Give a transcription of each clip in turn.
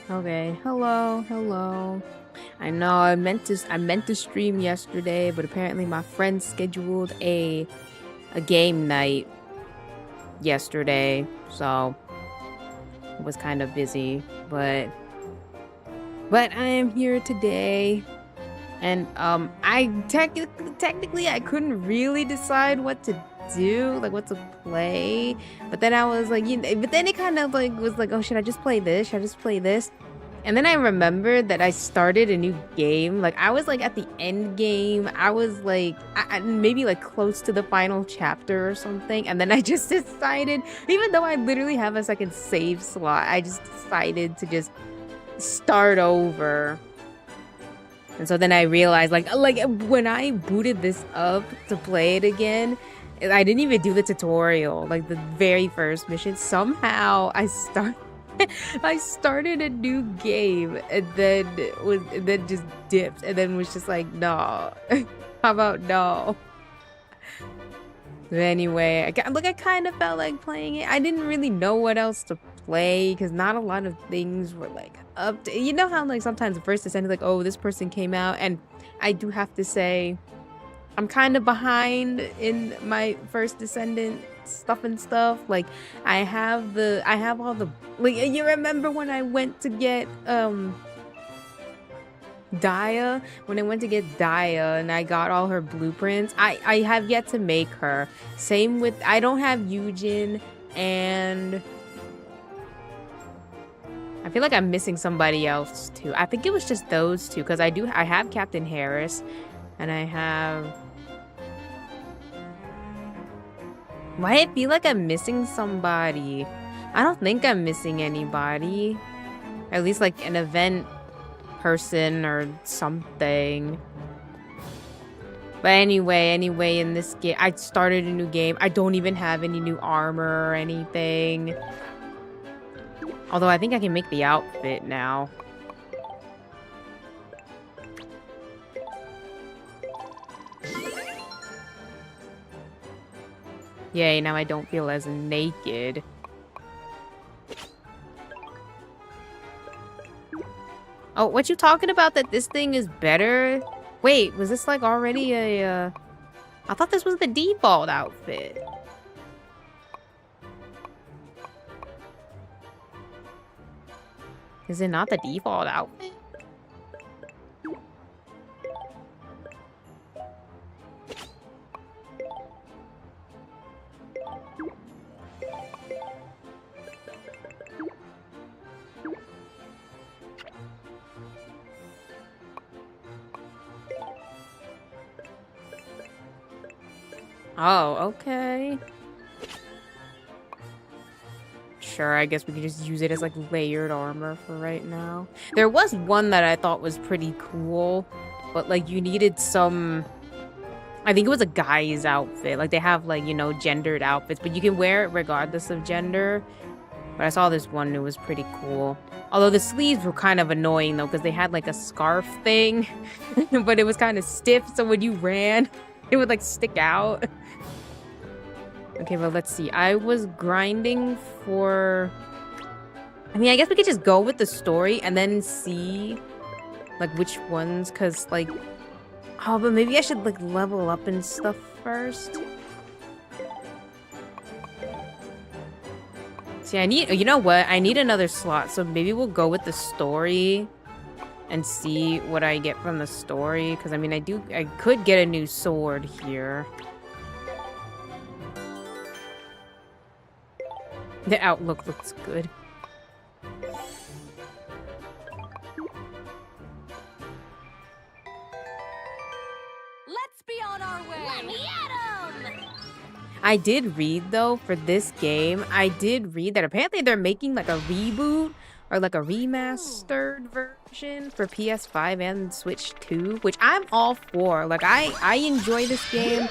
Okay. Hello, hello. I know I meant to stream yesterday, but apparently my friend scheduled a game night yesterday, so I was kind of busy, but I am here today. And I technically I couldn't really decide what to do, like what to play. But then I was like, but then it kind of like was like, oh, should I just play this? Should I just play this? And then I remembered that I started a new game. Like I was like at the end game. I was like maybe like close to the final chapter or something. And then I just decided, even though I literally have a second save slot, I just decided to just start over. And so then I realized, like when I booted this up to play it again, I didn't even do the tutorial, like the very first mission. Somehow I started a new game and then just dipped and then was just like, no. How about no? But anyway, I kind of felt like playing it. I didn't really know what else to play because not a lot of things were like up to, you know how like sometimes the first Descent is like, oh, this person came out, and I do have to say I'm kind of behind in my first Descendant stuff and stuff. Like I have all the, like, you remember when I went to get Daya, when I went to get Daya and I got all her blueprints, I have yet to make her. Same with, I don't have Yujin, and I feel like I'm missing somebody else too. I think it was just those two because I have Captain Harris and I have, why I feel like I'm missing somebody. I don't think I'm missing anybody. At least like an event person or something. But anyway, in this game, I started a new game. I don't even have any new armor or anything. Although I think I can make the outfit now. Yay, now I don't feel as naked. Oh, what you talking about that this thing is better? Wait, was this like already a, I thought this was the default outfit. Is it not the default outfit? Oh, okay. Sure, I guess we could just use it as like layered armor for right now. There was one that I thought was pretty cool, but like you needed some, I think it was a guy's outfit. Like they have like, you know, gendered outfits, but you can wear it regardless of gender. But I saw this one that was pretty cool. Although the sleeves were kind of annoying though, because they had like a scarf thing, but it was kind of stiff. So when you ran, it would like stick out. Okay, well, let's see. I was grinding for, I mean, I guess we could just go with the story and then see like which ones, because like, oh, but maybe I should like level up and stuff first. See, I need, you know what? I need another slot, so maybe we'll go with the story and see what I get from the story, because I mean, I could get a new sword here. The outlook looks good. Let's be on our way. Let me at 'em. I did read though for this game, I did read that apparently they're making like a reboot or like a remastered version for PS5 and Switch 2, which I'm all for. Like I enjoy this game.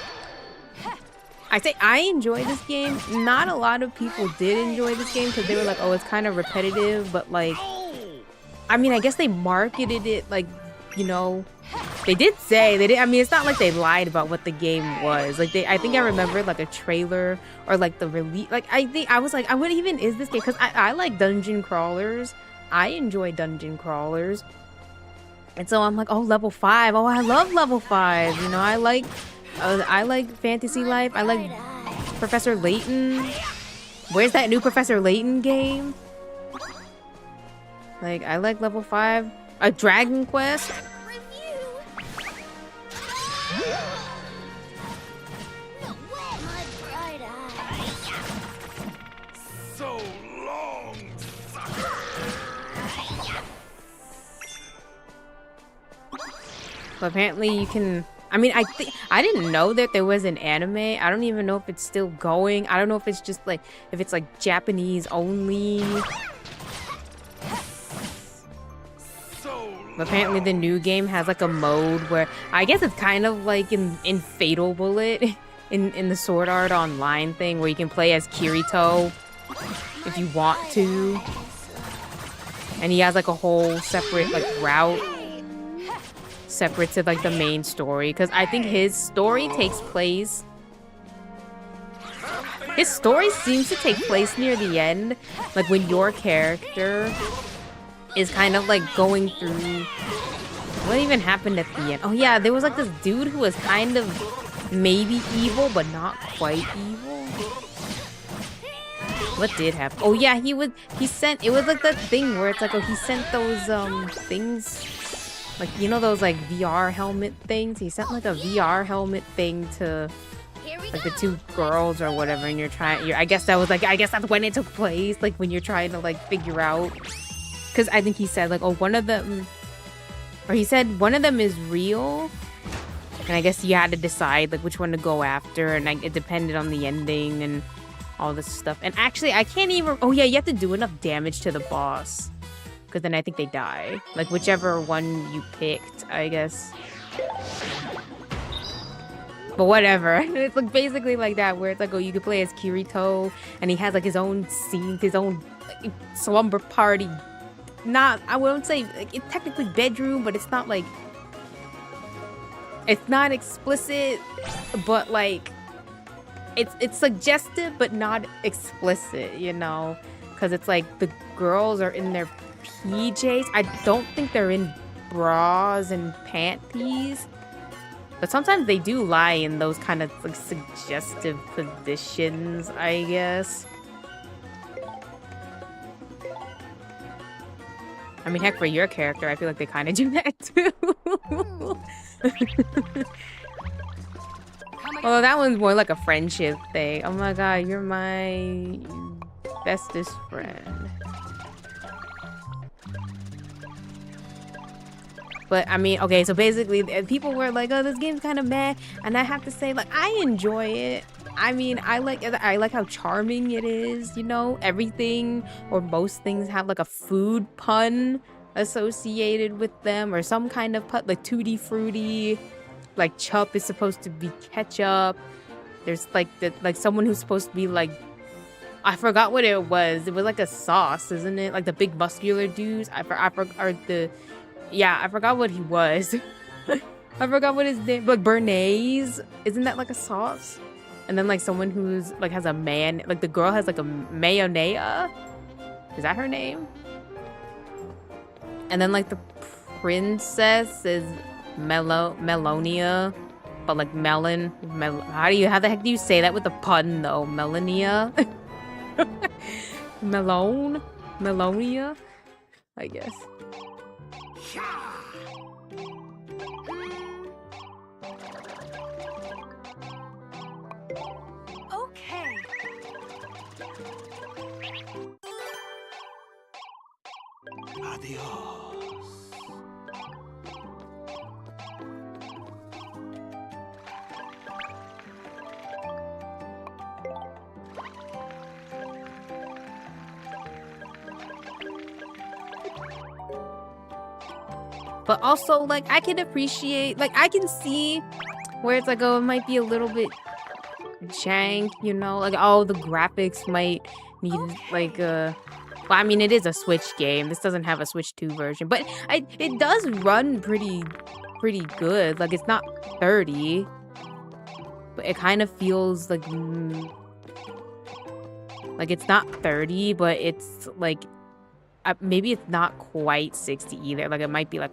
I say I enjoy this game. Not a lot of people did enjoy this game because they were like, oh, it's kind of repetitive, but like, I mean, I guess they marketed it like, you know, they did say they did. I mean, it's not like they lied about what the game was. Like I think I remember like a trailer or like the release. Like I think I was like, what even is this game? Because I like dungeon crawlers. I enjoy dungeon crawlers. And so I'm like, oh, level 5. Oh, I love level 5. You know, I like Fantasy Life. I like Professor Layton. Where's that new Professor Layton game? Like, I like level 5. A Dragon Quest. So long, But apparently you can... I mean, I didn't know that there was an anime. I don't even know if it's still going. I don't know if it's just like... If it's like Japanese only. But apparently the new game has like a mode where... I guess it's kind of like in Fatal Bullet. In the Sword Art Online thing where you can play as Kirito if you want to. And he has like a whole separate like route separate to like the main story, because I think his story takes place... His story seems to take place near the end, like when your character is kind of like going through... What even happened at the end? Oh yeah, there was like this dude who was kind of maybe evil, but not quite evil. What did happen? Oh yeah, he sent... It was like that thing where it's like, oh, he sent those things... Like, you know those, like, VR helmet things? He sent, like, a VR helmet thing to, like, the two girls or whatever, and I guess that was, like, I guess that's when it took place, like, when you're trying to, like, figure out. Because I think he said, like, oh, one of them... Or he said one of them is real, and I guess you had to decide, like, which one to go after, and, like, it depended on the ending and all this stuff. And actually, I can't even... Oh, yeah, you have to do enough damage to the boss. Because then I think they die. Like, whichever one you picked, I guess. But whatever. It's like basically like that, where it's like, oh, you could play as Kirito, and he has like his own scenes, his own like, slumber party. Not, I won't say, like, it's technically bedroom, but it's not like... It's not explicit, but like... It's suggestive, but not explicit, you know? Because it's like, the girls are in their PJs. I don't think they're in bras and panties, but sometimes they do lie in those kind of like suggestive positions, I guess. I mean, heck, for your character, I feel like they kind of do that too. Well, that one's more like a friendship thing. Oh my god, you're my bestest friend. But I mean, okay, so basically people were like, oh, this game's kind of meh, and I have to say, like, I enjoy it. I mean, I like how charming it is, you know? Everything or most things have like a food pun associated with them, or some kind of pun, like Tutti Frutti, like chup is supposed to be ketchup. There's like someone who's supposed to be like, I forgot what it was. It was like a sauce, isn't it? Like the big muscular dudes. I forgot what he was. I forgot what his name... Like, Bernays? Isn't that like a sauce? And then, like, someone who's, like, has a man... Like, the girl has, like, a mayonnaise? Is that her name? And then, like, the princess is Melonia. But, like, melon... How the heck do you say that with a pun, though? Melonia? Melonia? I guess. Okay. Adios. But also, like, I can appreciate, like, I can see where it's like, oh, it might be a little bit jank, you know? Like, oh, the graphics might need, like, well, I mean, it is a Switch game. This doesn't have a Switch 2 version. But it does run pretty good. Like, it's not 30. But it kind of feels like... like, it's not 30, but it's, like... maybe it's not quite 60 either. Like it might be like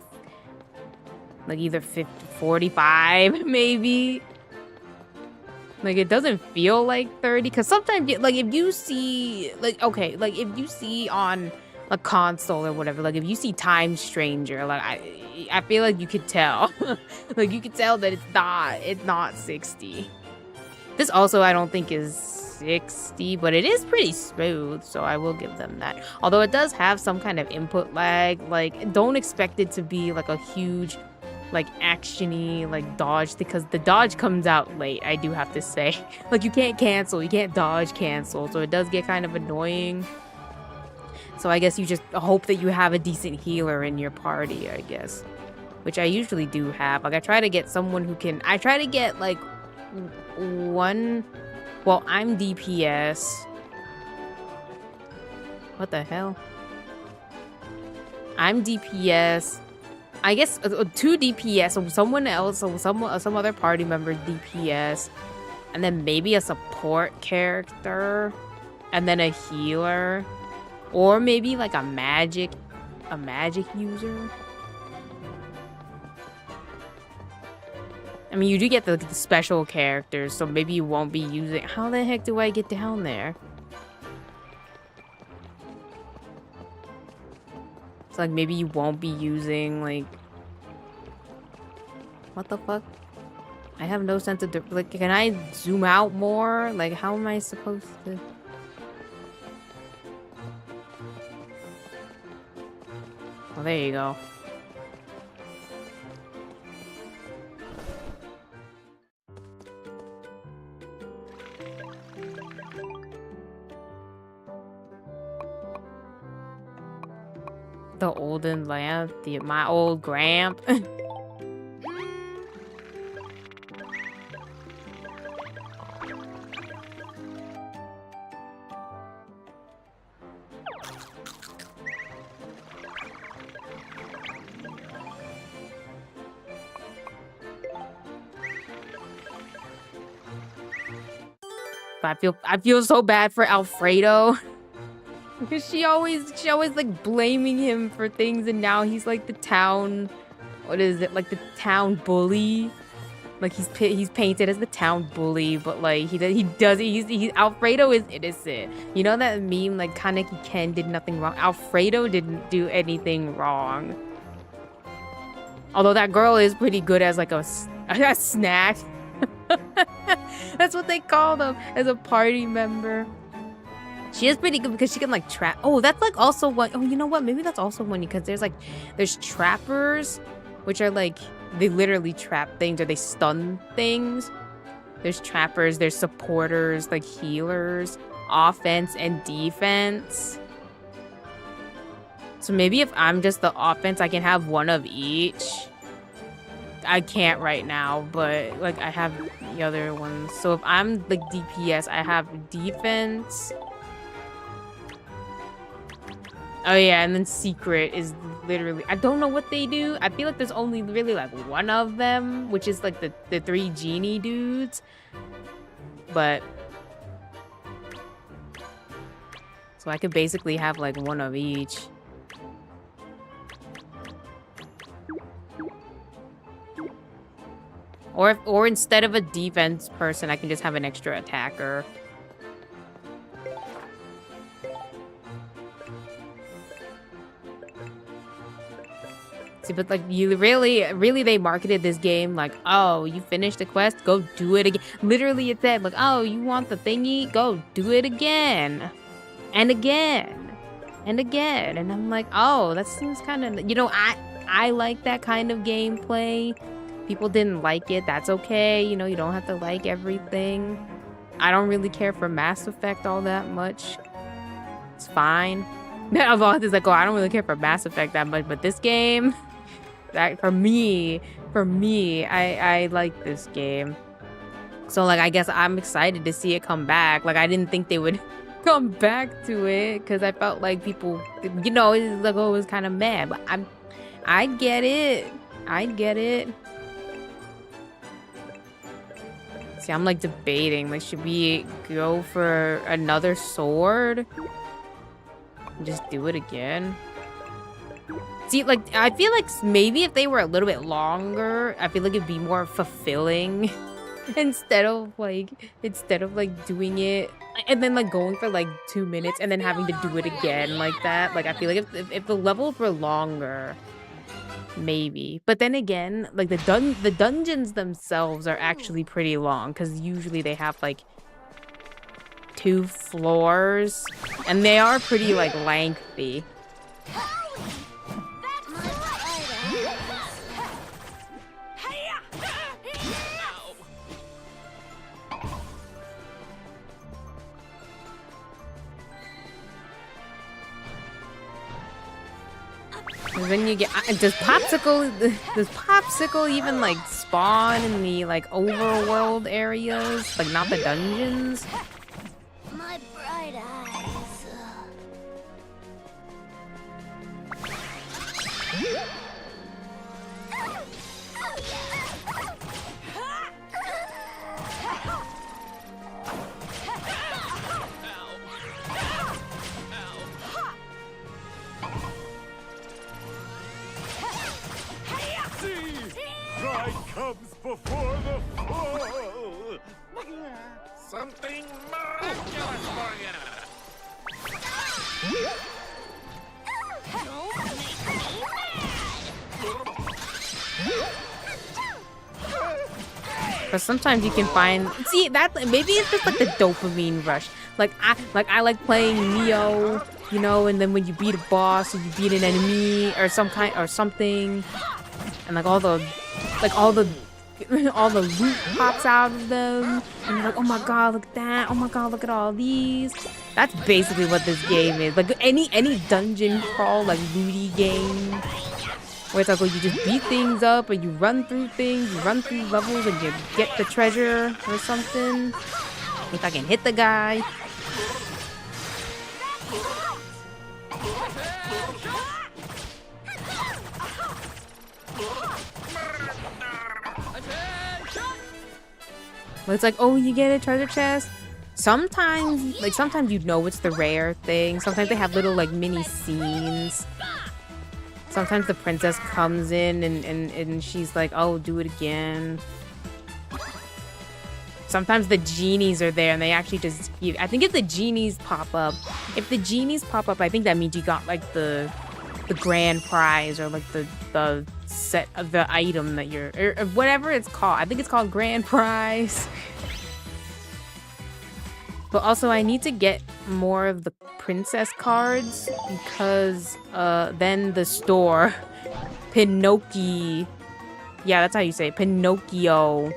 either 50, 45 maybe. Like it doesn't feel like 30 because sometimes like if you see like okay, like if you see on a console or whatever, like if you see Time Stranger, like I feel like you could tell. Like you could tell that it's not 60. This also I don't think is 60, but it is pretty smooth, so I will give them that. Although it does have some kind of input lag, like don't expect it to be like a huge like actiony like dodge because the dodge comes out late, I do have to say. Like you can't cancel, you can't dodge cancel, so it does get kind of annoying. So I guess you just hope that you have a decent healer in your party, I guess. Which I usually do have. Like I try to get someone who can I try to get like one. Well, I'm DPS. What the hell? I'm DPS. I guess 2 DPS, so someone else, so some other party member DPS, and then maybe a support character, and then a healer, or maybe like a magic user. I mean, you do get the special characters, so maybe you won't be using... How the heck do I get down there? It's like maybe you won't be using, like... What the fuck? I have no sense of... Like, can I zoom out more? Like, how am I supposed to... Oh, there you go. The olden lamp, my old gramp. I feel so bad for Alfredo. Because she always like blaming him for things, and now he's like the town, what is it, like the town bully. Like he's painted as the town bully, but like he's Alfredo is innocent. You know that meme like Kaneki Ken did nothing wrong. Alfredo didn't do anything wrong. Although that girl is pretty good as like a snack. That's what they call them as a party member. She is pretty good because she can like trap. Oh, that's like also what. Oh, you know what? Maybe that's also one because there's trappers, which are like they literally trap things or they stun things. There's trappers. There's supporters like healers, offense and defense. So maybe if I'm just the offense, I can have one of each. I can't right now, but like I have the other ones. So if I'm like DPS, I have defense. Oh yeah, and then secret is literally, I don't know what they do. I feel like there's only really like one of them, which is like the 3 genie dudes. But so I could basically have like one of each. Or instead of a defense person, I can just have an extra attacker. See, but like you really they marketed this game like, oh, you finished the quest, go do it again. Literally it said like, oh, you want the thingy, go do it again. And again. And again. And I'm like, oh, that seems kind of, you know, I like that kind of gameplay. People didn't like it, that's okay. You know, you don't have to like everything. I don't really care for Mass Effect all that much. It's fine. I've always like, oh, I don't really care for Mass Effect that much, but this game, that for me, I like this game. So like, I guess I'm excited to see it come back. Like, I didn't think they would come back to it because I felt like people, you know, it's like, oh, it was kind of mad. But I get it. I get it. See, I'm like debating, like, should we go for another sword? Just do it again. See, like, I feel like maybe if they were a little bit longer, I feel like it'd be more fulfilling instead of like doing it and then like going for like 2 minutes and then having to do it again like that. Like, I feel like if the levels were longer, maybe. But then again, like the dungeons themselves are actually pretty long because usually they have like 2 floors and they are pretty like lengthy. And then you get does Popsicle even like spawn in the like overworld areas, like not the dungeons? My bright eyes. Pride comes before the fall. Something miraculous for you. Don't make me But sometimes you can find that maybe it's just like the dopamine rush. Like I like playing Neo, you know, and then when you beat a boss or you beat an enemy or something, and like all the loot pops out of them, and you're like, oh my god, look at that! Oh my god, look at all these. That's basically what this game is. Like any dungeon crawl, like looty game, where it's like, oh, you just beat things up, or you run through things, you run through levels, and you get the treasure or something. If I can hit the guy. But it's like, oh, you get a treasure chest. Sometimes you know it's the rare thing. Sometimes they have little like mini scenes. Sometimes the princess comes in and she's like, oh, do it again. Sometimes the genies are there and they actually just give. I think if the genies pop up, I think that means you got like the grand prize or like the set of the item that you're or whatever it's called. I think it's called grand prize. But also I need to get more of the princess cards because then the store Pinocchio, yeah, that's how you say it, Pinocchio,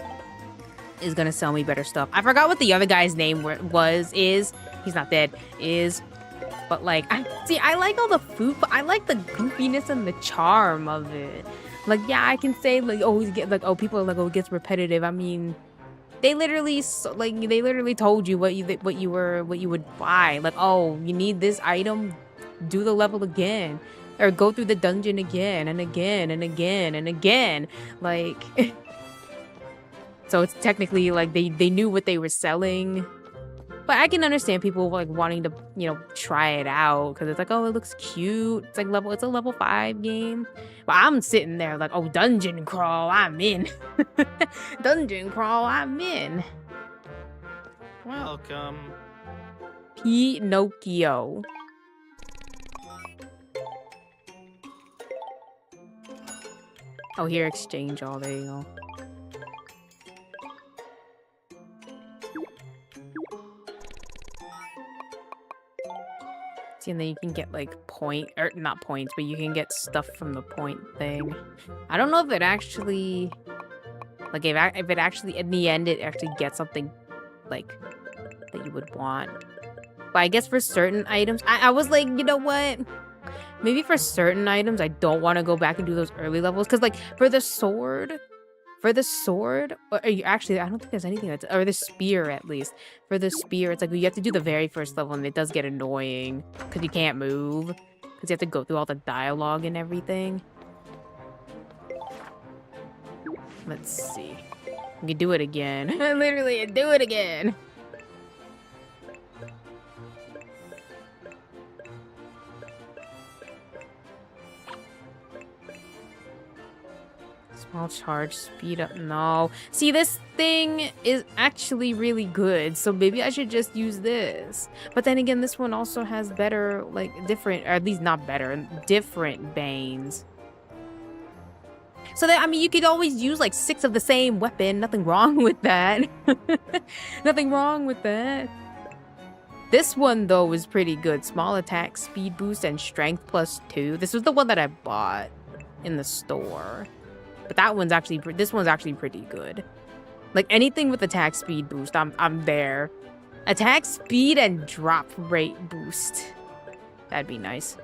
is gonna sell me better stuff. I forgot what the other guy's name is. He's not dead. But like, I like all the food, but I like the goofiness and the charm of it. Like, yeah, I can say like, oh, people are like, oh, it gets repetitive. I mean, they literally told you what you would buy. Like, oh, you need this item, do the level again, or go through the dungeon again and again and again and again. Like, so it's technically like they knew what they were selling. But I can understand people like wanting to, you know, try it out because it's like, oh, it looks cute. It's a level 5 game. But I'm sitting there like, oh, dungeon crawl, I'm in. Dungeon crawl, I'm in. Welcome. Pinocchio. Oh, here, exchange all. There you go. And then you can get like not points, but you can get stuff from the point thing. I don't know if it actually, like, if it actually in the end it actually gets something like that you would want. But I guess for certain items, I was like, you know what? Maybe for certain items, I don't want to go back and do those early levels because, like, for the sword, or actually, I don't think there's anything or the spear at least. For the spear, it's like you have to do the very first level, and it does get annoying because you can't move because you have to go through all the dialogue and everything. Let's see. We can do it again. Literally, do it again. I'll charge speed up. No. See, this thing is actually really good, so maybe I should just use this. But then again, this one also has better, like, different, or at least not better, different Banes. So that, I mean, you could always use like 6 of the same weapon. Nothing wrong with that. Nothing wrong with that. This one, though, is pretty good. Small attack, speed boost, and strength +2. This was the one that I bought in the store. But that one's actually, this one's actually pretty good. Like, anything with attack speed boost, I'm there. Attack speed and drop rate boost. That'd be nice.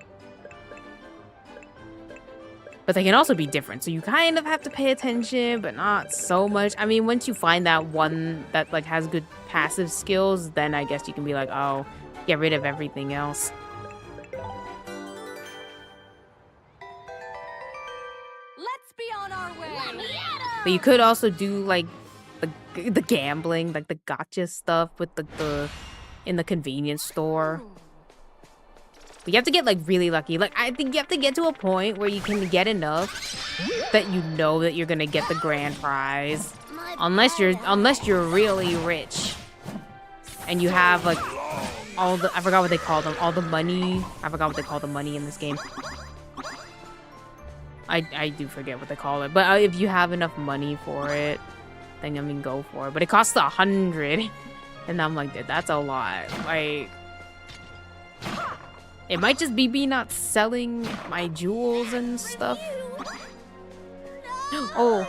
But they can also be different, so you kind of have to pay attention, but not so much. I mean, once you find that one that, like, has good passive skills, then I guess you can be like, oh, get rid of everything else. Let's be on our way. Let me at 'em. But you could also do, like, the gambling, like the gotcha stuff with the in the convenience store. But you have to get, like, really lucky. Like, I think you have to get to a point where you can get enough that you know that you're gonna get the grand prize. Unless you're really rich. And you have, like, all the, I forgot what they call them, all the money. I forgot what they call the money in this game. I do forget what they call it. But if you have enough money for it, then, I mean, go for it. But it costs 100. And I'm like, that's a lot. Like, it might just be me not selling my jewels and stuff. Oh.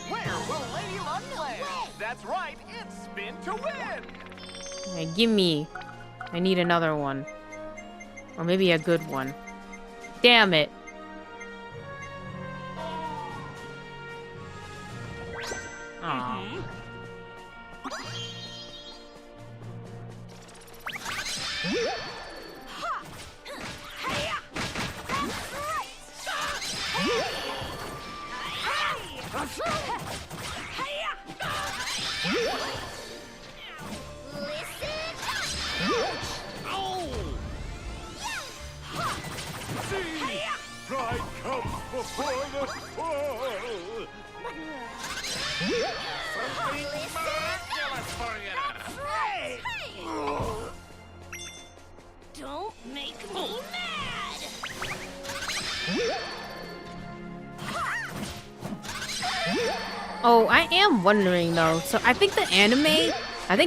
Where will Lady Luck land? That's right, it's spin to win! Okay, gimme. I need another one. Or maybe a good one. Damn it. Aw. Pride comes before the fall. Something miraculous for you. Don't make me mad. Oh, I am wondering though. So I think the anime,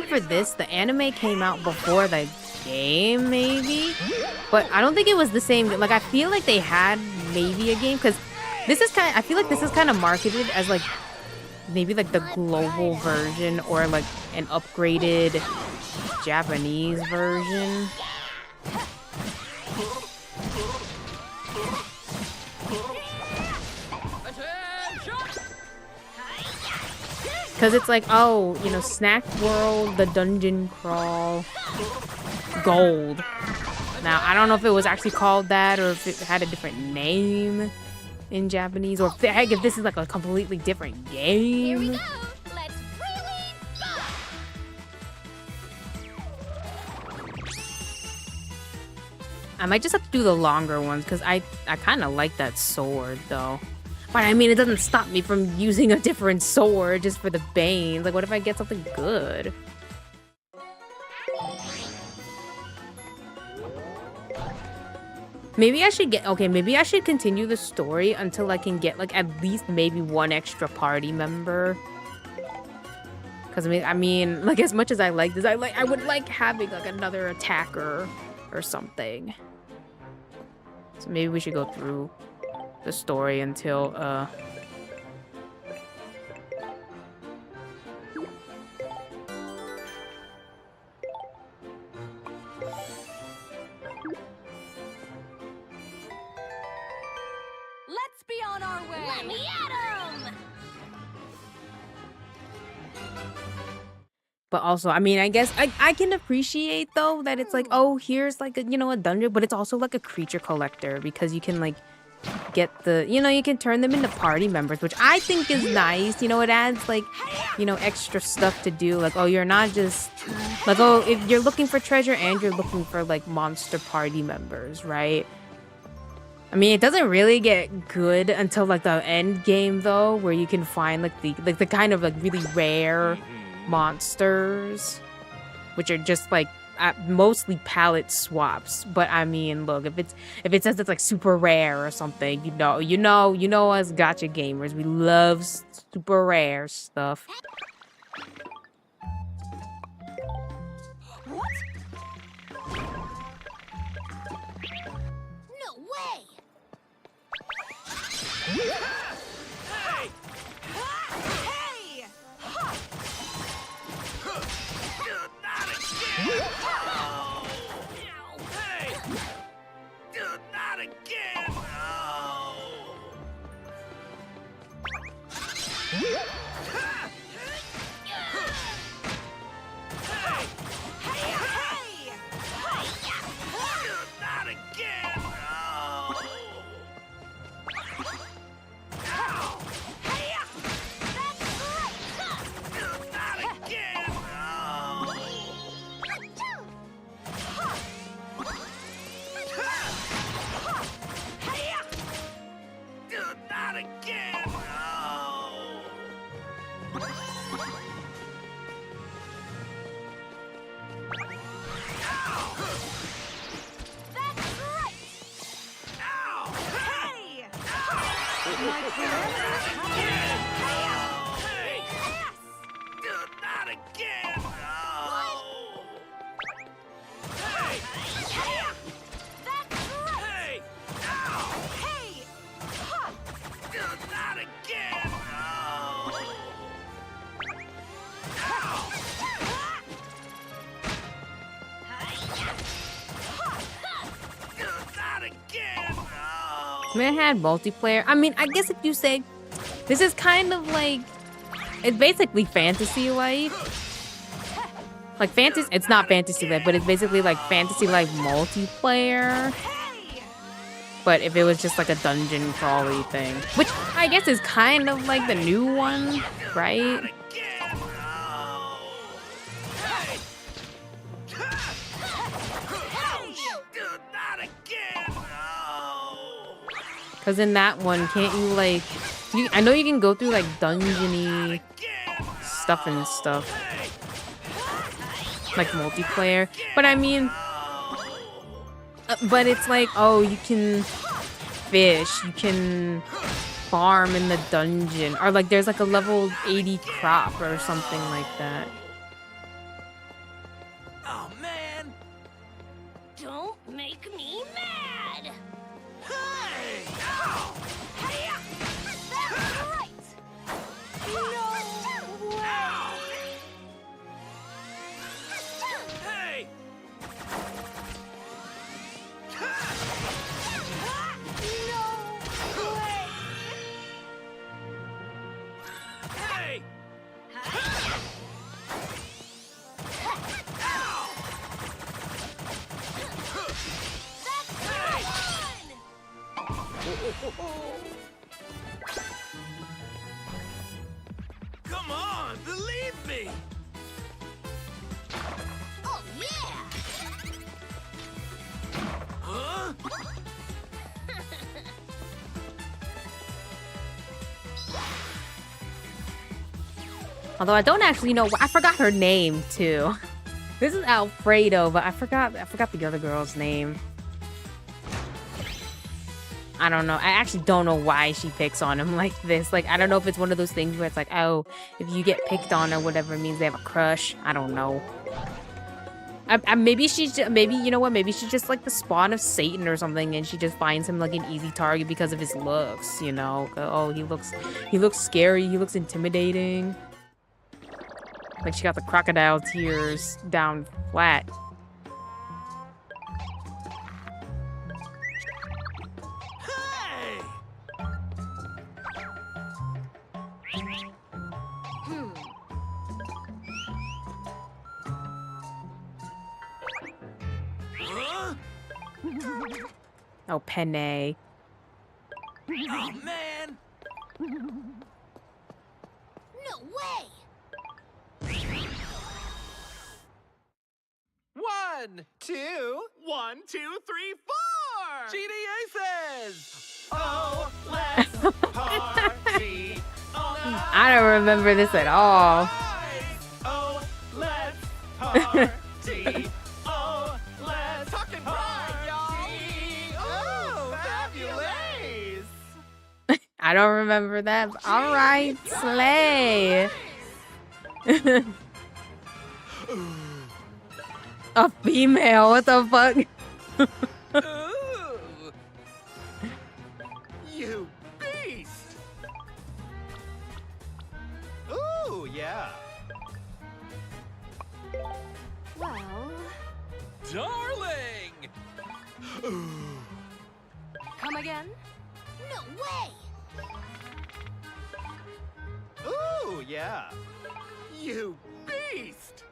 for this, the anime came out before the game, maybe? But I don't think it was the same. Like, I feel like they had maybe a game, because this is I feel like this is kind of marketed as, like, maybe, like, the global version or, like, an upgraded Japanese version. Because it's like, oh, you know, Snack World, the Dungeon Crawl, Gold. Now, I don't know if it was actually called that or if it had a different name in Japanese, or heck, if this is like a completely different game. Here we go. Let's really go. I might just have to do the longer ones because I kind of like that sword though. But I mean, it doesn't stop me from using a different sword just for the Banes. Like, what if I get something good? Maybe I should maybe I should continue the story until I can get, like, at least maybe one extra party member. Because, I mean, like, as much as I like this, I would like having, like, another attacker or something. So maybe we should go through the story until, Let's be on our way. Let me at 'em. But also, I mean, I guess I can appreciate, though, that it's like, oh, here's, like, a, you know, a dungeon, but it's also, like, a creature collector, because you can, like, get the, you know, you can turn them into party members, which I think is nice. You know, it adds, like, you know, extra stuff to do. Like, oh, you're not just, like, oh, if you're looking for treasure and you're looking for, like, monster party members, right? I mean, it doesn't really get good until like the end game though, where you can find like the kind of like really rare monsters, which are just like mostly palette swaps. But I mean, look, if it says it's like super rare or something, you know us gacha gamers, we love super rare stuff. What? No way! Hey! Hey! Not again! Oh! Hey! Not again! Oh! Not again! Oh! Ow! Not again! Oh! Not again! Oh! Ow! Hey! Hey! Not again! Oh! Hey! Hey! Ow! Not again! Oh! Ow! Not again! Oh! I mean, it had multiplayer. I mean, I guess if you say this is kind of like it's basically Fantasy Life. Like fantasy, it's not Fantasy Life, but it's basically like Fantasy Life multiplayer. But if it was just like a dungeon crawly thing, which I guess is kind of like the new one, right? Again! Oh! Hey! Not again! Oh! Because in that one, can't you like? I know you can go through like dungeony Again! stuff and stuff, Hey! like multiplayer. But I mean, but it's like, oh, you can fish, you can farm in the dungeon, or like there's like a level 80 crop or something like that. Oh man! Don't make me mad! Hey! Ow! That's right! No way! Ow! Hey! No way! Hey! Come on, believe me! Oh yeah! Huh? Although I don't actually know, I forgot her name too. This is Alfredo, but I forgot the other girl's name. I don't know. I actually don't know why she picks on him like this. Like, I don't know if it's one of those things where it's like, oh, if you get picked on or whatever, it means they have a crush. I don't know. Maybe she's just, maybe, you know what? Maybe she's just like the spawn of Satan or something, and she just finds him like an easy target because of his looks, you know? Oh, he looks scary. He looks intimidating. Like she got the crocodile tears down flat. Hey! Huh? Oh, Penne. Oh man! No way! 1, 2, 1, 2, 3, 4! GDA says, oh, let's party. I don't remember this at all. Oh, let's party. Oh, let's talking pride, y'all. Oh, fabulous. I don't remember that. All right, slay. A female, what the fuck? Ooh. You beast. Ooh, yeah. Well, Darling. come again? No way! Ooh, yeah. You beast.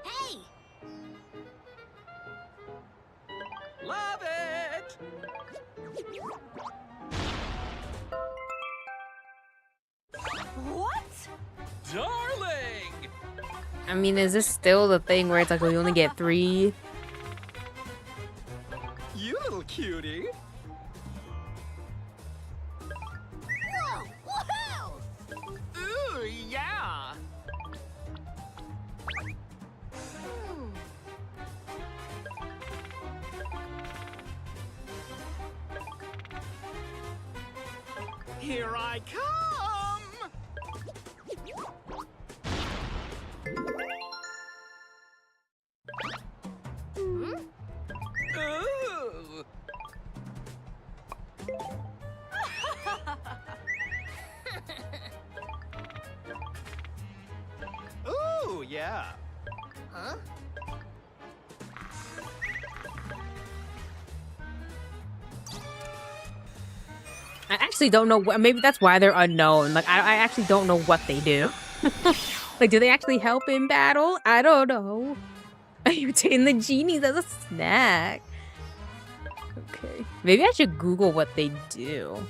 Hey! Love it. What? Darling. I mean, is this still the thing where it's like we only get 3? You little cutie. Whoa! Woohoo! Ooh, yeah. Hmm. Here I come. Hmm? Ooh. Ooh, yeah. Huh? I actually don't know. Maybe that's why they're unknown. Like, I actually don't know what they do. Like, do they actually help in battle? I don't know. You obtain the genies as a snack. Okay. Maybe I should Google what they do.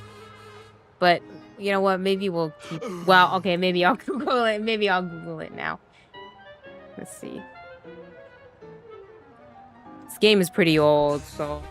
But, you know what? Maybe we'll keep... Well, okay, maybe I'll Google it. Maybe I'll Google it now. Let's see. This game is pretty old, so...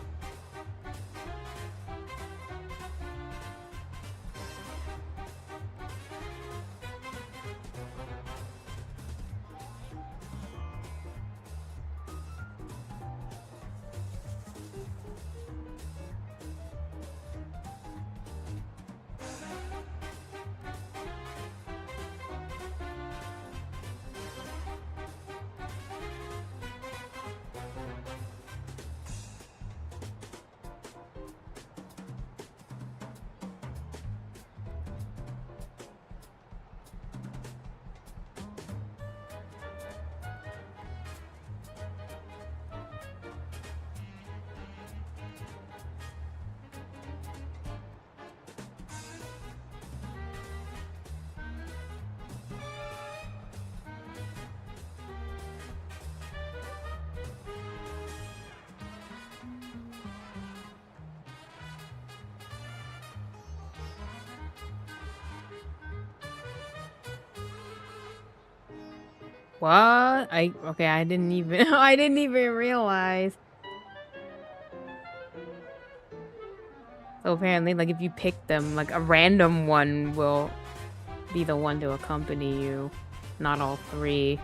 What? Okay, I didn't even I didn't even realize. So apparently, like, if you pick them, like, a random one will be the one to accompany you, not all 3.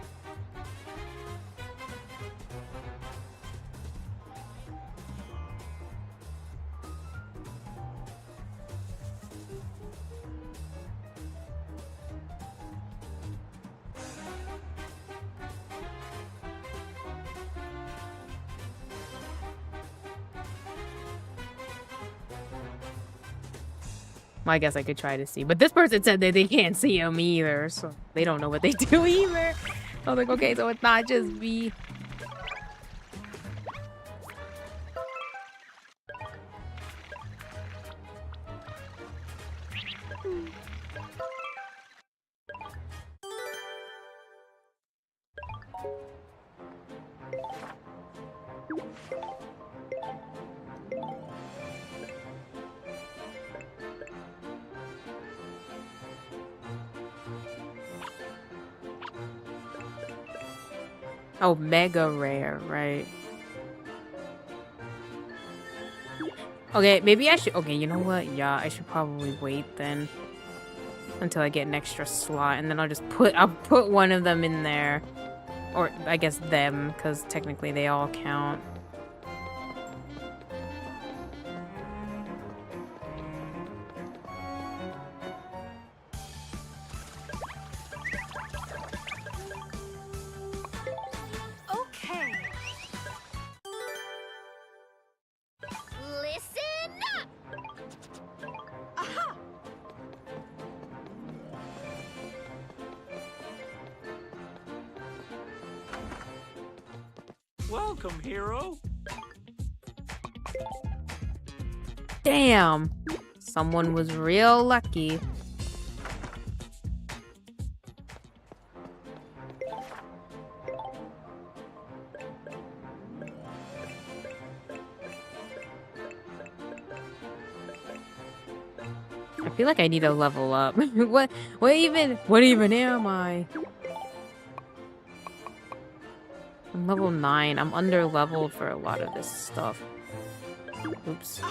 Well, I guess I could try to see. But this person said that they can't see them either, so they don't know what they do either. I was like, okay, so it's not just me. Oh, mega rare, right. Okay, maybe I should. Okay, you know what? Yeah, I should probably wait then until I get an extra slot, and then I'll put one of them in there, or I guess them, because technically they all count. Okay. Listen up. Aha. Welcome, hero. Damn, someone was real lucky. I feel like I need to level up. What even am I? I'm level 9. I'm under leveled for a lot of this stuff. Oops.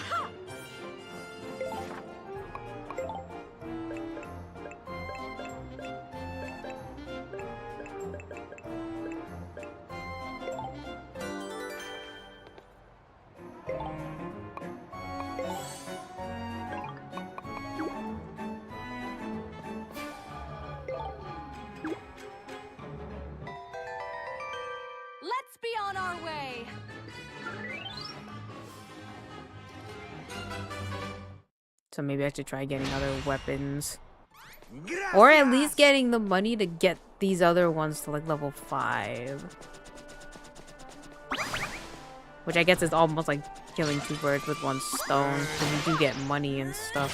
Let's be on our way. So maybe I should try getting other weapons. Or at least getting the money to get these other ones to like level 5. Which I guess is almost like killing 2 birds with 1 stone, because you do get money and stuff.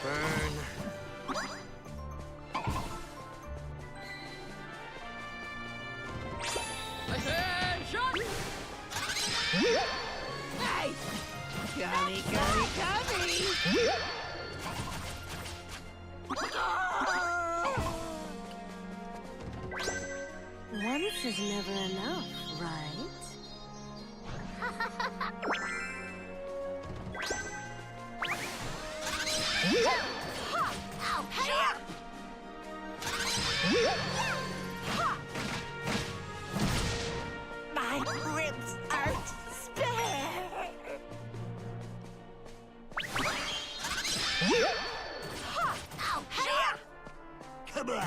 Burn. Once is never enough, right? My ribs aren't spare. Come on.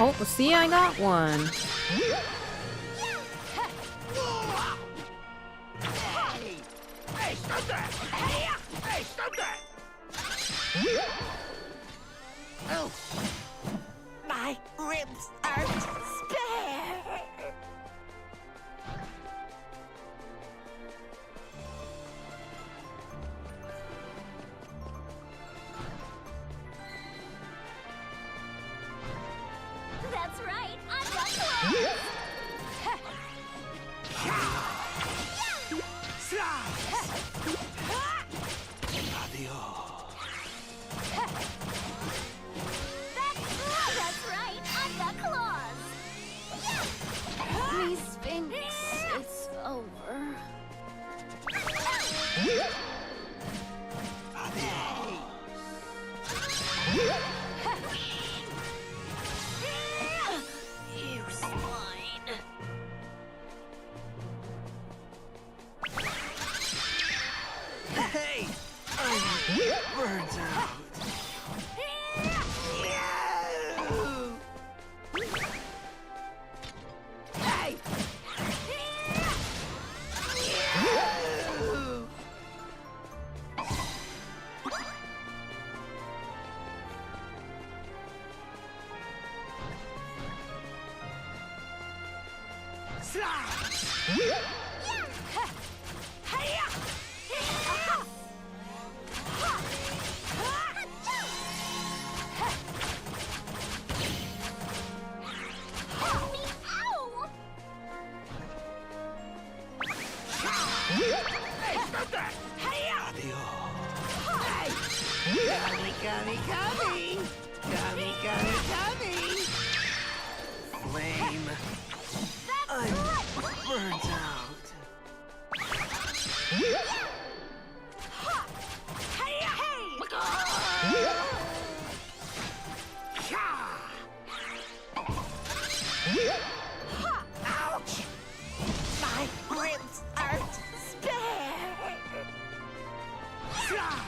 Oh, see, I got one. Hey, stop that! Hey, stop that! Oh. My ribs aren't spare. That's right, I've got claws. That's right, I've got claws. Please, Sphinx, it's over. You swine. Hey! Burns out. Hey! Lame. I'm burnt out. Ouch! My ribs aren't spared. That's right!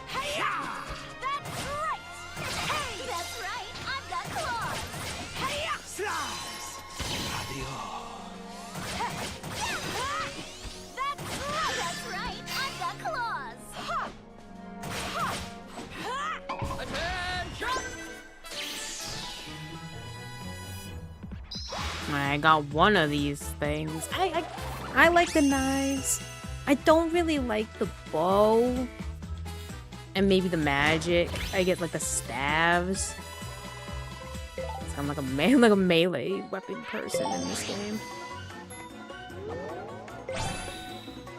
Hey! That's right! I've got claws! That's right! I've got claws! I got one of these things. I like the knives. I don't really like the bow. And maybe the magic. I get like the staves. So I'm like a melee weapon person in this game.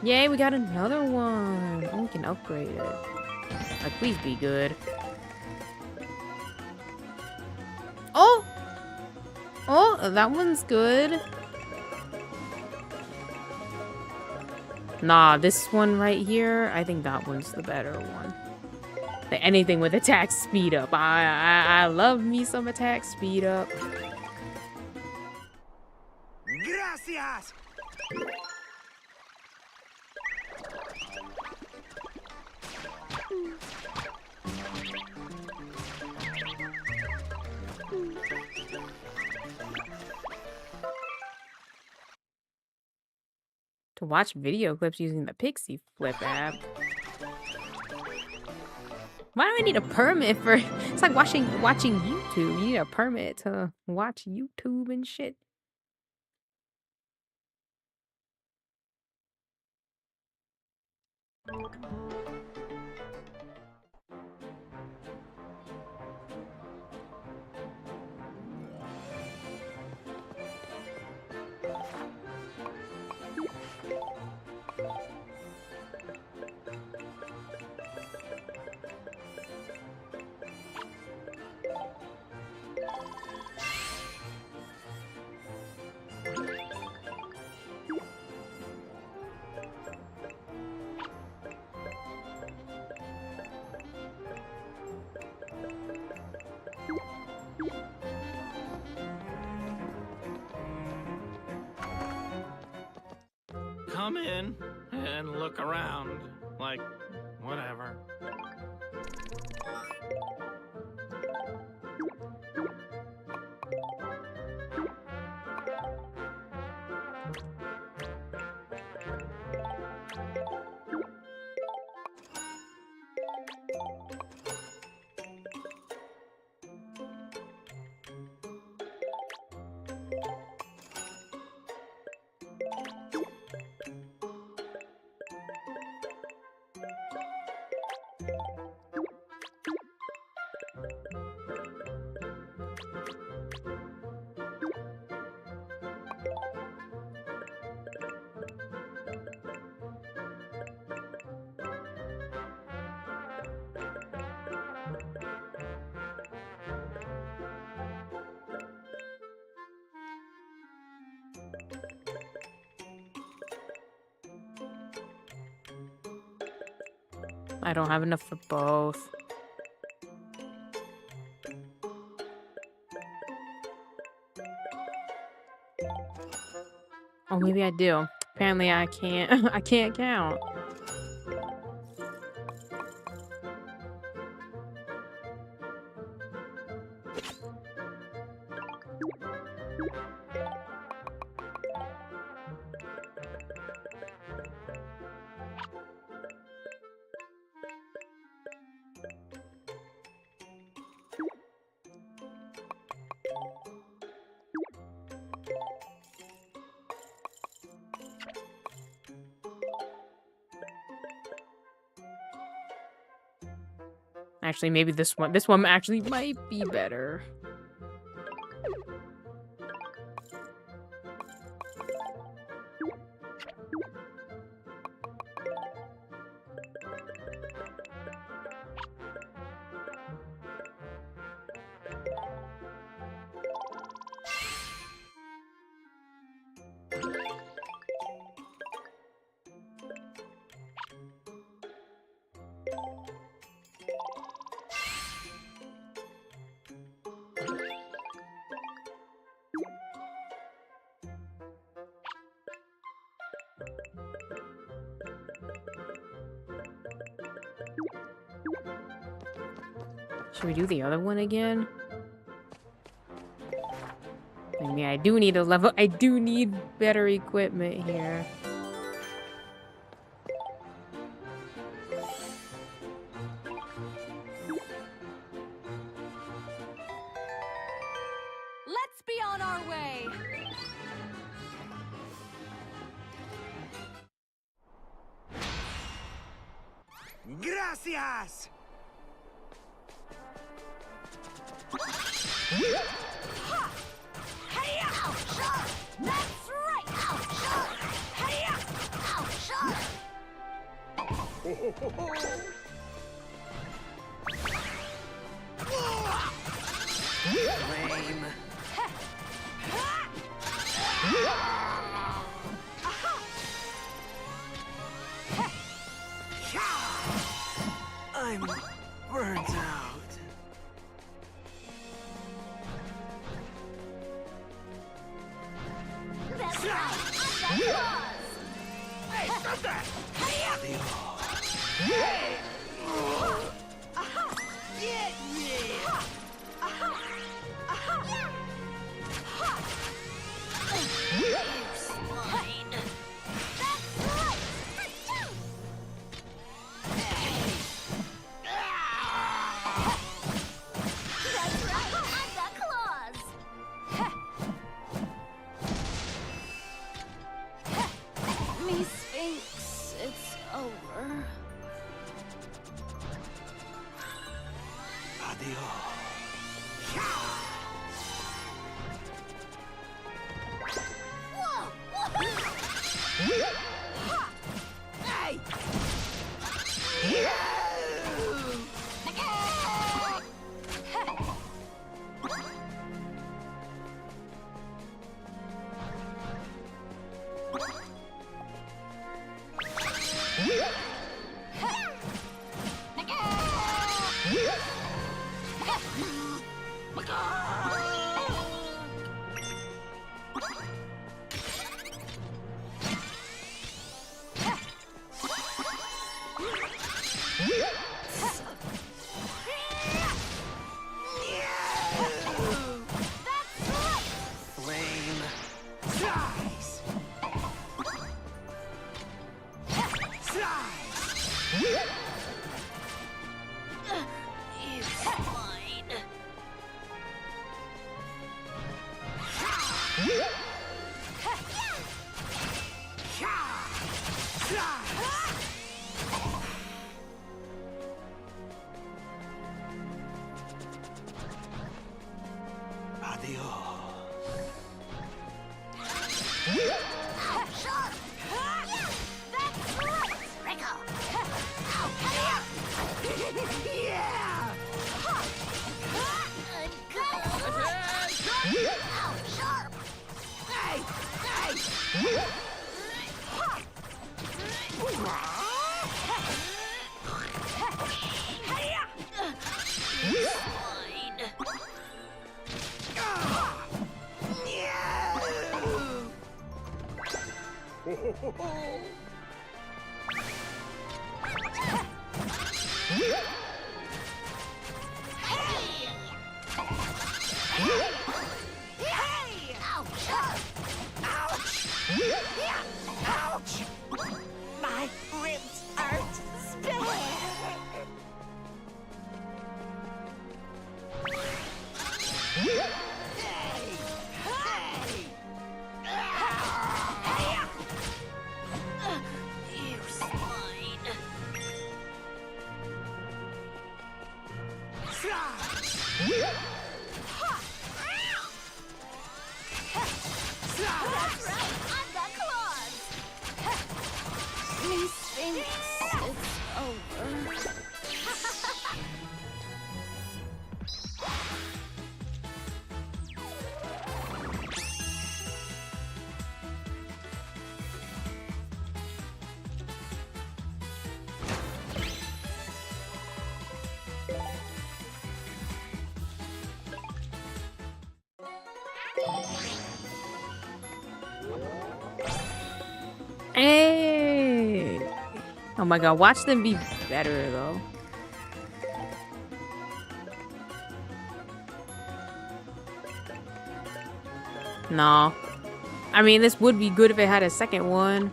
Yay, we got another one. Oh, we can upgrade it. Like, please be good. Oh! Oh, that one's good. Nah, this one right here, I think that one's the better one. Anything with attack speed up. I love me some attack speed up. Gracias! To watch video clips using the Pixie Flip app. Why do I need a permit for? It's like watching YouTube. You need a permit to watch YouTube and shit. Come in and look around. Like, whatever. I don't have enough for both. Oh, maybe I do. Apparently I can't. I can't count. Actually, maybe this one. This one actually might be better. Should we do the other one again? I mean, I do need a level. I do need better equipment here. Let's be on our way. Gracias! That's right. Lame. I'm burnt out. That's right. I'm the boss. Hey, stop that! Get me! Miss Sphinx, it's over. Hey! Flame. Size. Size. My ribs aren't spared. You swine. Oh my god, watch them be better though. No. I mean, this would be good if it had a second one.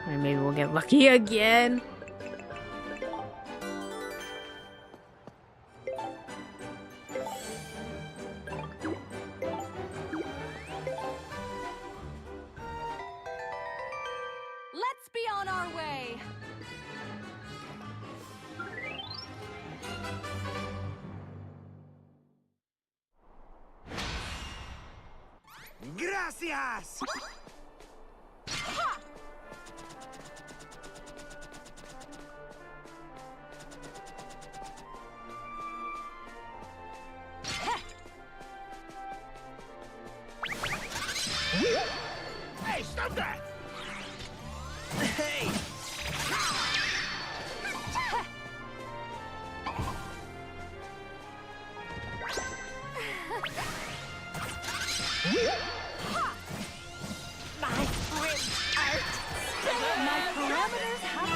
And maybe we'll get lucky again. Let's be on our way. Gracias! Hey, stop that! Hey! My parameters have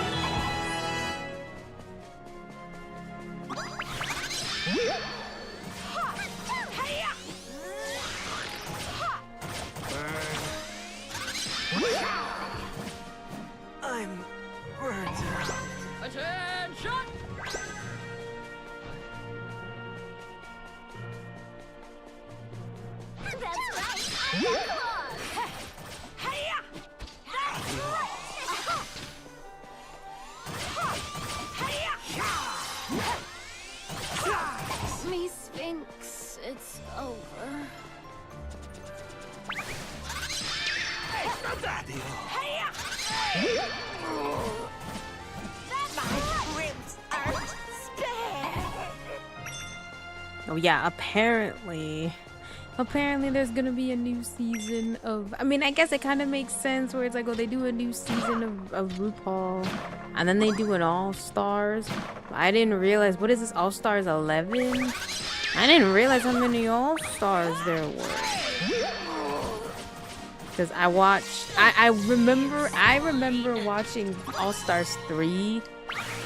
I'm burnt out. Attention! That's right. I'm the claw. Hey-ya! That's right. Hey-ya! Me, Sphinx. It's over. Hey, stop that! Hey-ya! My ribs aren't spare. Oh yeah, apparently there's gonna be a new season of, I mean, I guess it kind of makes sense where it's like, oh, they do a new season of RuPaul and then they do an All-Stars. I didn't realize, what is this, All-Stars 11? I didn't realize how many All-Stars there were. Because I remember watching All-Stars 3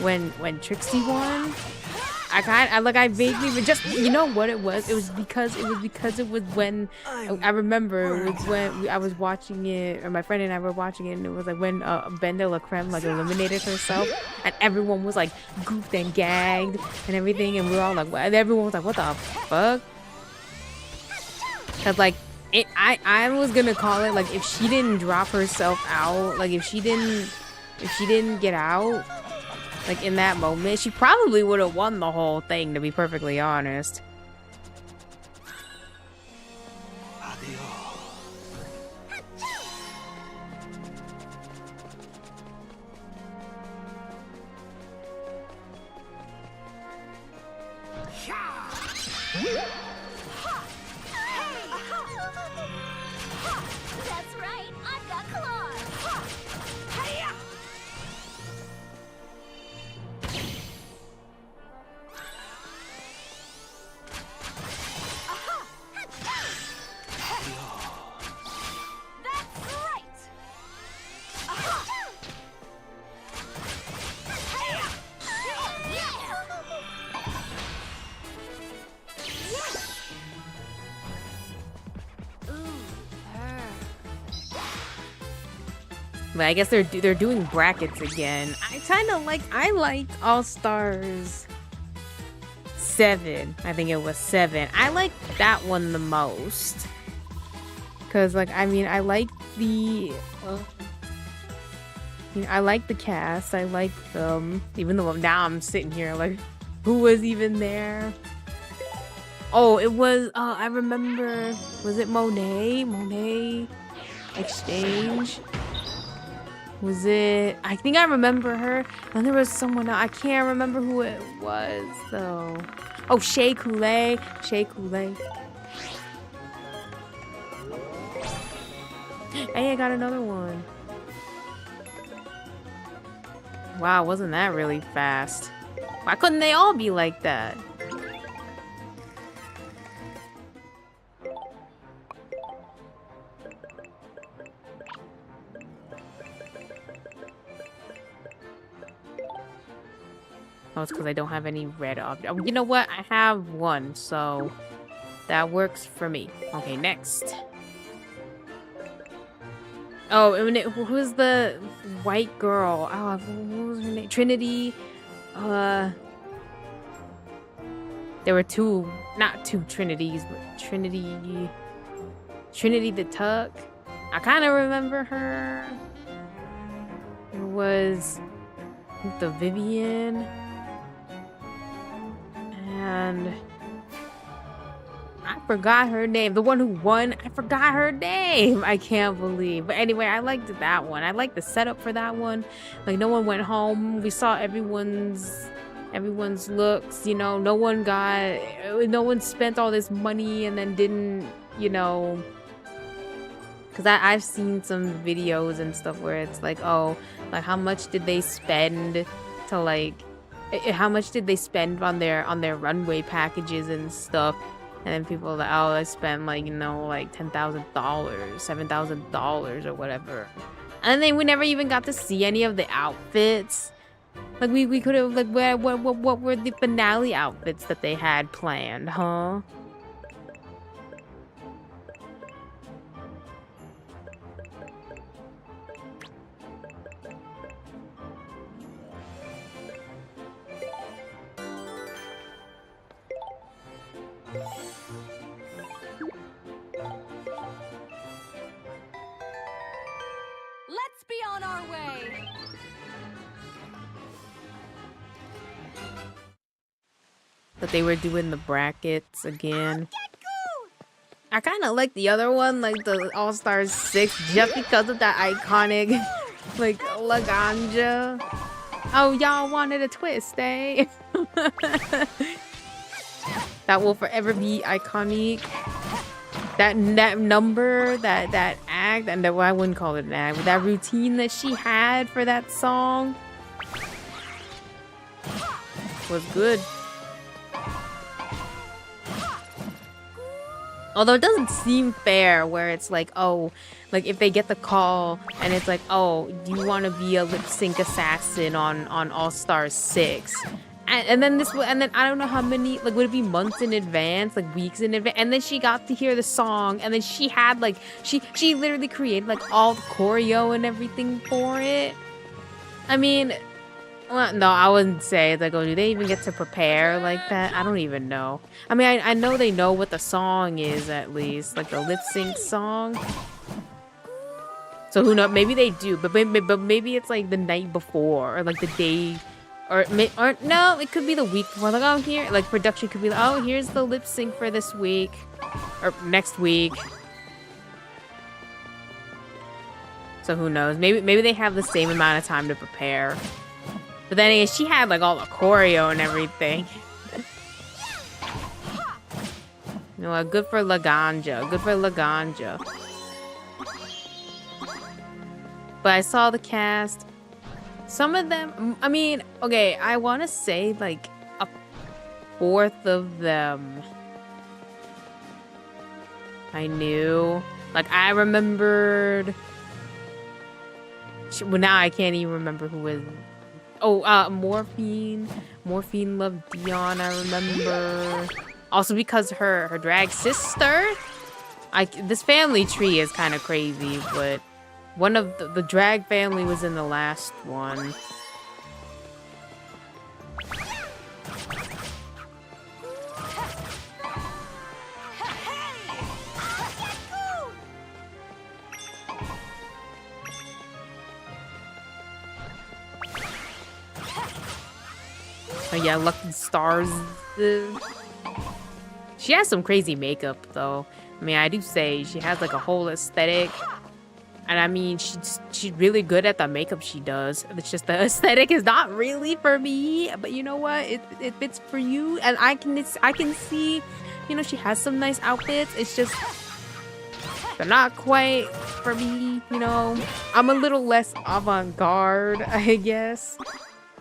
when Trixie won. I vaguely, but just, you know what it was? It was because it was when, I remember it was when I was watching it, or my friend and I were watching it, and it was like when Ben de la Creme like eliminated herself, and everyone was like goofed and gagged and everything, and we were all like, what? And everyone was like, what the fuck? Cause like, I was gonna call it, like, if she didn't drop herself out, like if she didn't get out, like in that moment, she probably would have won the whole thing, to be perfectly honest. That's right. I've got claws. Hey-ya! That's right. Hey-ya! Yes! But I guess they're doing brackets again. I liked All Stars 7. I think it was 7. I liked that one the most. Cause like I mean I like the I like the cast. I like them. Even though now I'm sitting here like, who was even there? Oh, it was. I remember. Was it Monet? Monet Exchange. Was it? I think I remember her. And there was someone else. I can't remember who it was though. Oh, Shea Coulee. Shea Coulee. Hey, I got another one. Wow, wasn't that really fast? Why couldn't they all be like that? Oh, it's because I don't have any red object. Oh, you know what? I have one, so that works for me. Okay, next. Oh, and who's the white girl? Oh, what was her name? Trinity. There were two, not two Trinities, but Trinity the Tuck. I kind of remember her. It was the Vivian. And I forgot her name. The one who won, I forgot her name. I can't believe. But anyway, I liked that one. I liked the setup for that one. Like, no one went home. We saw everyone's looks, you know. No one spent all this money and then didn't, you know. Because I've seen some videos and stuff where it's like, oh, like how much did they spend to like, how much did they spend on their runway packages and stuff? And then people are like, oh, I spent like, you know, like $10,000, $7,000 or whatever. And then we never even got to see any of the outfits. Like we could have like what were the finale outfits that they had planned, huh? Let's be on our way. That they were doing the brackets again. I kind of like the other one, like the All Stars 6, just because of that iconic, like, Laganja. Oh, y'all wanted a twist, eh? That will forever be iconic. That number, that act, and well, I wouldn't call it an act, but that routine that she had for that song was good. Although it doesn't seem fair where it's like, oh, like if they get the call and it's like, oh, do you want to be a lip sync assassin on All Stars 6? And then I don't know how many, like, would it be months in advance, like weeks in advance? And then she got to hear the song, and then she had like, she literally created like all the choreo and everything for it. I mean, well, no, I wouldn't say it's like, oh, do they even get to prepare like that? I don't even know. I mean, I know they know what the song is at least, like the lip sync song. So who knows? Maybe they do, but maybe it's like the night before or like the day. Or no, it could be the week before. Like, oh, here, like production could be like, oh, here's the lip sync for this week or next week. So who knows? Maybe they have the same amount of time to prepare. But then again, she had like all the choreo and everything. You know what? Good for Laganja. Good for Laganja. But I saw the cast. Some of them, I mean, okay, I want to say like a fourth of them I knew. Like, I remembered. Well, now I can't even remember who was. Oh, Morphine. Morphine loved Dion, I remember. Also because her drag sister. This family tree is kind of crazy, but One of the drag family was in the last one. Oh yeah, Lucky Stars. She has some crazy makeup though. I mean, I do say she has like a whole aesthetic. And I mean, she's really good at the makeup she does. It's just the aesthetic is not really for me. But you know what? It fits for you. And I can see, you know, she has some nice outfits. It's just they're not quite for me, you know. I'm a little less avant-garde, I guess.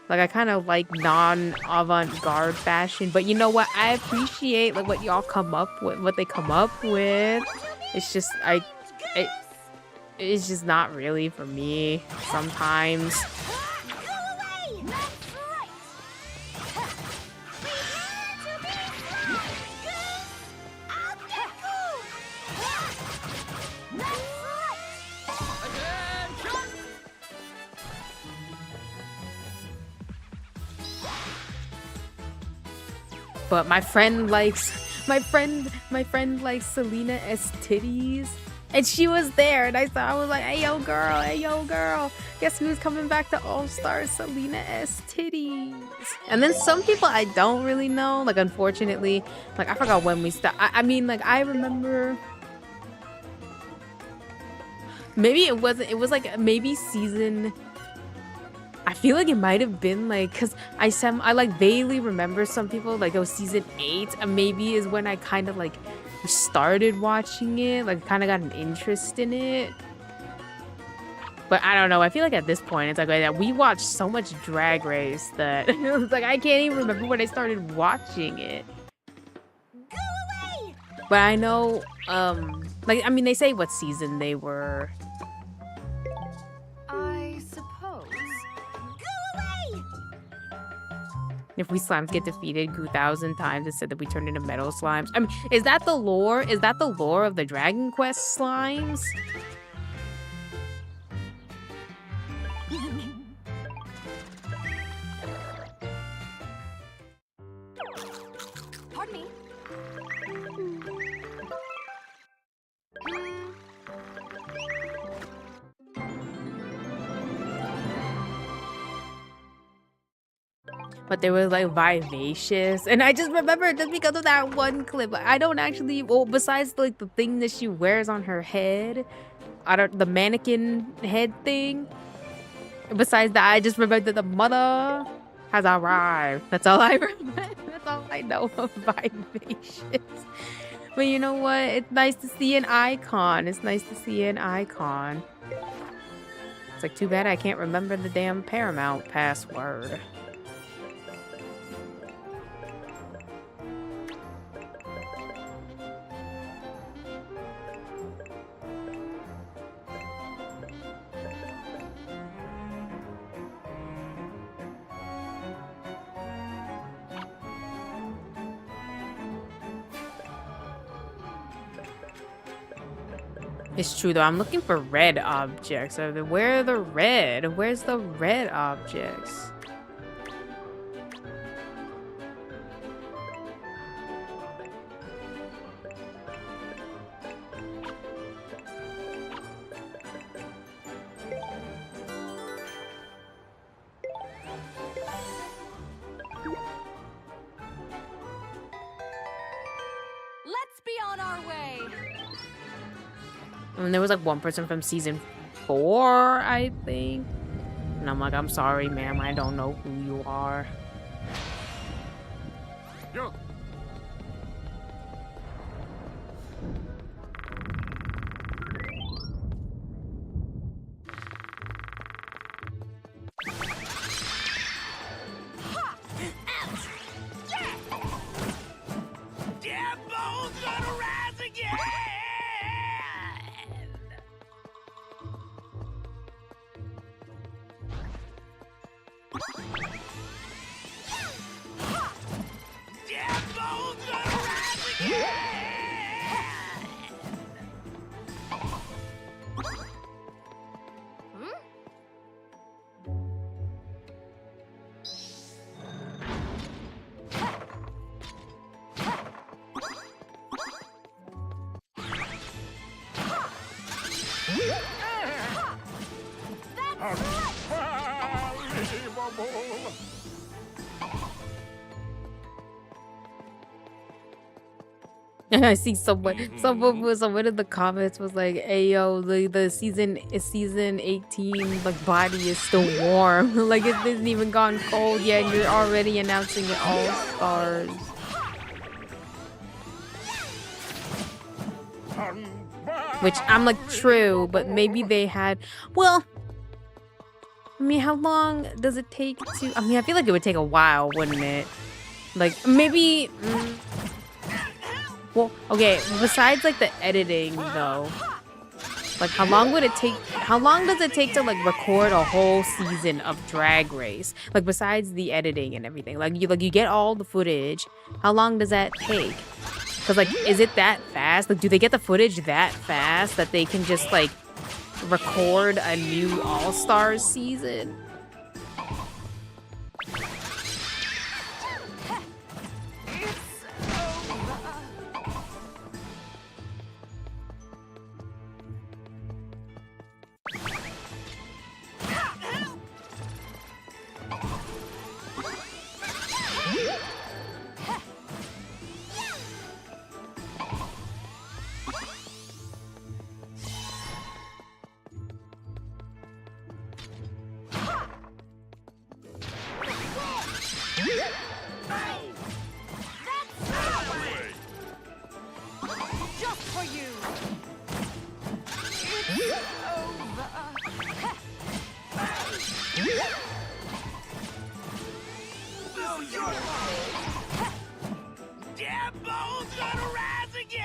Like, I kind of like non-avant-garde fashion. But you know what? I appreciate like what y'all come up with, what they come up with. It's just it's just not really for me sometimes. But my friend likes Selena S titties. And she was there, and I was like, hey yo girl, guess who's coming back to All Stars? Selena S titties. And then some people I don't really know, like unfortunately, like I forgot when we stopped. I mean, like I remember maybe it was like maybe season, I feel like it might have been like, cause I like vaguely remember some people like it was season 8, and maybe is when I kind of like started watching it, like kind of got an interest in it. But I don't know, I feel like at this point it's like we watched so much Drag Race that it's like I can't even remember when I started watching it. Go away! But I know like I mean they say what season they were. I suppose. Go away! If we slimes get defeated 2,000 times, it said that we turn into metal slimes. I mean, is that the lore? Is that the lore of the Dragon Quest slimes? Pardon me. But they were like vivacious, and I just remember just because of that one clip. Like, I don't actually, well, besides like the thing that she wears on her head, the mannequin head thing. Besides that, I just remember that the mother has arrived. That's all I remember. That's all I know of vivacious. But you know what? It's nice to see an icon. It's nice to see an icon. It's like too bad I can't remember the damn Paramount password. It's true though, I'm looking for red objects. Where are the red? Where's the red objects? Let's be on our way. And there was like one person from season 4, I think. And I'm like, I'm sorry, ma'am, I don't know who you are. Yo. Damn bones gonna rise again! Damn bones gonna rise again! Unbelievable! I see someone in the comments was like, "Hey yo, the season 18 like body is still warm, like it isn't even gone cold yet, and you're already announcing it all stars." Which I'm like, true, but maybe they had. Well, I mean, how long does it take to? I mean, I feel like it would take a while, wouldn't it? Like maybe. Well, okay, besides like the editing though, like how long would it take, how long does it take to like record a whole season of Drag Race? Like besides the editing and everything, like you get all the footage, how long does that take? Cause like, is it that fast? Like, do they get the footage that fast that they can just like record a new All-Stars season? Just for you. Damn bones gonna rise again!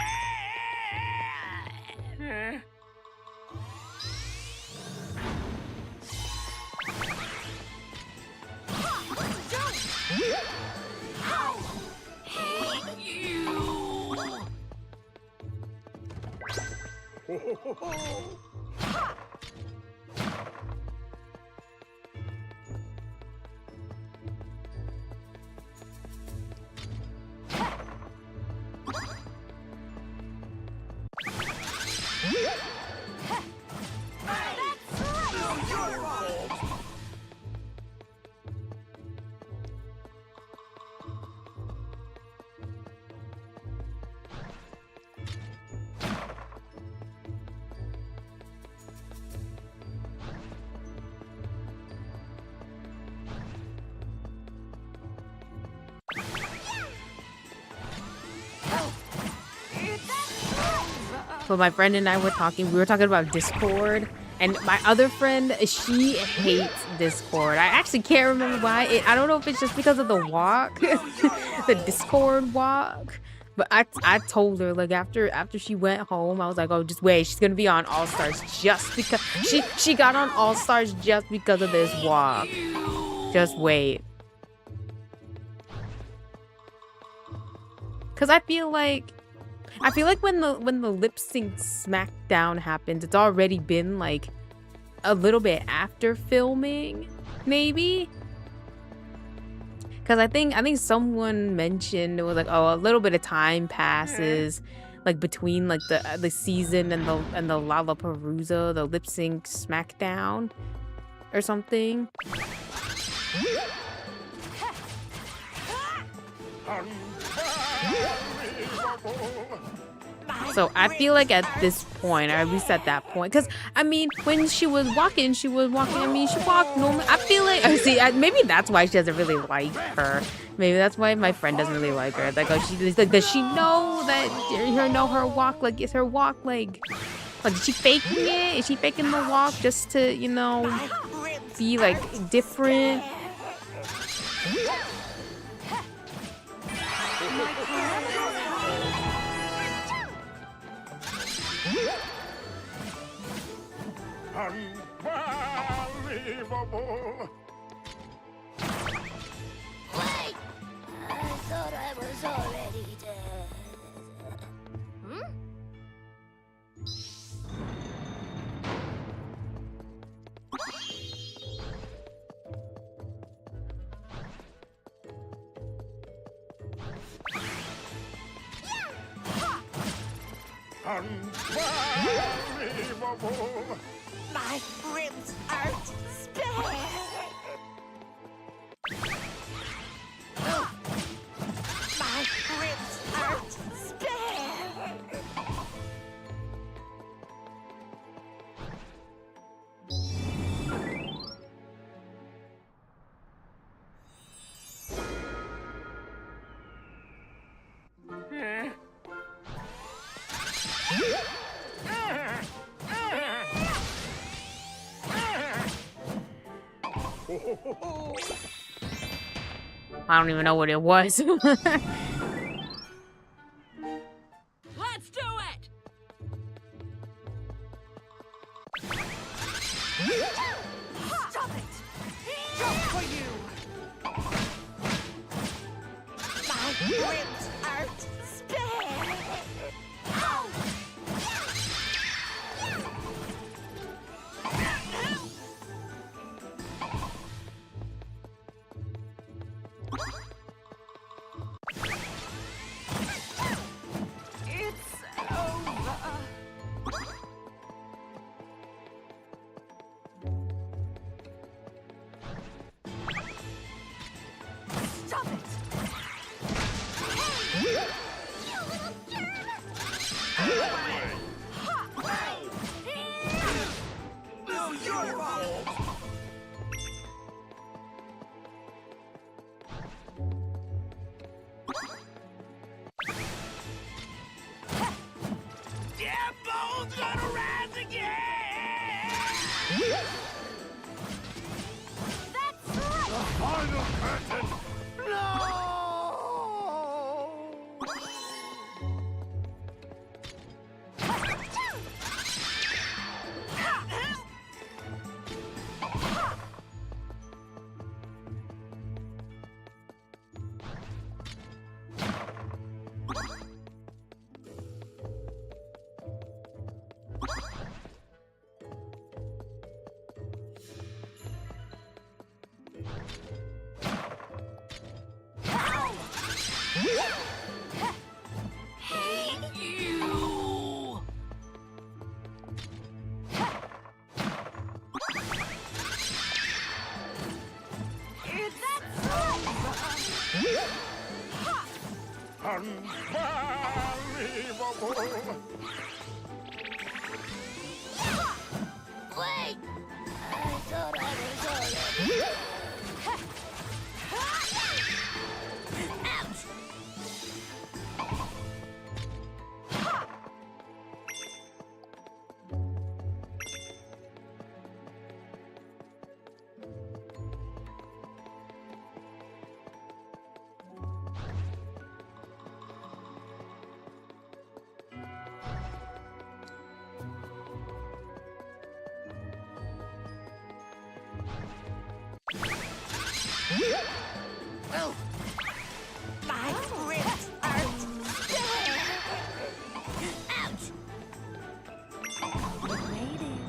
But my friend and I were talking. We were talking about Discord, and my other friend, she hates Discord. I actually can't remember why. I don't know if it's just because of the walk, the Discord walk. But I told her, like, after she went home, I was like, oh, just wait, she's gonna be on All Stars just because she got on All Stars just because of this walk. Just wait. Cause I feel like when the lip sync smackdown happens, it's already been like a little bit after filming, maybe. Cause I think someone mentioned it was like, oh, a little bit of time passes like between like the season and the Lollapalooza, the lip sync smackdown or something. So I feel like at this point, or at least at that point, because I mean, when she was walking. I mean, she walked normally. I feel like, maybe that's why she doesn't really like her. Maybe that's why my friend doesn't really like her. Like, oh, she's like, does she know that her walk? Like, is her walk like is she faking it? Is she faking the walk just to, be like different? Unbelievable! Wait! I thought I was already dead. Unbelievable! My ribs aren't I don't even know what it was. Let's do it! Stop it! Just for you! My ribs aren't spare! It's over. Stop it! Hey! You little jerk! No, your fault. Yeah, Bones gonna rise again! That's right! Final curtain. No! Hey! You! It's over! Unbelievable. Wait! I thought I was already. Ouch! Oh! My ribs aren't spare! Ouch! Waiting.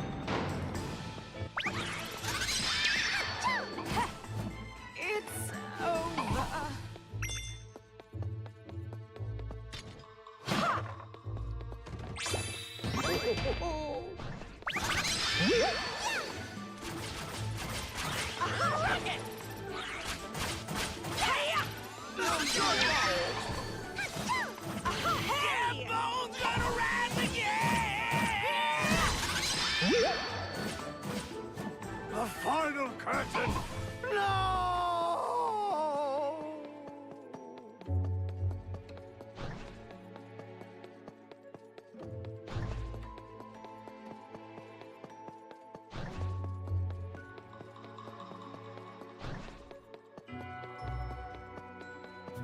It's over. Rocket! Hey! Bones gonna rise again! The final curtain. No!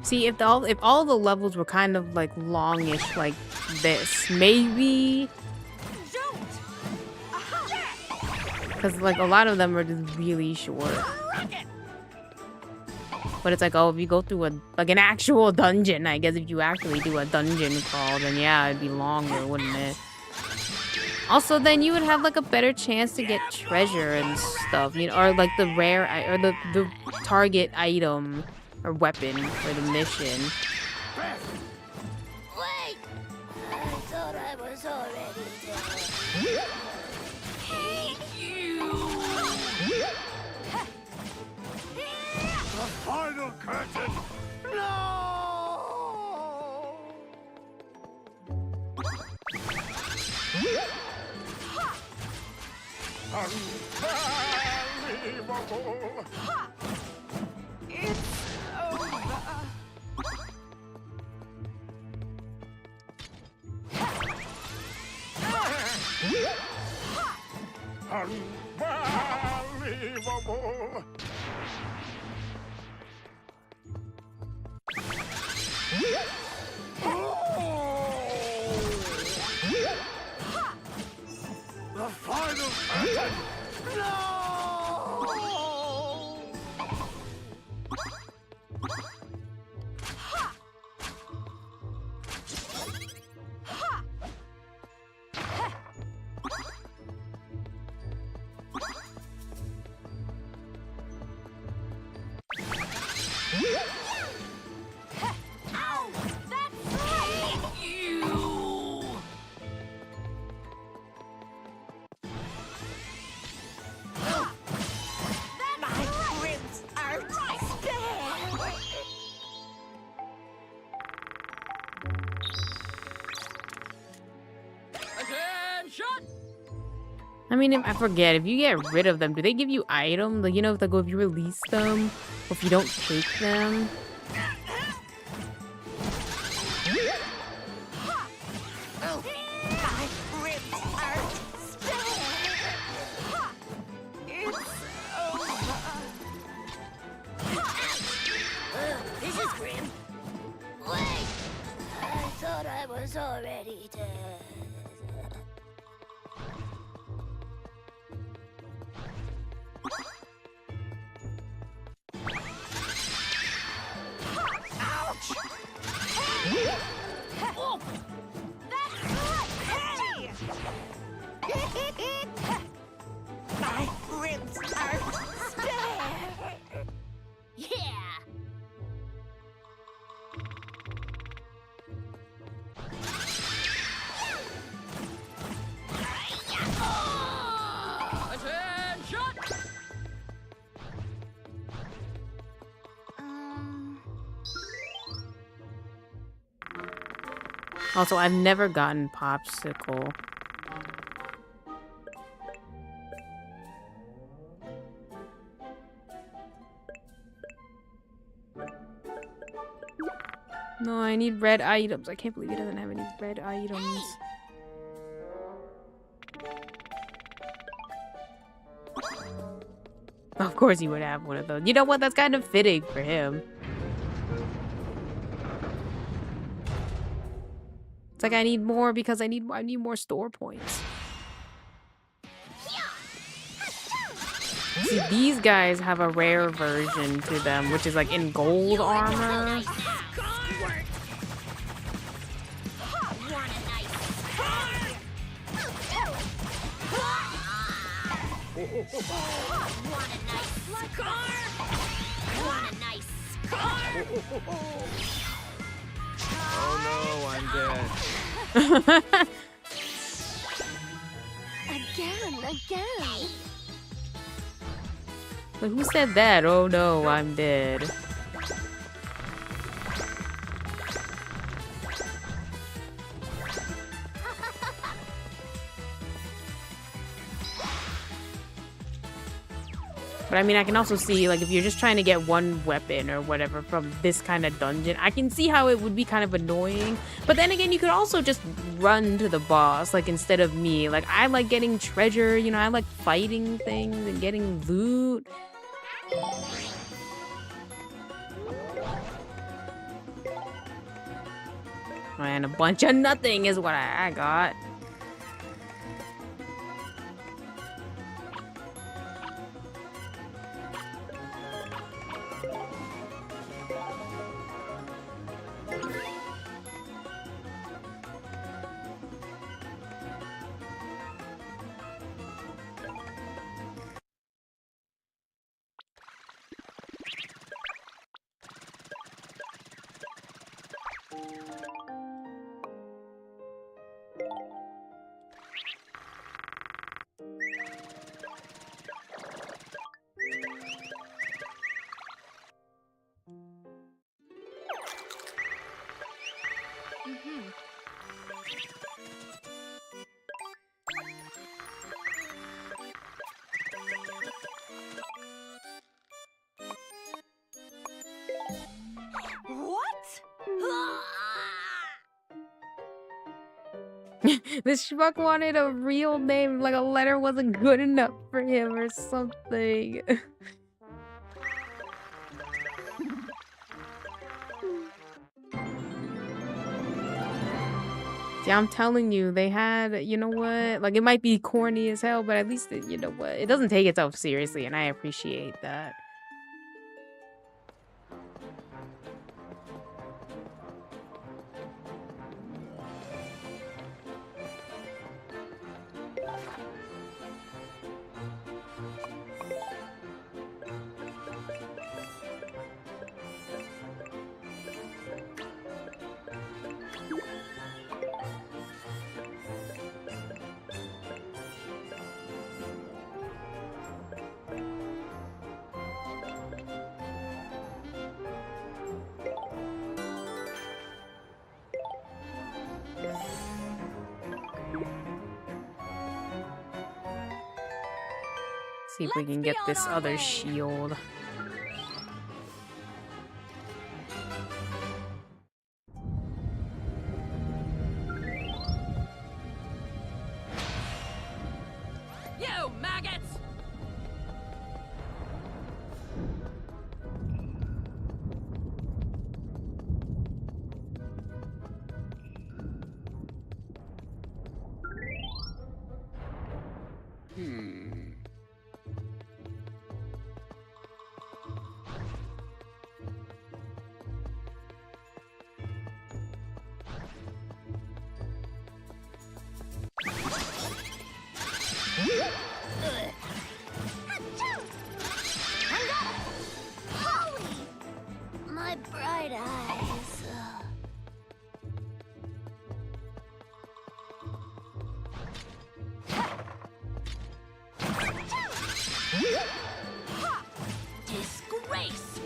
See, if all the levels were kind of like longish like this, maybe, Don't! because like a lot of them are just really short. Rocket! But it's like, oh, if you go through an actual dungeon, I guess if you actually do a dungeon crawl, then yeah, it'd be longer, wouldn't it? Also, then you would have like a better chance to get treasure and stuff, you know, or like the rare or the target item or weapon for the mission. Wait! I thought I was already dead. Hey! The final curtain. No! Unbelievable. It's over. Unbelievable. unbelievable! The final curtain! Ow! That's right! My ribs are spare! I mean, I forget, if you get rid of them, do they give you items? Like, you know, if you release them, or if you don't take them? My ribs are spare! It's over. This is grim. Wait! I thought I was already dead. Ouch! Hey! Oh! That's right! Hey! My ribs are spare! Yeah! Also, I've never gotten Popsicle. No, I need red items. I can't believe he doesn't have any red items. Of course he would have one of those. You know what? That's kind of fitting for him. It's like I need more because I need more store points. See, these guys have a rare version to them, which is like in gold armor. Oh no, I'm dead. Again. But who said that? Oh no, I'm dead. But I mean, I can also see, like, if you're just trying to get one weapon or whatever from this kind of dungeon, I can see how it would be kind of annoying. But then again, you could also just run to the boss, like, instead of me. Like, I like getting treasure, you know, I like fighting things and getting loot. And a bunch of nothing is what I got. What? This schmuck wanted a real name, like a letter wasn't good enough for him or something. See, I'm telling you, they had, you know what? Like, it might be corny as hell, but at least, you know what? It doesn't take itself seriously, and I appreciate that. See if we can get this other shield. You maggots! My bright eyes. Disgrace!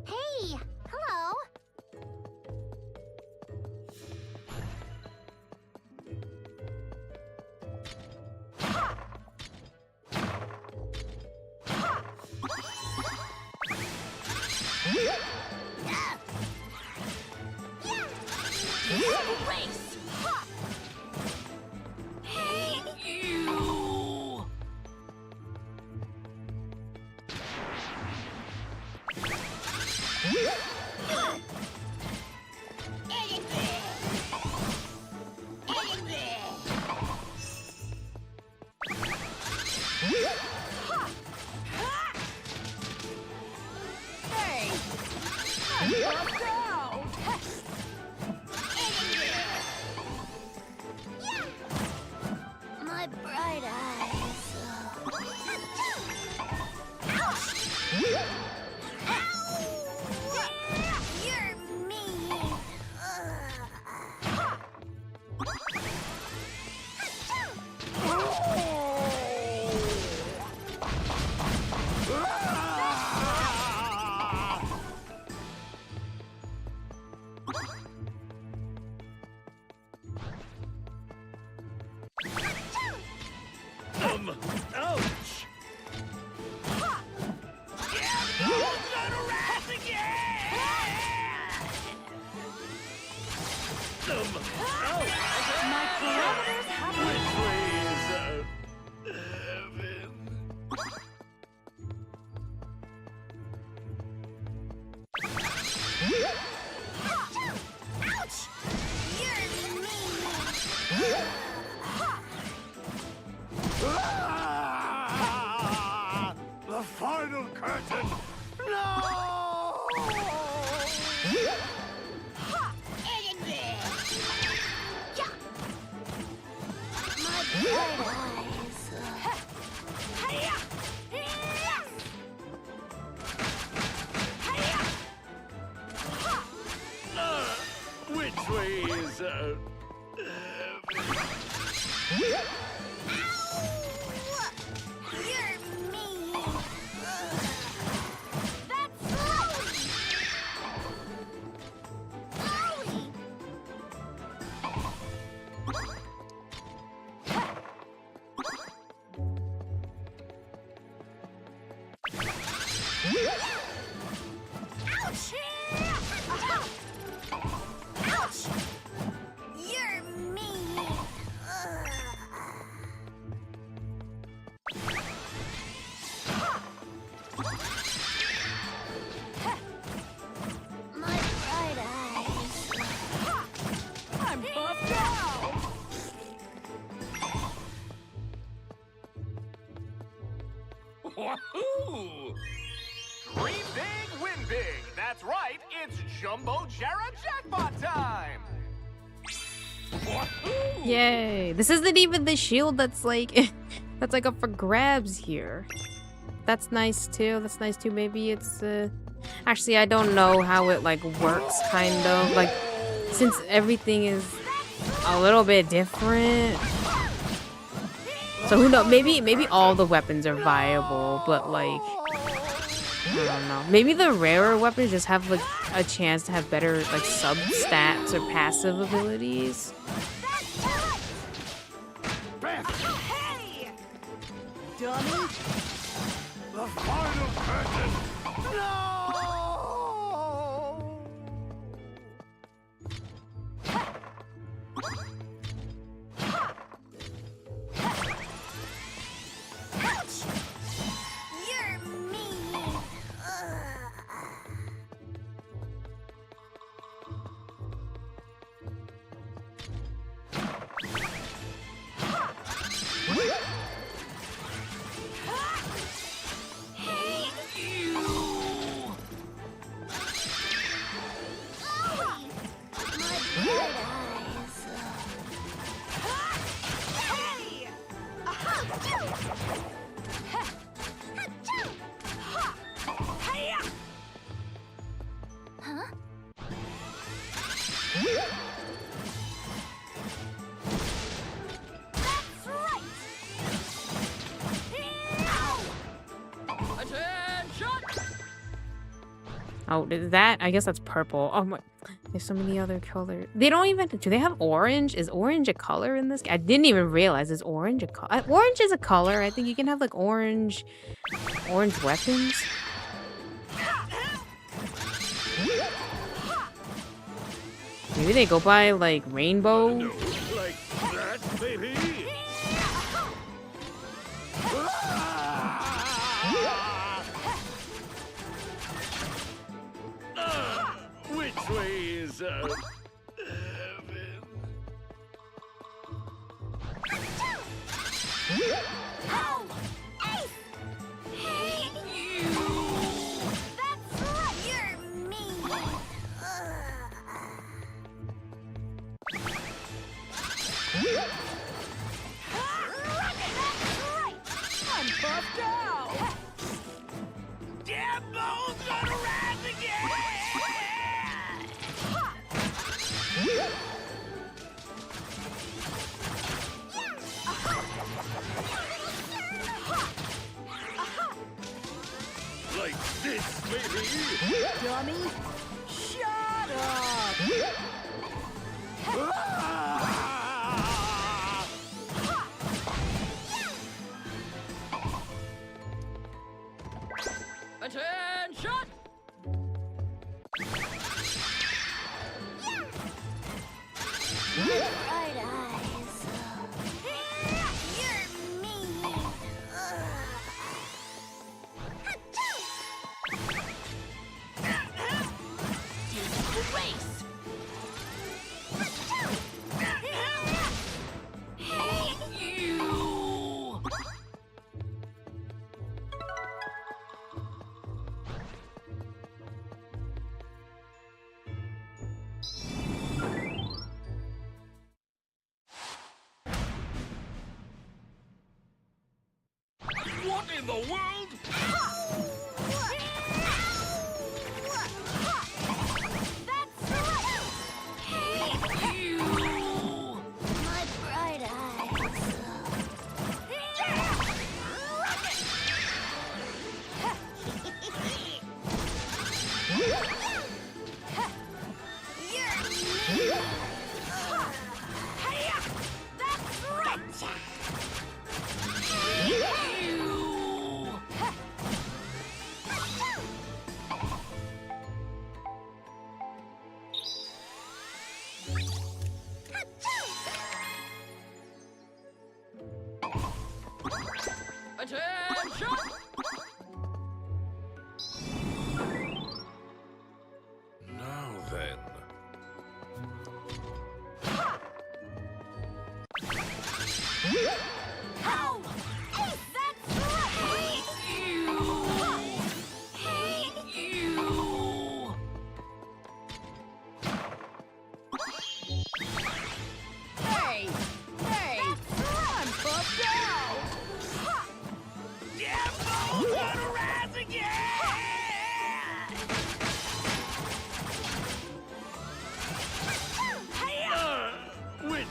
Hey, hello. Disgrace! Hey, you! My bright eyes. You're mean. Ouch! My kilometers have Which way is heaven? Ouch! You're mean. Ah! The final curtain! No! My bright eyes. Which way is heaven? You're mean. That's Chloe. Chloe. right, it's Jumbo Jarrah jackpot time! Yay! This isn't even the shield that's like that's like up for grabs here. That's nice too. That's nice too. Maybe it's actually I don't know how it like works kind of like since everything is a little bit different. So who knows? Maybe all the weapons are viable, but like I don't know. Maybe the rarer weapons just have like a chance to have better like sub stats or passive abilities. Hey! Dummy! The final curtain! Ouch! You're mean! Hey, you! My bright eyes. Hey! Huh? That's right! Oh, is that? I guess that's purple. Oh my, there's so many other colors. They don't even, do they have orange? Is orange a color in this? I didn't even realize, is orange a color? Orange is a color. I think you can have like orange weapons. Maybe they go by like rainbow. Like that, baby! Which way is heaven? Ow! Ace! Hey, you! That's right! You're mean! I'm buffed out! Damn bones gonna rise again! Like this, baby! Dummy! Shut up! Attention! Bright eyes. You're mean. Disgrace. Hey, you. What in the world? That's right. Hey, you. My bright eyes. You're mean. That's right. You.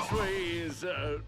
This way is heaven.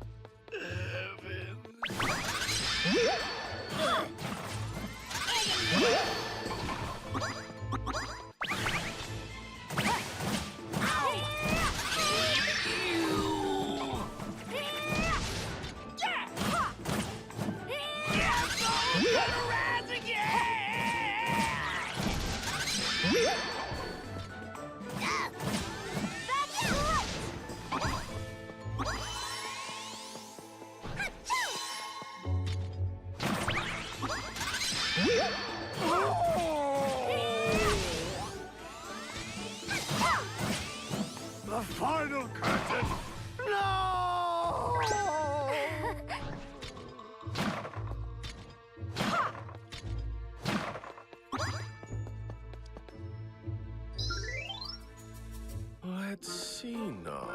The final curtain. Let's see now.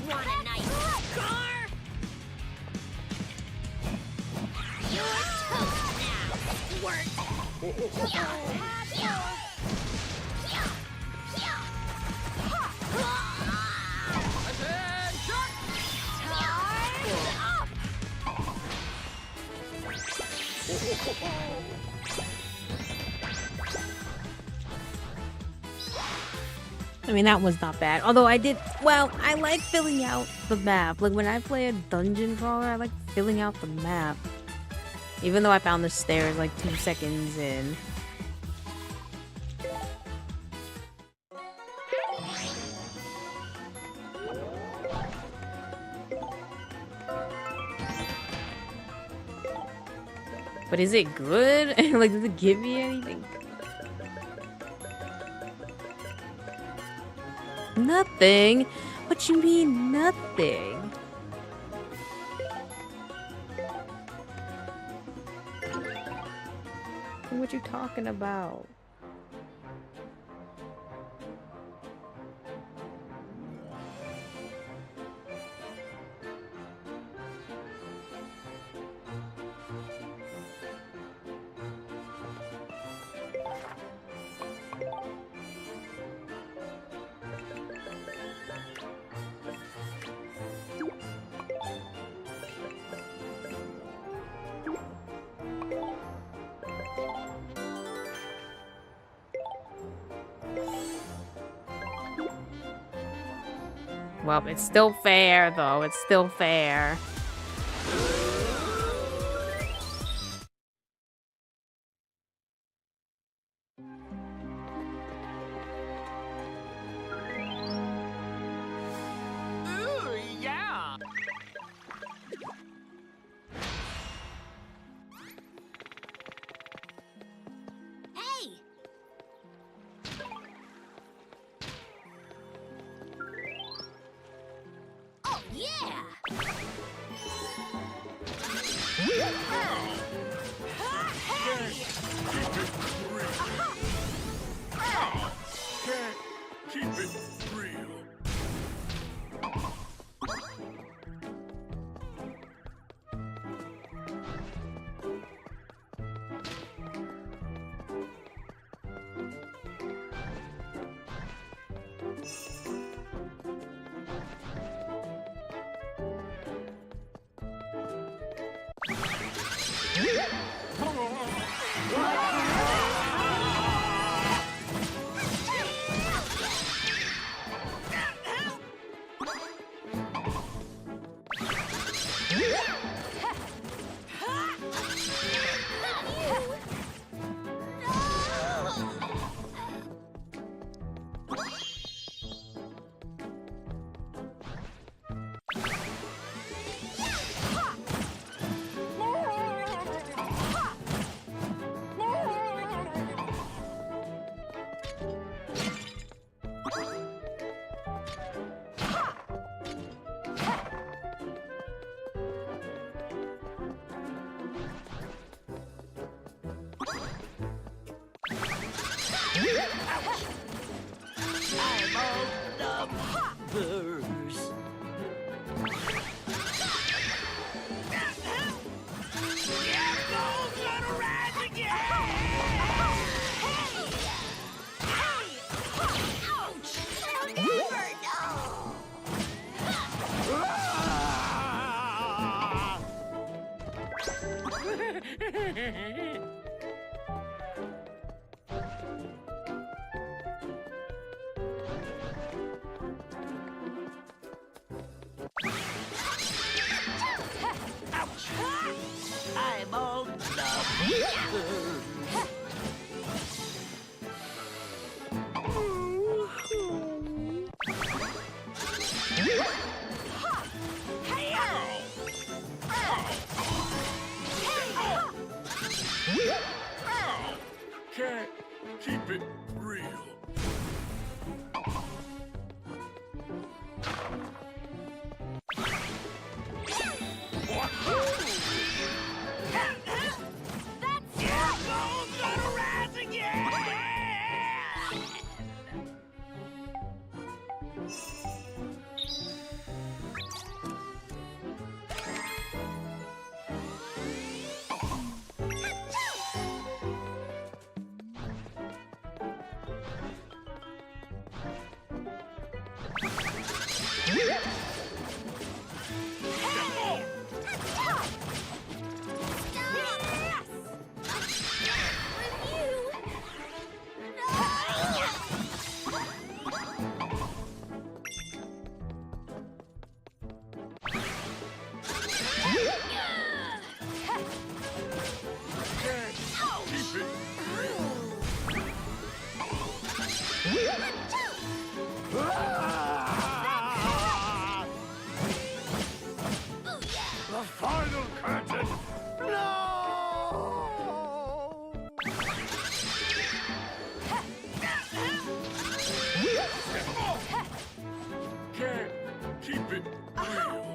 Want a nice car? You're toast now. Squirt. I mean, that was not bad. Although I did, well, I like filling out the map. Like when I play a dungeon crawler, I like filling out the map. Even though I found the stairs like 2 seconds in. But is it good? Like, does it give me anything? Nothing? What you mean, nothing? What you talking about? Well, it's still fair, though. It's still fair. Ooh, yeah. Hey! Oh, yeah! Can't keep it real. I'm all Can't keep it real. The final curtain. Can't keep it real.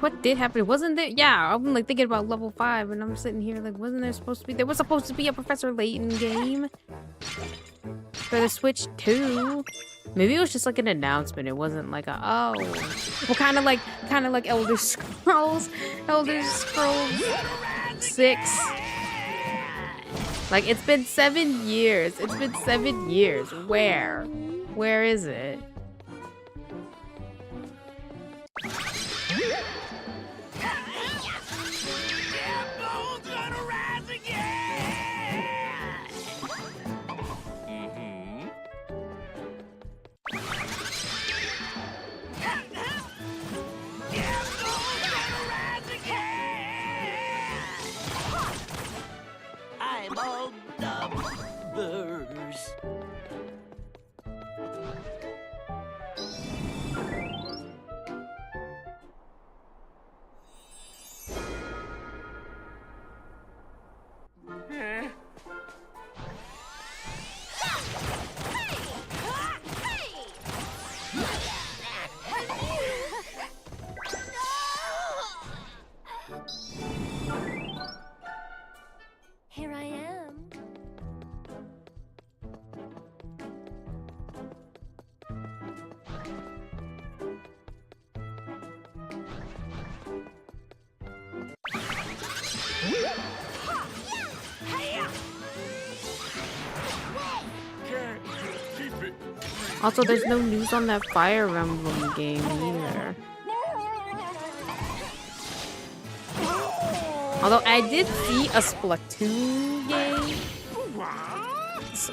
What did happen? Wasn't there? Yeah, I'm like thinking about level 5, and I'm sitting here like, wasn't there supposed to be? There was supposed to be a Professor Layton game for the Switch 2. Maybe it was just like an announcement. It wasn't like a well, kind of like Elder Scrolls 6. Like it's been 7 years. It's been 7 years. Where is it? I'm all numbers. Here I am. Can't keep it real. Also, there's no news on that Fire Emblem game either. Although I did see a Splatoon game.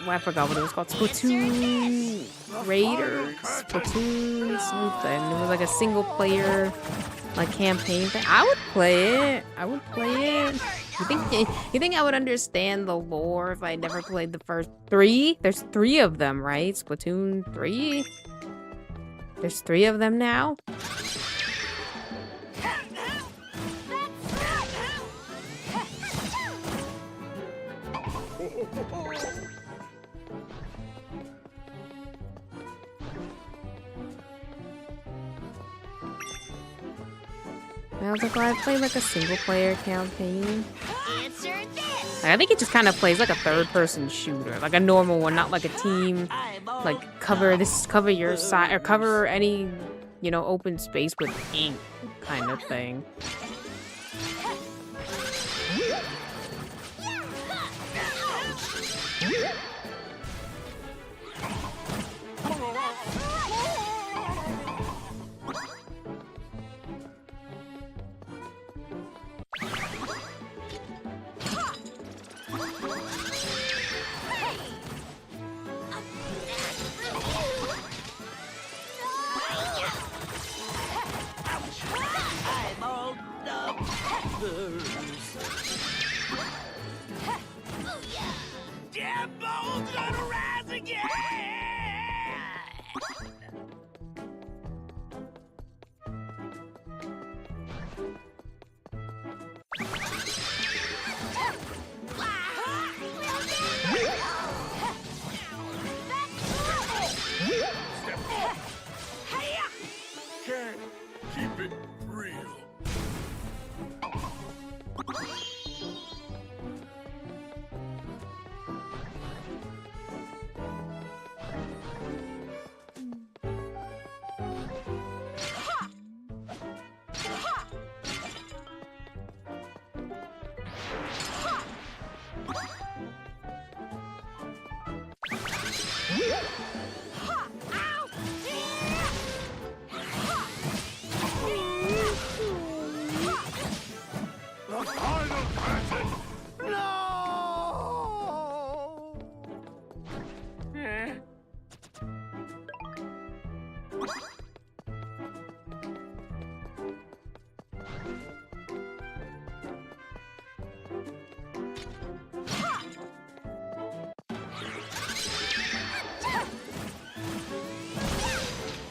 I forgot what it was called. Splatoon Raiders. Splatoon something. It was like a single player like campaign thing. I would play it. You think I would understand the lore if I never played the first 3? There's 3 of them, right? Splatoon 3? There's 3 of them now. I was like, well, I played like a single player campaign. Answer this. Like, I think it just kind of plays like a third-person shooter, like a normal one, not like a team. Like cover your side or cover any, you know, open space with ink kind of thing. Jimbo's gonna rise again! Can't keep it real. The final curtain. No!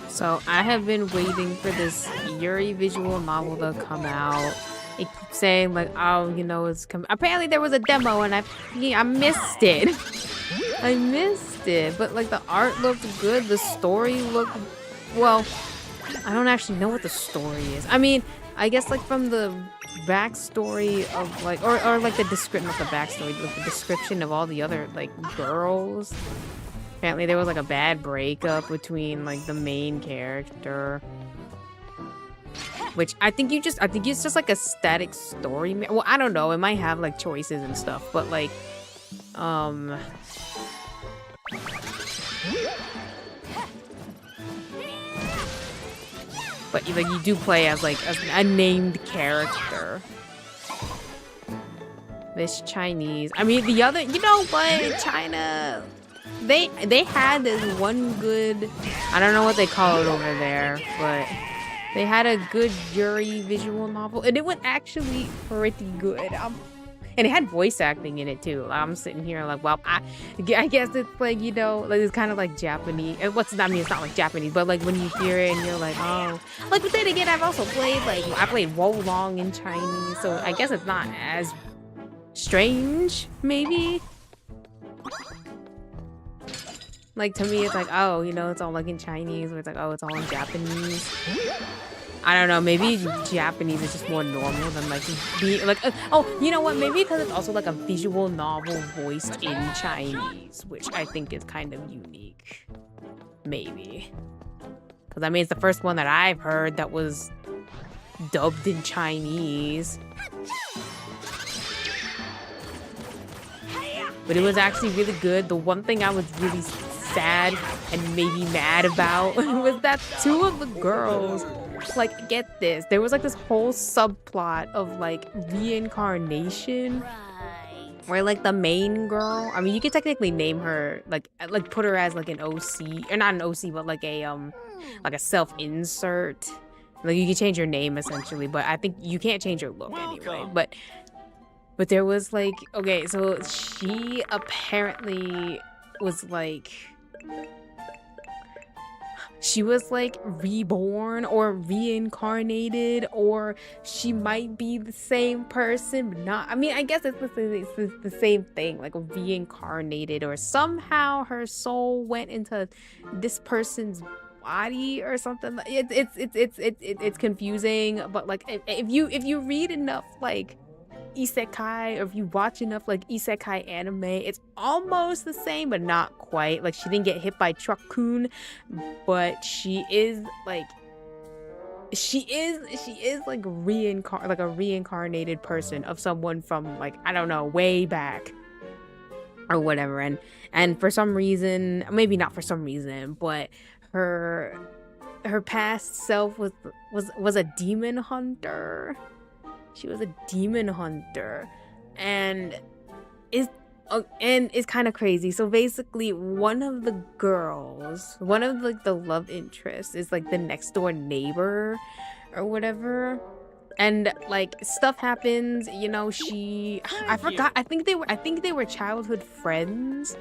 So I have been waiting for this Yuri visual novel to come out. It keeps saying like, oh, you know, it's coming. Apparently there was a demo and I missed it. I missed it. But like the art looked good. The story looked, well, I don't actually know what the story is. I mean, I guess like from the backstory of like, or like the description, not the backstory, like the description of all the other like girls. Apparently there was like a bad breakup between like the main character. Which I think it's just like a static story. Well, I don't know. It might have like choices and stuff, but like, but like you do play as like a named character. This Chinese. I mean, the other, you know what? China. They had this one good, I don't know what they call it over there, but they had a good Yuri visual novel, and it was actually pretty good. And it had voice acting in it too. I'm sitting here like, well, I guess it's like, you know, like it's kind of like Japanese. I mean, it's not like Japanese, but like when you hear it and you're like, oh, like, but then again, I've also played I played Wolong in Chinese, so I guess it's not as strange, maybe. Like, to me, it's like, oh, you know, it's all like in Chinese, or it's like, oh, it's all in Japanese. I don't know, maybe Japanese is just more normal than like being like, oh, you know what, maybe because it's also like a visual novel voiced in Chinese, which I think is kind of unique. Maybe. Because I mean, it's the first one that I've heard that was dubbed in Chinese. But it was actually really good. The one thing I was really sad and maybe mad about was that 2 of the girls, like, get this, there was like this whole subplot of like reincarnation, Right. where like the main girl, I mean, you could technically name her like put her as like an OC, or not an OC, but like a self-insert. Like you can change your name essentially, but I think you can't change your look anyway. But there was like, okay, so she apparently was like, she was like reborn or reincarnated, or she might be the same person but not. I mean, I guess it's the same thing, like reincarnated, or somehow her soul went into this person's body or something. It's confusing, but like if you read enough like isekai, or if you watch enough like isekai anime, it's almost the same but not quite. Like she didn't get hit by Truck-kun, but she is like like a reincarnated person of someone from, like, I don't know, way back or whatever. And for some reason, maybe not for some reason, but her past self was a demon hunter. She was a demon hunter, and it's kind of crazy. So basically, one of the girls, one of like the love interests, is like the next door neighbor or whatever. And like stuff happens, you know. I forgot. I think they were childhood friends.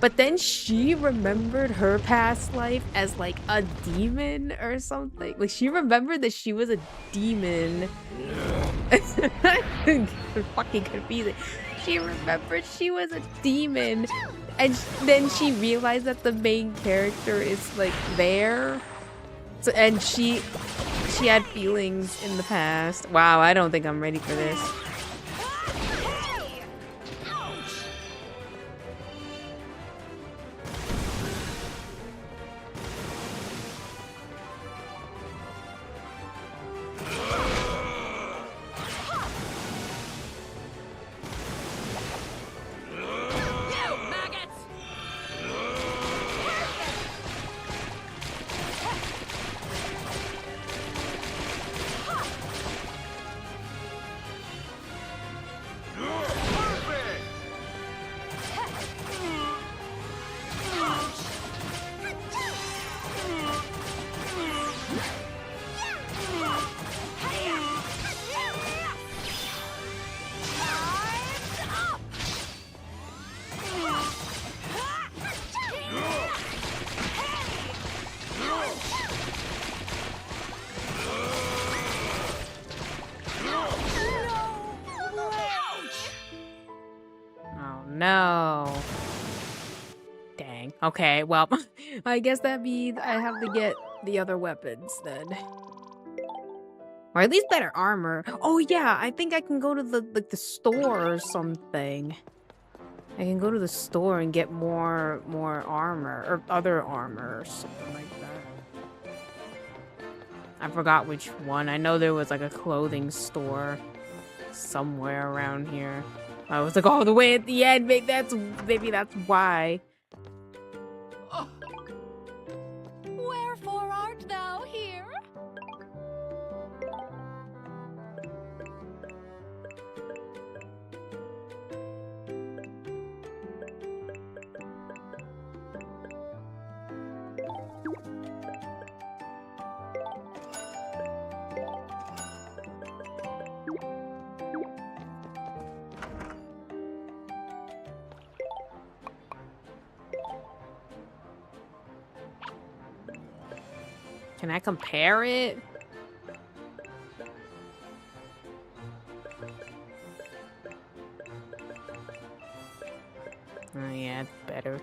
But then she remembered her past life as like a demon or something. Like she remembered that she was a demon. Fucking confusing. She remembered she was a demon, and then she realized that the main character is like there. So, and she had feelings in the past. Wow, I don't think I'm ready for this. No. Dang. Okay, well, I guess that means I have to get the other weapons then. Or at least better armor. Oh yeah, I think I can go to the store or something. I can go to the store and get more armor, or other armor or something like that. I forgot which one. I know there was like a clothing store somewhere around here. I was like all the way at the end. Maybe that's why. Wherefore art thou here? Can I compare it? Oh yeah, it's better.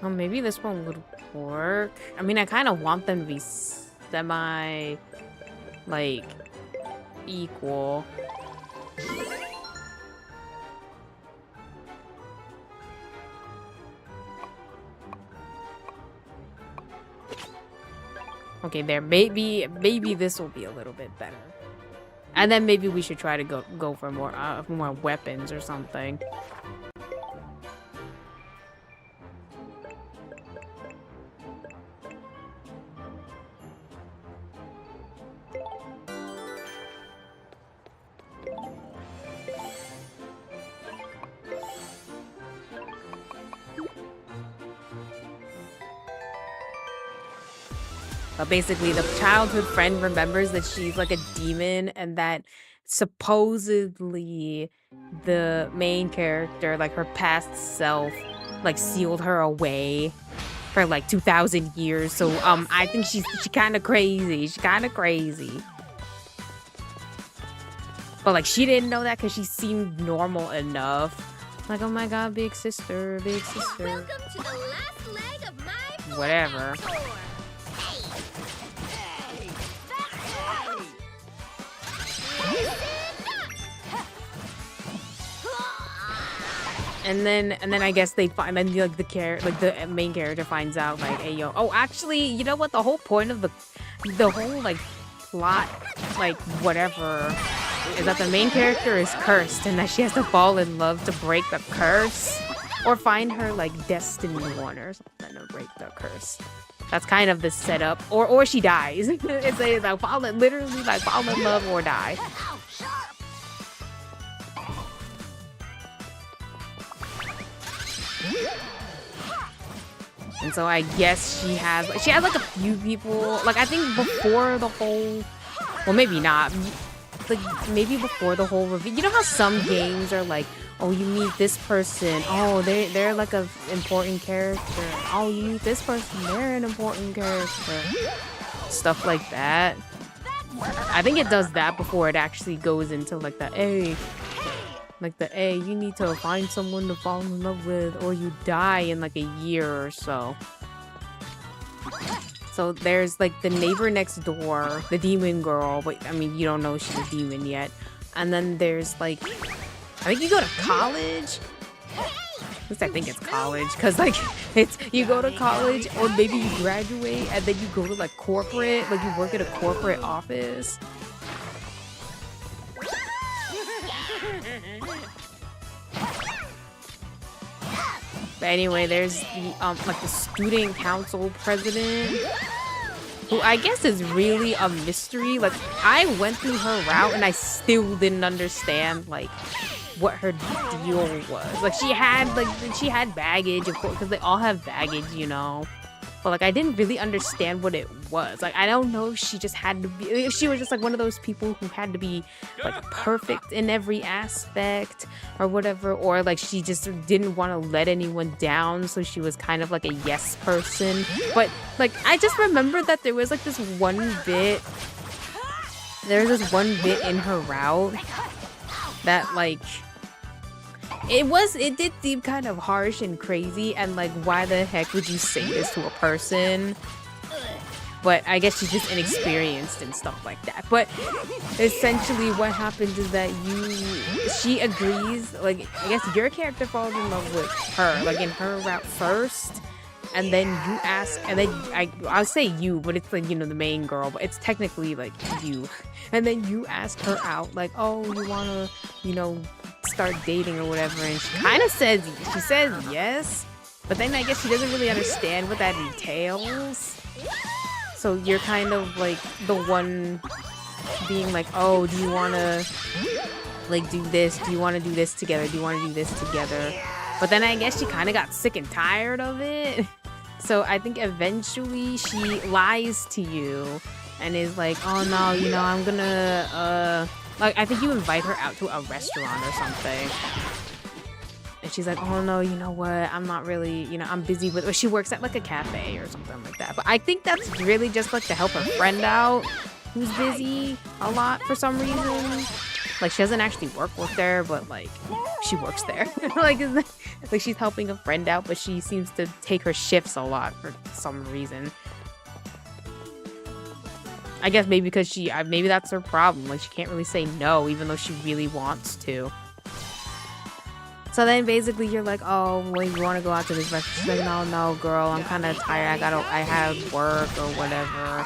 Oh, maybe this one would work. I mean, I kind of want them to be semi, like, equal. Okay, there. Maybe this will be a little bit better. And then maybe we should try to go for more weapons or something. But basically, the childhood friend remembers that she's like a demon and that supposedly the main character, like her past self, like sealed her away for like 2,000 years. So I think she kind of crazy. She's kind of crazy. But like she didn't know that because she seemed normal enough. Like, oh my god, big sister, big sister. Welcome to the last leg of my Whatever. tour. And then I guess they find, then like the main character finds out like, hey yo, oh actually, you know what? The whole point of the whole like plot, like whatever, is that the main character is cursed and that she has to fall in love to break the curse, or find her like destiny one or something to break the curse. That's kind of the setup, or she dies. It's like literally like fall in love or die. And so I guess she has like a few people, like I think before the whole, well maybe not, like maybe before the whole review. You know how some games are like, oh you meet this person, oh they're like an important character, oh you meet this person, they're an important character, stuff like that. I think it does that before it actually goes into like the A. Like the A, you need to find someone to fall in love with or you die in like a year or so. So there's like the neighbor next door, the demon girl, but I mean, you don't know she's a demon yet. And then there's like, I think you go to college. At least I think it's college, because like it's, you go to college or maybe you graduate and then you go to like corporate, like you work at a corporate office. But anyway, there's the like the student council president, who I guess is really a mystery. Like I went through her route and I still didn't understand like what her deal was. Like she had baggage, of course, because they all have baggage, you know. But like I didn't really understand what it was. Like I don't know if she just had to be, if she was just like one of those people who had to be like perfect in every aspect or whatever, or like she just didn't want to let anyone down, so she was kind of like a yes person. But like I just remember that there was like this one bit in her route that like it did seem kind of harsh and crazy, and like why the heck would you say this to a person? But I guess she's just inexperienced and stuff like that. But essentially what happens is that she agrees, like I guess your character falls in love with her, like in her route first, and then you ask, and then I'll say you, but it's like, you know, the main girl, but it's technically like you. And then you ask her out, like, oh, you wanna, you know, start dating or whatever, and she kind of says yes, but then I guess she doesn't really understand what that entails. So you're kind of like the one being like, oh, do you want to like do this? Do you want to do this together? Do you want to do this together? But then I guess she kind of got sick and tired of it. So I think eventually she lies to you and is like, oh no, you know, I'm gonna like I think you invite her out to a restaurant or something. And she's like, oh no, you know what, I'm not really, you know, I'm busy with, or she works at like a cafe or something like that. But I think that's really just like to help her friend out who's busy a lot for some reason. Like she doesn't actually work there, but like she works there. like she's helping a friend out, but she seems to take her shifts a lot for some reason. I guess maybe because maybe that's her problem. Like she can't really say no, even though she really wants to. So then basically you're like, oh, well, you want to go out to this restaurant? She's like, no, girl, I'm kind of tired. I have work or whatever.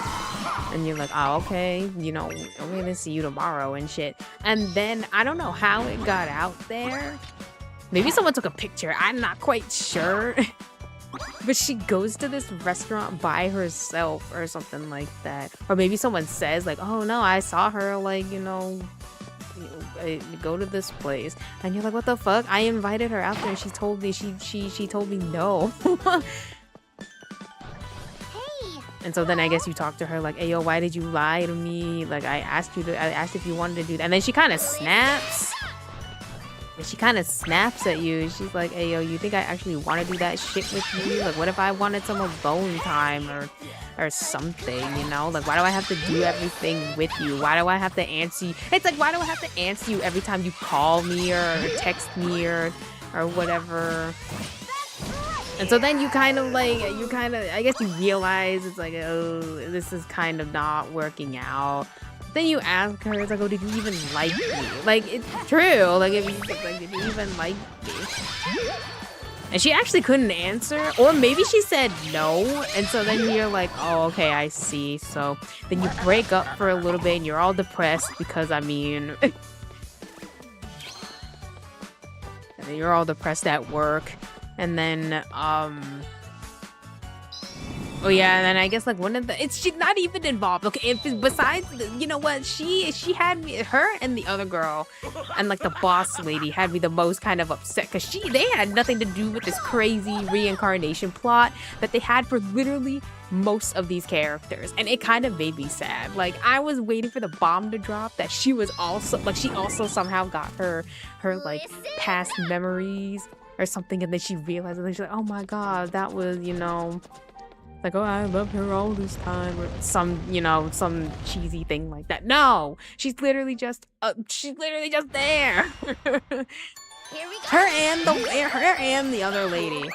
And you're like, oh, okay, you know, I'm gonna see you tomorrow and shit. And then I don't know how it got out there. Maybe someone took a picture. I'm not quite sure. But she goes to this restaurant by herself or something like that. Or maybe someone says like, oh no, I saw her like, you know, go to this place. And you're like, what the fuck? I invited her out there and she told me she told me no. And so then I guess you talk to her like, hey yo, why did you lie to me? Like I asked if you wanted to do that. And then she kind of snaps. She kind of snaps at you. She's like, hey, yo, you think I actually want to do that shit with you? Like, what if I wanted some alone time or something, you know? Like, why do I have to do everything with you? Why do I have to answer you? It's like, why do I have to answer you every time you call me or text me or whatever? And so then I guess you realize it's like, oh, this is kind of not working out. Then you ask her, it's like, oh, did you even like me? Like, it's true. Like, did you even like me? And she actually couldn't answer. Or maybe she said no. And so then you're like, oh, okay, I see. So then you break up for a little bit and you're all depressed because, I mean... and then you're all depressed at work. And then, oh yeah, and then I guess like one of the she's not even involved. Okay, besides, you know what, she had me, her and the other girl, and like the boss lady had me the most kind of upset because they had nothing to do with this crazy reincarnation plot that they had for literally most of these characters, and it kind of made me sad. Like I was waiting for the bomb to drop that she was also like she also somehow got her like past memories or something, and then she realized, and then she's like, oh my god, that was, you know. Like, oh, I loved her all this time, or some, you know, some cheesy thing like that. No, she's literally just there. Here we go. Her and the other lady.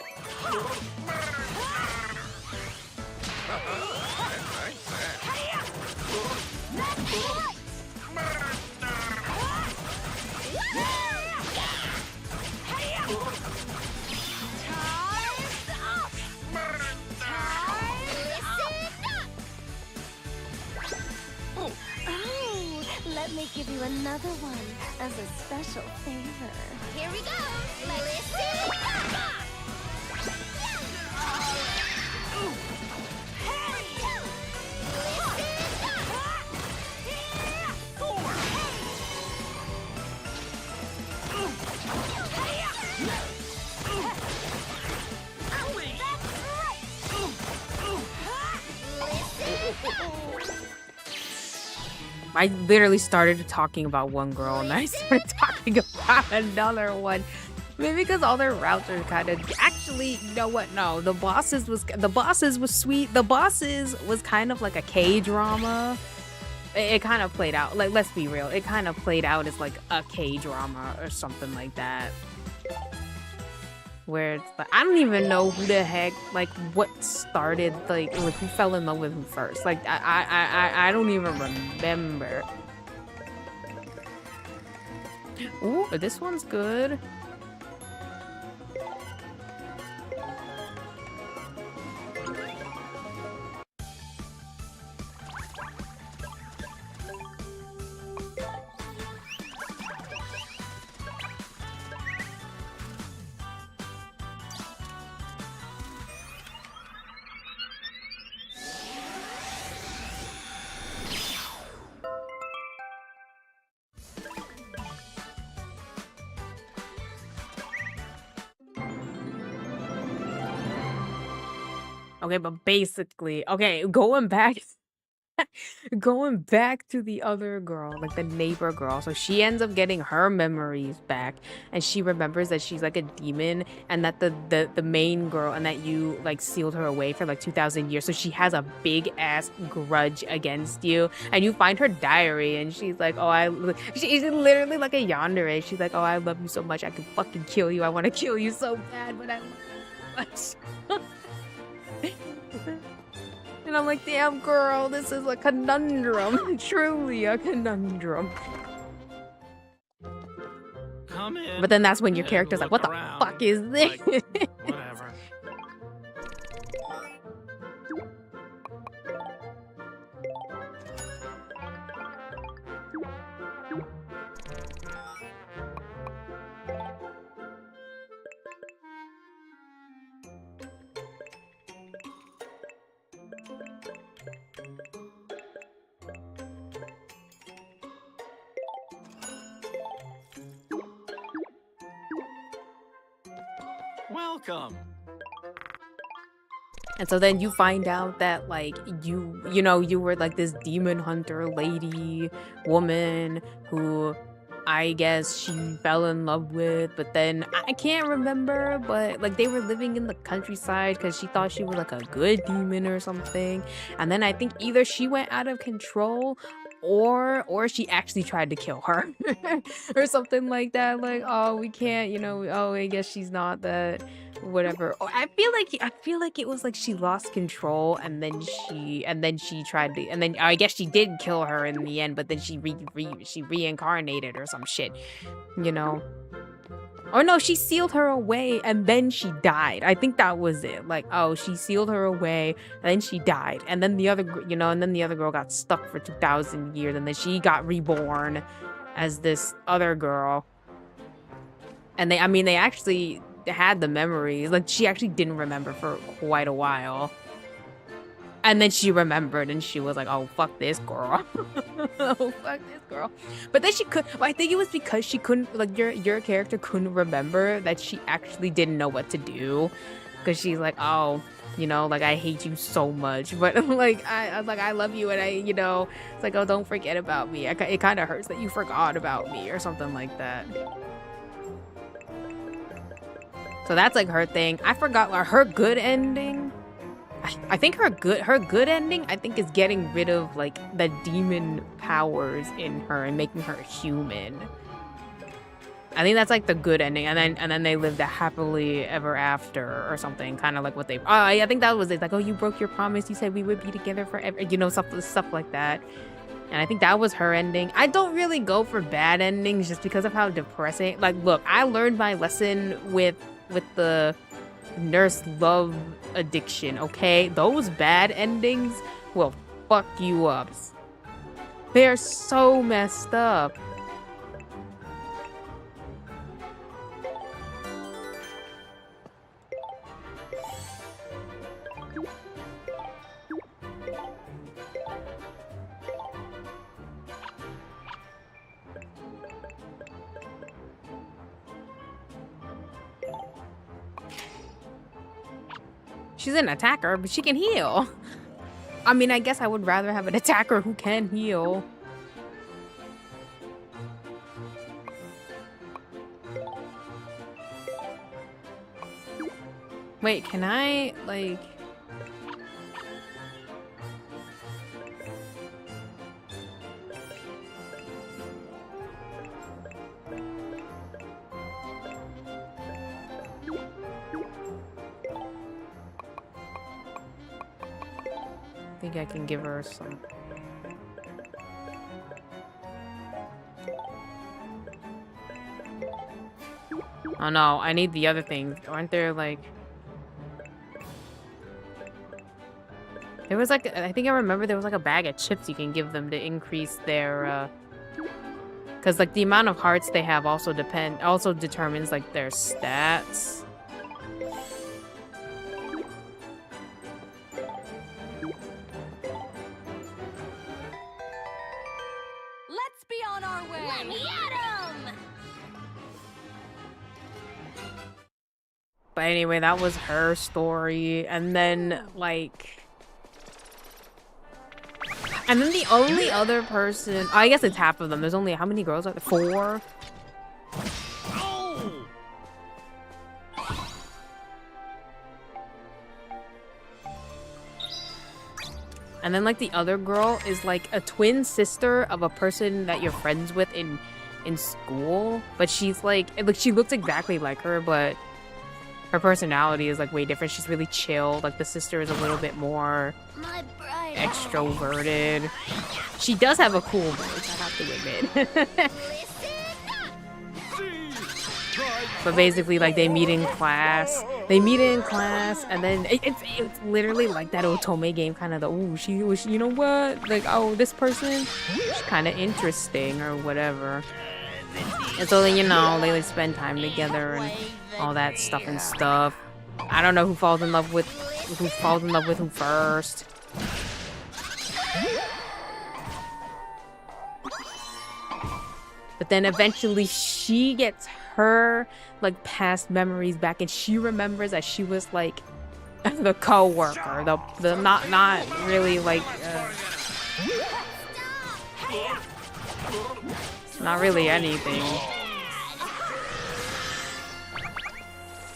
Let me give you another one as a special favor. Here we go. Listen up. I literally started talking about one girl and then I started talking about another one. Maybe because all their routes are kind of... Actually, you know what? No, the bosses was sweet. The bosses was kind of like a K-drama. It kind of played out. Like, let's be real. It kind of played out as like a K-drama or something like that. Where it's like, I don't even know who the heck, like, what started, like who fell in love with who first. Like, I don't even remember. Ooh, this one's good. Okay, but basically, okay, going back to the other girl, like the neighbor girl. So she ends up getting her memories back, and she remembers that she's like a demon, and that the main girl, and that you like sealed her away for like 2,000 years. So she has a big ass grudge against you, and you find her diary, and she's like, oh, she's literally like a yandere. She's like, oh, I love you so much, I could fucking kill you. I want to kill you so bad, but I love you so much. And I'm like, damn girl, this is a conundrum. Truly a conundrum. Come in. in. But then that's when your and character's like, look what the around, fuck is this? like, whatever. Welcome. And so then you find out that like you know, you were like this demon hunter lady woman who I guess she fell in love with, but then I can't remember, but like they were living in the countryside because she thought she was like a good demon or something. And then I think either she went out of control or she actually tried to kill her or something like that. Like, oh, we can't, you know, oh, I guess she's not that whatever. Oh, I feel like it was like she lost control and then she tried to, and then I guess she did kill her in the end, but then she reincarnated or some shit, you know. Or no, she sealed her away and then she died. I think that was it. Like, oh, she sealed her away and then she died. And then the other, you know, and then the other girl got stuck for 2,000 years and then she got reborn as this other girl. And they actually had the memories. Like, she actually didn't remember for quite a while. And then she remembered and she was like, oh, fuck this girl. Oh, fuck this girl. But then she could, well, I think it was because she couldn't, like, your character couldn't remember that she actually didn't know what to do. Because she's like, oh, you know, like, I hate you so much. But, like, I love you and I, you know, it's like, oh, don't forget about me. It kind of hurts that you forgot about me or something like that. So that's, like, her thing. I forgot her good ending. I think her good ending, I think, is getting rid of like the demon powers in her and making her human. I think that's like the good ending, and then they lived a happily ever after or something, kind of like what they. I think that was it. Like, oh, you broke your promise. You said we would be together forever. You know, stuff like that. And I think that was her ending. I don't really go for bad endings just because of how depressing. Like, look, I learned my lesson with the nurse love addiction, okay? Those bad endings will fuck you up. They're so messed up. She's an attacker, but she can heal. I mean, I guess I would rather have an attacker who can heal. Wait, can I, like... I think I can give her some. Oh no, I need the other things. Aren't there like... There was like, I think I remember there was like a bag of chips you can give them to increase their, because like the amount of hearts they have also determines like their stats. But anyway, that was her story. And then, like... And then the only other person... I guess it's half of them. There's only... How many girls are there? 4? And then, like, the other girl is, like, a twin sister of a person that you're friends with in school. But she's, like... She looks exactly like her, but... Her personality is like way different. She's really chill. Like the sister is a little bit more extroverted. She does have a cool voice, I have to admit. But basically, like, they meet in class. They meet in class, and then it's literally like that Otome game, kind of the, ooh, she was, you know what? Like, oh, this person, she's kind of interesting or whatever. And so then, you know, they like spend time together and all that stuff and stuff. I don't know who falls in love with who first. But then eventually she gets her like past memories back, and she remembers that she was like the co-worker, the not really like not really anything.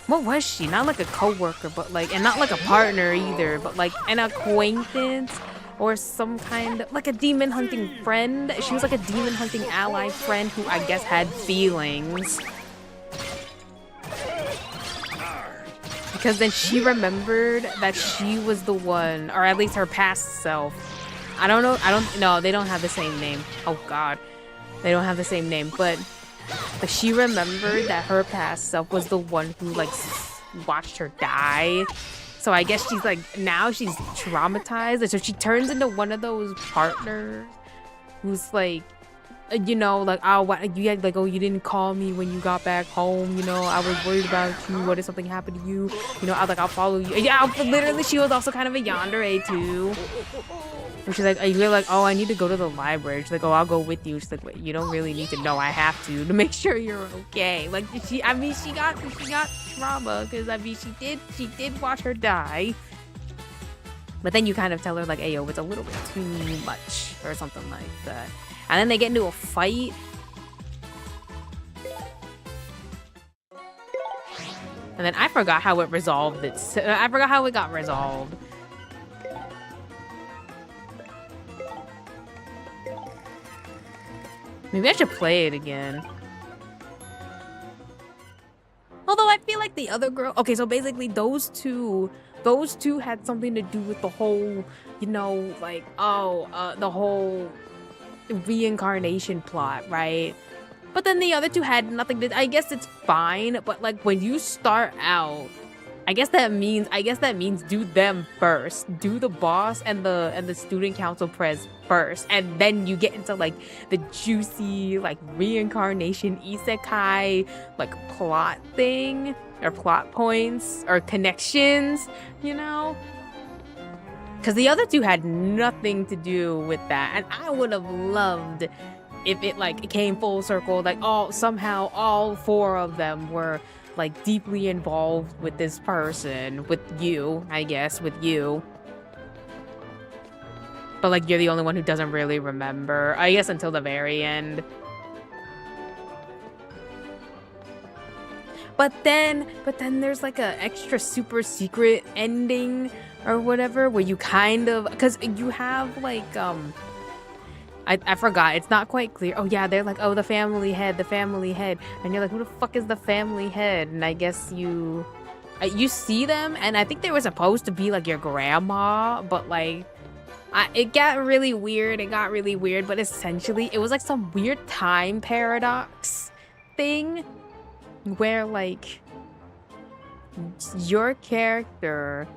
What was she? Not like a co-worker, but like, and not like a partner either, but like an acquaintance or some kind of, like a demon hunting friend. She was like a demon hunting ally friend who I guess had feelings. Because then she remembered that she was the one, or at least her past self. I don't know, they don't have the same name. Oh God. They don't have the same name, but she remembered that her past self was the one who like watched her die. So I guess she's like, now she's traumatized, and so she turns into one of those partners who's like, you know, like, oh, what, you had like, oh, you didn't call me when you got back home, you know, I was worried about you, what if something happened to you, you know, I was like, I'll follow you. Yeah, literally, she was also kind of a yandere too. And she's like, you're like, oh, I need to go to the library. She's like, oh, I'll go with you. She's like, wait, you don't really need to know, I have to make sure you're okay. Like, she got trauma, because I mean, she did watch her die. But then you kind of tell her like, hey, yo, it's a little bit too much or something like that. And then they get into a fight. And then I forgot how it resolved. I forgot how it got resolved. Maybe I should play it again. Although I feel like the other girl... Okay, so basically those two had something to do with the whole, you know, like, the whole reincarnation plot, right? But then the other two had nothing to... I guess it's fine, but like when you start out, I guess that means do them first. Do the boss and the student council prez first, and then you get into like the juicy like reincarnation isekai like plot thing or plot points or connections, you know? Because the other two had nothing to do with that, and I would have loved if it like came full circle, like somehow all four of them were like deeply involved with this person, with you, I guess, with you. But like you're the only one who doesn't really remember, I guess, until the very end. But then there's like a extra super secret ending or whatever, where you kind of, because you have like I forgot, it's not quite clear. Oh yeah, they're like, oh, the family head, and you're like, who the fuck is the family head? And I guess you see them, and I think they were supposed to be like your grandma, but like it got really weird. But essentially it was like some weird time paradox thing where like your character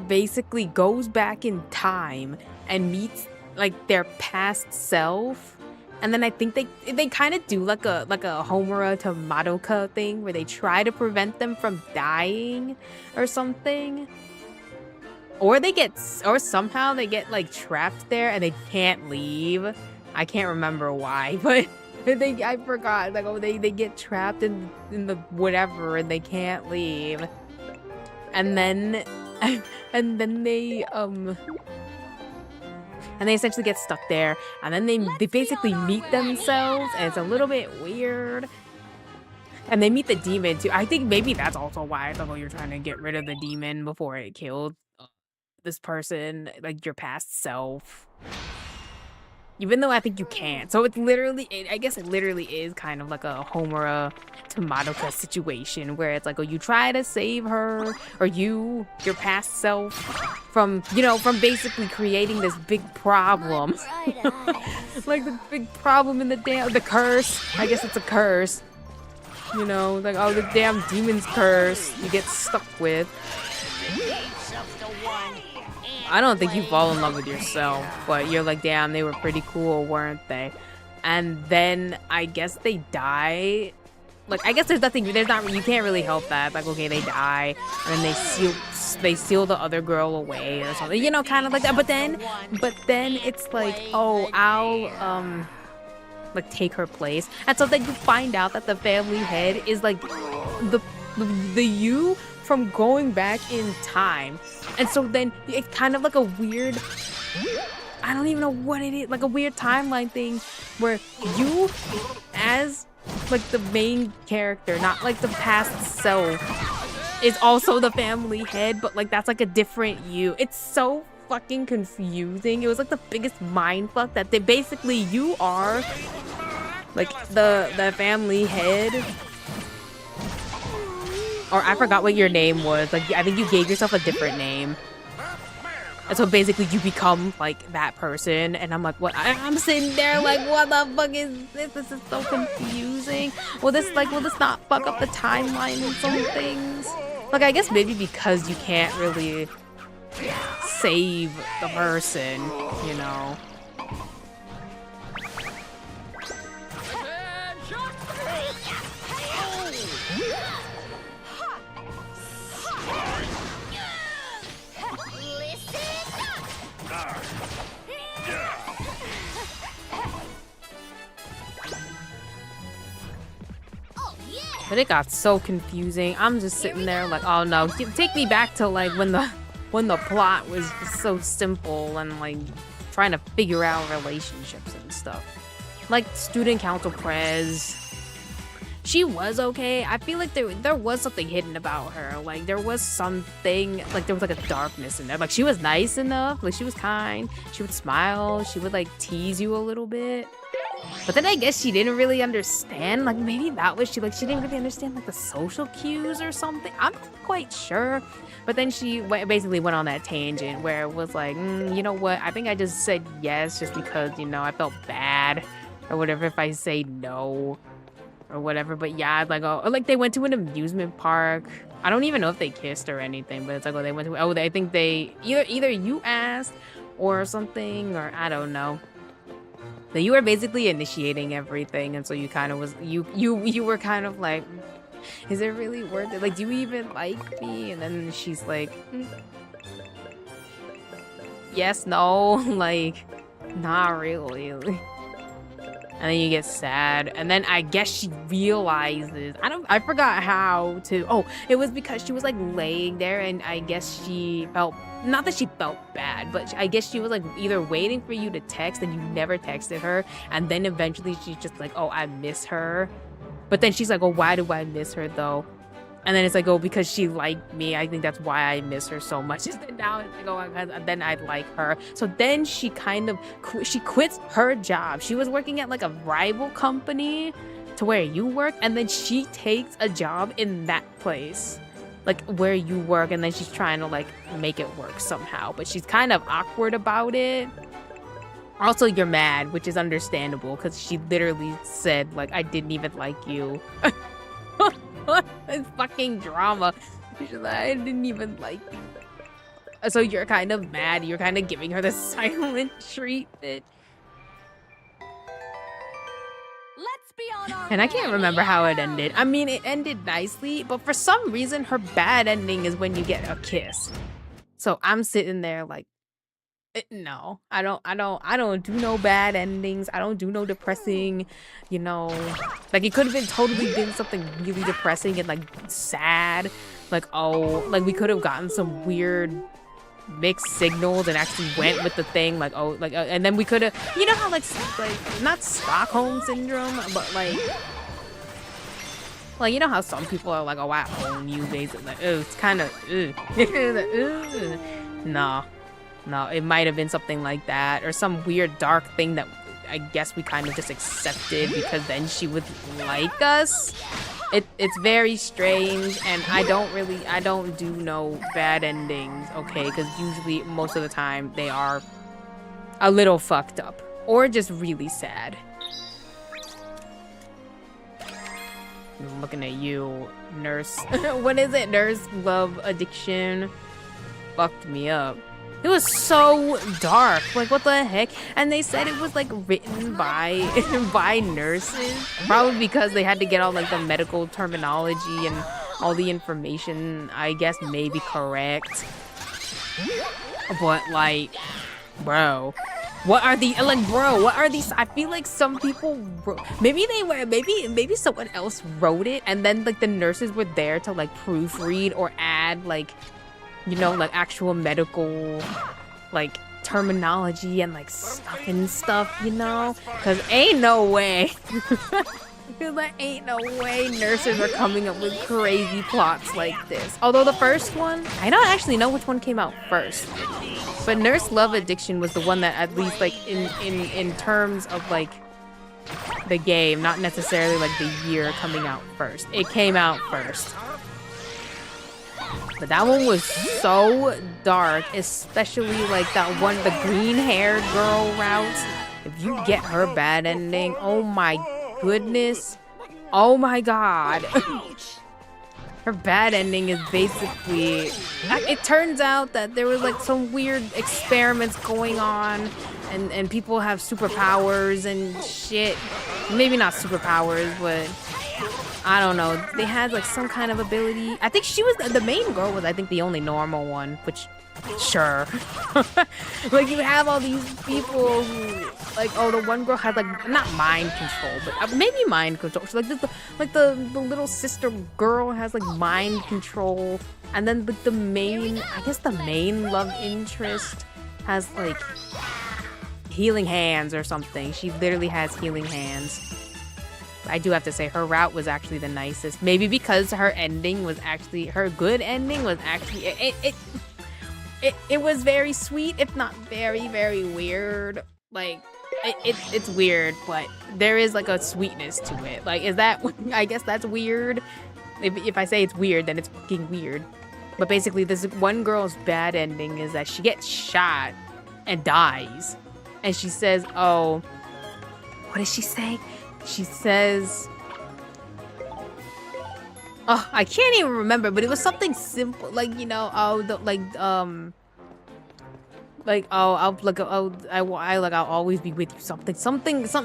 basically goes back in time and meets like their past self, and then I think they kind of do like a Homura to Madoka thing where they try to prevent them from dying or something, or somehow they get like trapped there and they can't leave. I can't remember why, but I forgot, like, oh, they get trapped in the whatever and they can't leave, and then they essentially get stuck there, and then they basically meet themselves, and it's a little bit weird. And they meet the demon too. I think maybe that's also why I thought, oh, you're trying to get rid of the demon before it killed this person, like your past self. Even though I think you can't. So it's literally, I guess it literally is kind of like a Homura to Madoka situation where it's like, oh, you try to save her, or your past self from basically creating this big problem. Like the big problem in the curse. I guess it's a curse. you know, like, oh, the damn demon's curse you get stuck with. I don't think you fall in love with yourself, but you're like, damn, they were pretty cool, weren't they? And then I guess they die. Like, I guess there's not, you can't really help that. Like, okay, they die, and then they seal the other girl away or something, you know, kind of like that. But then it's like, oh, I'll, like, take her place. And so then you find out that the family head is like the you from going back in time. And so then it's kind of like a weird, I don't even know what it is, like a weird timeline thing where you as like the main character, not like the past self, is also the family head, but like that's like a different you. It's so fucking confusing. It was like the biggest mindfuck that you are like the family head. Or I forgot what your name was. Like, I think you gave yourself a different name. And so basically you become like that person. And I'm like, what? I'm sitting there like, what the fuck is this? This is so confusing. Will this not fuck up the timeline and some things? Like, I guess maybe because you can't really save the person, you know? But it got so confusing. I'm just sitting there like, oh no, take me back to like when the plot was just so simple and like trying to figure out relationships and stuff. Like student council prez, she was okay. I feel like there was something hidden about her. Like there was something, like there was like a darkness in there. Like she was nice enough, like she was kind, she would smile, she would like tease you a little bit. But then I guess she didn't really understand, like maybe that was she didn't really understand like the social cues or something. I'm not quite sure. But then she basically went on that tangent where it was like, you know what, I think I just said yes just because, you know, I felt bad or whatever if I say no or whatever. But yeah, like, oh, like they went to an amusement park. I don't even know if they kissed or anything, but it's like, oh, they went to, oh, I think they either you asked or something, or I don't know. So you were basically initiating everything, and so you kind of was you were kind of like, is it really worth it? Like, do you even like me? And then she's like, yes, no, like, not really. And then you get sad, and then I guess she realizes, I forgot how to, oh, it was because she was like laying there, and I guess she felt, not that she felt bad, but I guess she was like either waiting for you to text and you never texted her, and then eventually she's just like, oh, I miss her. But then she's like, oh, why do I miss her though? And then it's like, oh, because she liked me. I think that's why I miss her so much. And now it's like, oh, then I like her. So then she kind of, she quits her job. She was working at like a rival company to where you work, and then she takes a job in that place, like where you work, and then she's trying to like make it work somehow, but she's kind of awkward about it. Also, you're mad, which is understandable because she literally said like, I didn't even like you. It's fucking drama. She's like, I didn't even like you. So you're kind of mad. You're kind of giving her the silent treatment. And I can't remember how it ended. I mean, it ended nicely, but for some reason, her bad ending is when you get a kiss. So I'm sitting there like, no, I don't do no bad endings. I don't do no depressing, you know, like it could have totally been something really depressing and like sad. Like, oh, like we could have gotten some weird mixed signals and actually went with the thing, like, oh, like, and then we could have, you know how like not Stockholm syndrome, but like you know how some people are like, oh, I own you, basically. Like, oh, it's kind of, no, it might have been something like that, or some weird dark thing that I guess we kind of just accepted because then she would like us. It's very strange, and I don't do no bad endings, okay? Because usually, most of the time, they are a little fucked up or just really sad. I'm looking at you, nurse. What is it? Nurse Love Addiction fucked me up. It was so dark. Like, what the heck? And they said it was like written by by nurses. Probably because they had to get all like the medical terminology and all the information, I guess, may be correct. But like, bro, what are the what are these? I feel like some people maybe someone else wrote it, and then like the nurses were there to like proofread or add like, you know, like actual medical like terminology and like stuff, you know? Cause ain't no way. Cause there ain't no way nurses are coming up with crazy plots like this. Although the first one, I don't actually know which one came out first. But Nurse Love Addiction was the one that, at least like in terms of like the game, not necessarily like the year coming out first. It came out first. But that one was so dark, especially like that one, the green-haired girl route. If you get her bad ending, oh my goodness. Oh my god. Her bad ending is basically, it turns out that there was like some weird experiments going on, and people have superpowers and shit. Maybe not superpowers, but I don't know. They had like some kind of ability. I think she was, the main girl was, I think, the only normal one, which, sure. Like, you have all these people who, like, oh, the one girl had like, not mind control, but maybe mind control. So, like the little sister girl has like mind control, and then like the main, I guess the main love interest has like healing hands or something. She literally has healing hands. I do have to say her route was actually the nicest. Maybe because her ending was actually, her good ending was actually, it was very sweet, if not very, very weird. Like, it's weird, but there is like a sweetness to it. Like, is that, I guess that's weird. If I say it's weird, then it's fucking weird. But basically, this one girl's bad ending is that she gets shot and dies. And she says, oh, what does she say? She says, oh, I can't even remember, but it was something simple, like, you know, oh, I'll always be with you, something,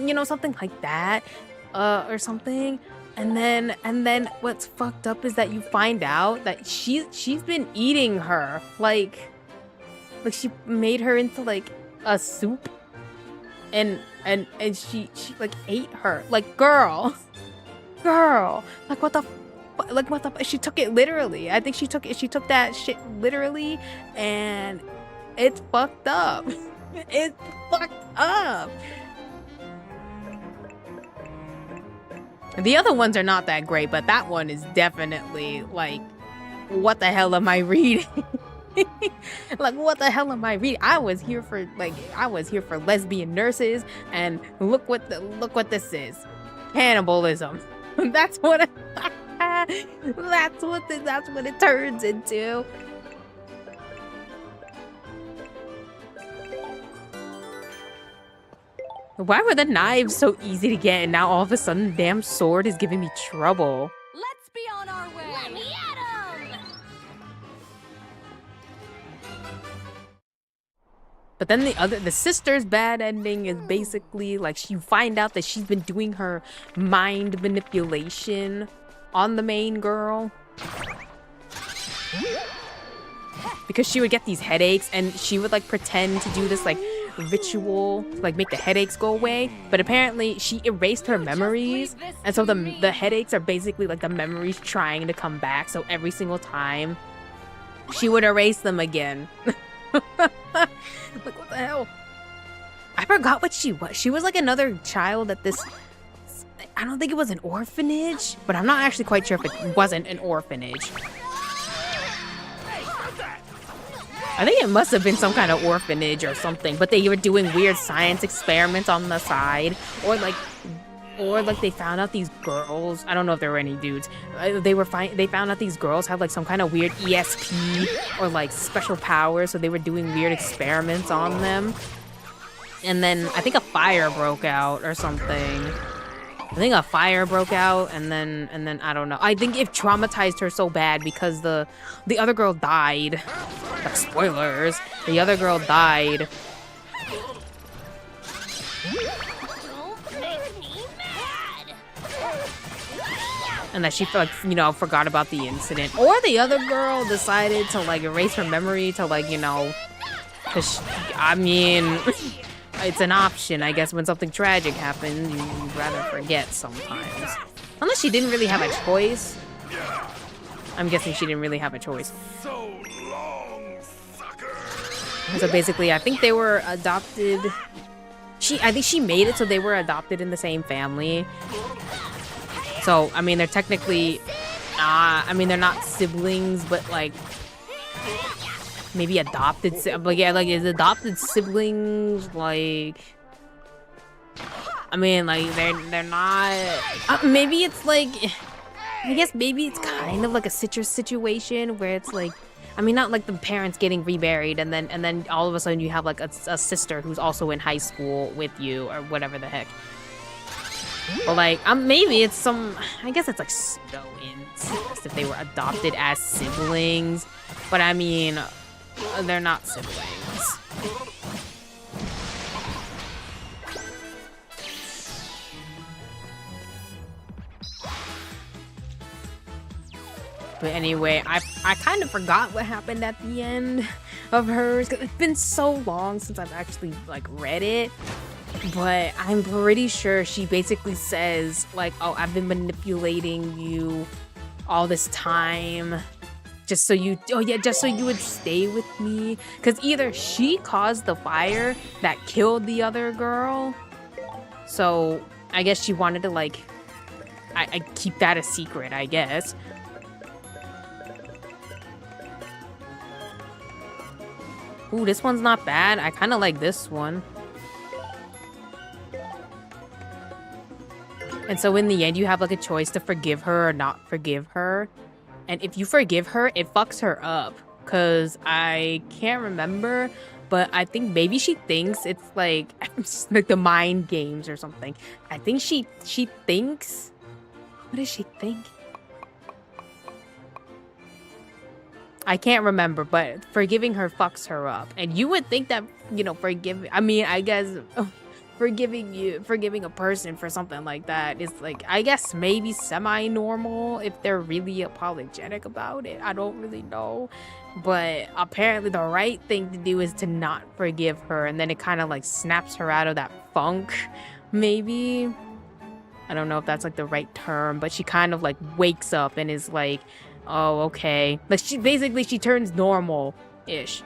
you know, something like that, or something. And then what's fucked up is that you find out that she's been eating her, like she made her into like a soup, and she like ate her. Like, girl, like what the she took it literally. I think she took that shit literally, and it's fucked up. It's fucked up. The other ones are not that great, but that one is definitely like, what the hell am I reading? Like, what the hell am I reading? I was here for lesbian nurses, and look what this is. Cannibalism. That's what that's what it turns into. Why were the knives so easy to get, and now all of a sudden the damn sword is giving me trouble? Let's be on our way. Let me at 'em. But then the sister's bad ending is basically like, you find out that she's been doing her mind manipulation on the main girl. Because she would get these headaches, and she would like pretend to do this like ritual to like make the headaches go away, but apparently she erased her memories, and so the headaches are basically like the memories trying to come back. So every single time she would erase them again. Like, what the hell? I forgot what she was. She was like another child at this, I don't think it was an orphanage, but I'm not actually quite sure if it wasn't an orphanage. I think it must have been some kind of orphanage or something, but they were doing weird science experiments on the side, or like they found out these girls, I don't know if there were any dudes, they found out these girls had like some kind of weird ESP or like special powers, so they were doing weird experiments on them. And then I think a fire broke out or something. I think a fire broke out, and then I don't know. I think it traumatized her so bad because the other girl died. Like, spoilers. The other girl died. Don't make me mad. And that she, like, you know, forgot about the incident. Or the other girl decided to, like, erase her memory to, like, you know, because, I mean, it's an option, I guess. When something tragic happens, you'd rather forget sometimes. Unless she didn't really have a choice. I'm guessing she didn't really have a choice. So long, sucker. So basically, I think they were adopted. I think she made it so they were adopted in the same family. So, I mean, they're technically, I mean, they're not siblings, but like, maybe adopted, like, yeah, like, is adopted siblings, like, I mean, like, they're not, maybe it's like, I guess maybe it's kind of like a citrus situation where it's like, I mean, not like the parents getting remarried and then all of a sudden you have like a sister who's also in high school with you or whatever the heck. Or like, maybe it's some, I guess it's like pseudo incest if they were adopted as siblings. But I mean, they're not siblings. But anyway, I kind of forgot what happened at the end of hers. 'Cause it's been so long since I've actually like read it. But I'm pretty sure she basically says like, oh, I've been manipulating you all this time just so you, oh yeah, just so you would stay with me. Because either she caused the fire that killed the other girl. So I guess she wanted to like, I keep that a secret, I guess. Ooh, this one's not bad. I kind of like this one. And so in the end, you have like a choice to forgive her or not forgive her. And if you forgive her, it fucks her up. Because I can't remember, but I think maybe she thinks it's like the mind games or something. I think she thinks... What does she think? I can't remember, but forgiving her fucks her up. And you would think that, you know, I mean, I guess forgiving a person for something like that is like, I guess maybe semi-normal if they're really apologetic about it. I don't really know. But apparently the right thing to do is to not forgive her. And then it kind of like snaps her out of that funk, maybe. I don't know if that's like the right term, but she kind of like wakes up and is like, oh, okay. Like she turns normal-ish.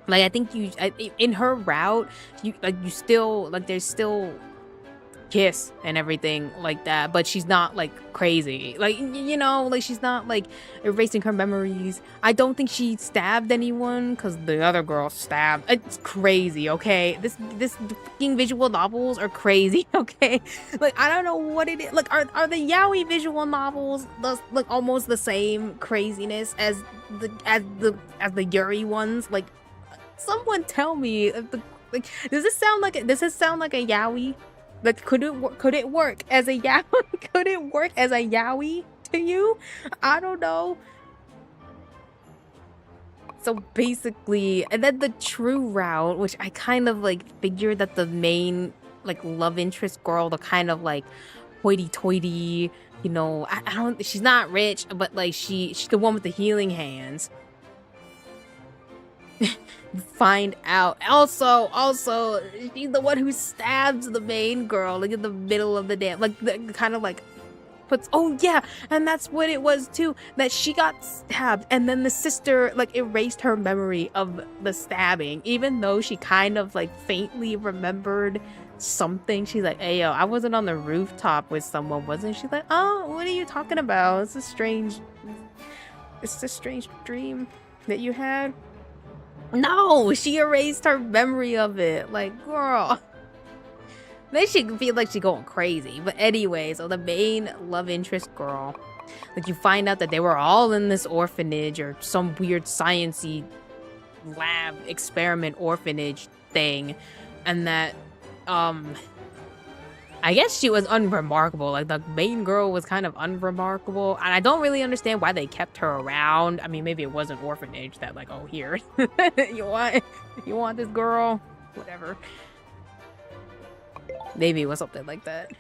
Like I think in her route, you still like there's still kiss and everything like that, but she's not like crazy. Like, you know, like she's not like erasing her memories. I don't think she stabbed anyone because the other girl stabbed. It's crazy, okay? This fucking visual novels are crazy, okay? Like I don't know what it is. Like are the yaoi visual novels like almost the same craziness as the Yuri ones? Like someone tell me does this sound like a yaoi? Like, could it work as a yaoi? Could it work as a yaoi to you? I don't know. So basically, and then the true route, which I kind of like figured that the main like love interest girl, the kind of like hoity-toity, you know, I don't. She's not rich, but like she's the one with the healing hands. Find out. Also, she's the one who stabs the main girl, like in the middle of the dance, like the kind of like puts. Oh yeah, and that's what it was too. That she got stabbed, and then the sister like erased her memory of the stabbing, even though she kind of like faintly remembered something. She's like, "Hey yo, I wasn't on the rooftop with someone, wasn't she?" Like, "Oh, what are you talking about? It's a strange dream that you had." No, she erased her memory of it. Like, girl. Then she feel like she's going crazy. But anyway, so the main love interest girl, like you find out that they were all in this orphanage or some weird science-y lab experiment orphanage thing. And that, I guess she was unremarkable. Like, the main girl was kind of unremarkable. And I don't really understand why they kept her around. I mean, maybe it was an orphanage that, like, oh, here. you want this girl? Whatever. Maybe it was something like that.